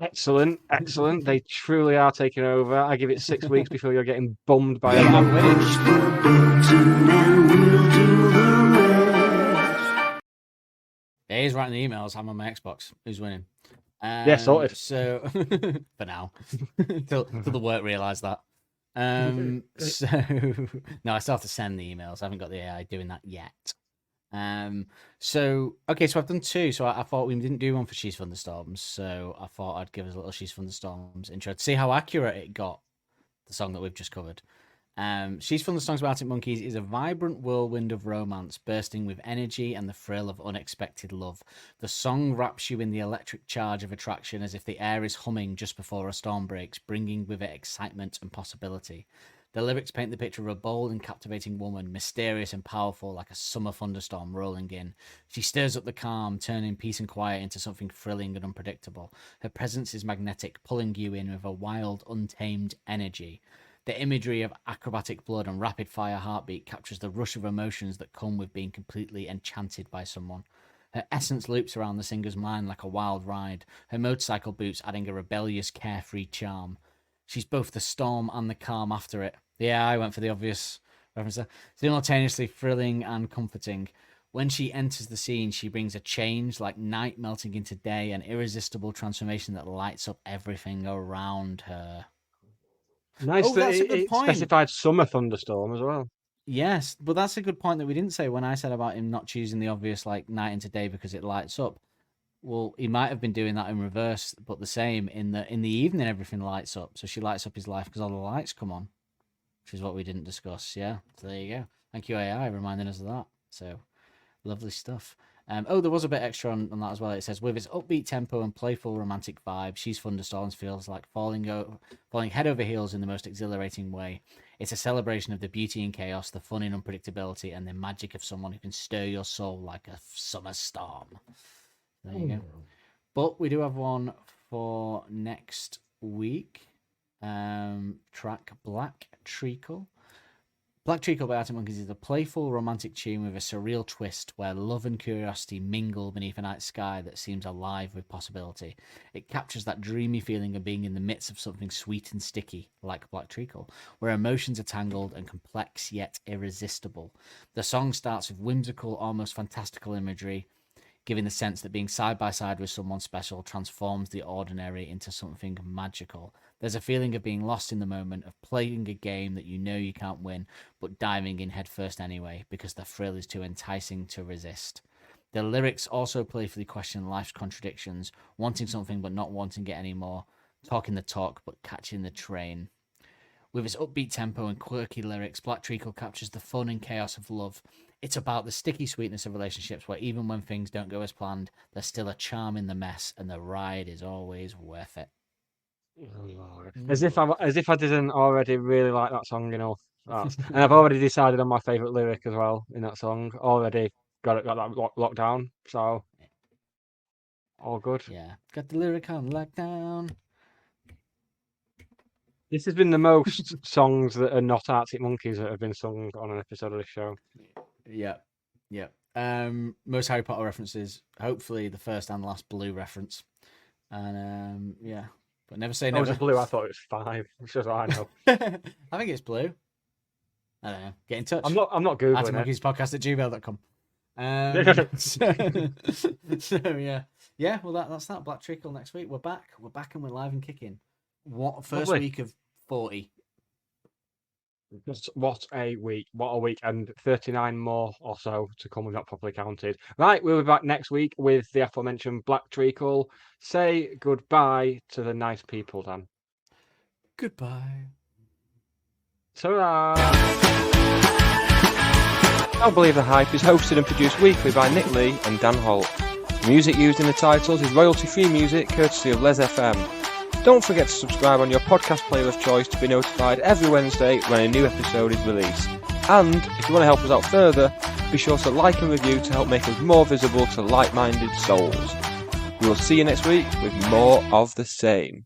Excellent, excellent. They truly are taking over. I give it 6 weeks before you're getting bummed by a Yeah, he's writing the emails. I'm on my Xbox. Who's winning? Yeah, sorted. So for now, till the work realised that. So no, I still have to send the emails. I haven't got the AI doing that yet. So okay, so I've done two. So I thought we didn't do one for She's Thunderstorms, so I thought I'd give us a little She's Thunderstorms intro to see how accurate it got, the song that we've just covered. She's Thunderstorms by Arctic Monkeys is a vibrant whirlwind of romance, bursting with energy and the thrill of unexpected love. The song wraps you in the electric charge of attraction as if the air is humming just before a storm breaks, bringing with it excitement and possibility. The lyrics paint the picture of a bold and captivating woman, mysterious and powerful like a summer thunderstorm rolling in. She stirs up the calm, turning peace and quiet into something thrilling and unpredictable. Her presence is magnetic, pulling you in with a wild, untamed energy. The imagery of acrobatic blood and rapid-fire heartbeat captures the rush of emotions that come with being completely enchanted by someone. Her essence loops around the singer's mind like a wild ride, her motorcycle boots adding a rebellious, carefree charm. She's both the storm and the calm after it. Yeah, I went for the obvious reference there. Simultaneously thrilling and comforting. When she enters the scene, she brings a change like night melting into day, an irresistible transformation that lights up everything around her. Nice that that's a good it point. specified summer thunderstorm as well. Yes, but that's a good point that we didn't say when I said about him not choosing the obvious like night into day because it lights up. Well, he might have been doing that in reverse, but the same in the evening everything lights up. So she lights up his life because all the lights come on, which is what we didn't discuss. Yeah, so there you go. Thank you AI reminding us of that. So lovely stuff. There was a bit extra on that as well. It says, with its upbeat tempo and playful romantic vibe, She's Thunderstorms feels like falling head over heels in the most exhilarating way. It's a celebration of the beauty and chaos, the fun and unpredictability, and the magic of someone who can stir your soul like a summer storm. There you go. But we do have one for next week. Track Black Treacle. Black Treacle by Arctic Monkeys is a playful, romantic tune with a surreal twist where love and curiosity mingle beneath a night sky that seems alive with possibility. It captures that dreamy feeling of being in the midst of something sweet and sticky, like Black Treacle, where emotions are tangled and complex yet irresistible. The song starts with whimsical, almost fantastical imagery. giving the sense that being side by side with someone special transforms the ordinary into something magical. There's a feeling of being lost in the moment, of playing a game that you know you can't win, but diving in headfirst anyway, because the thrill is too enticing to resist. The lyrics also playfully question life's contradictions, wanting something but not wanting it anymore, talking the talk but catching the train. With its upbeat tempo and quirky lyrics, Black Treacle captures the fun and chaos of love. It's about the sticky sweetness of relationships where even when things don't go as planned, there's still a charm in the mess and the ride is always worth it. As if I didn't already really like that song enough. And I've already decided on my favourite lyric as well in that song. Already got that locked down. So all good. Yeah, got the lyric on lockdown. This has been the most songs that are not Arctic Monkeys that have been sung on an episode of this show. Yeah. Most Harry Potter references. Hopefully the first and last Blue reference. And yeah, but never say never. Was it Blue? I thought it was 5. It's just I know. I think it's Blue. I don't know. Get in touch. I'm not googling Arctic it. Monkeys podcast @gmail.com. So yeah. Well, that's that. Black Treacle next week. We're back and we're live and kicking. What first Lovely. week of 40? Just what a week, and 39 more or so to come. We've not properly counted. Right, we'll be back next week with the aforementioned Black Treacle. Say goodbye to the nice people, Dan. Goodbye. Ta-ra! Don't Believe the Hype is hosted and produced weekly by Nick Lee and Dan Holt. The music used in the titles is royalty-free music courtesy of Les FM. Don't forget to subscribe on your podcast player of choice to be notified every Wednesday when a new episode is released. And if you want to help us out further, be sure to like and review to help make us more visible to like-minded souls. We will see you next week with more of the same.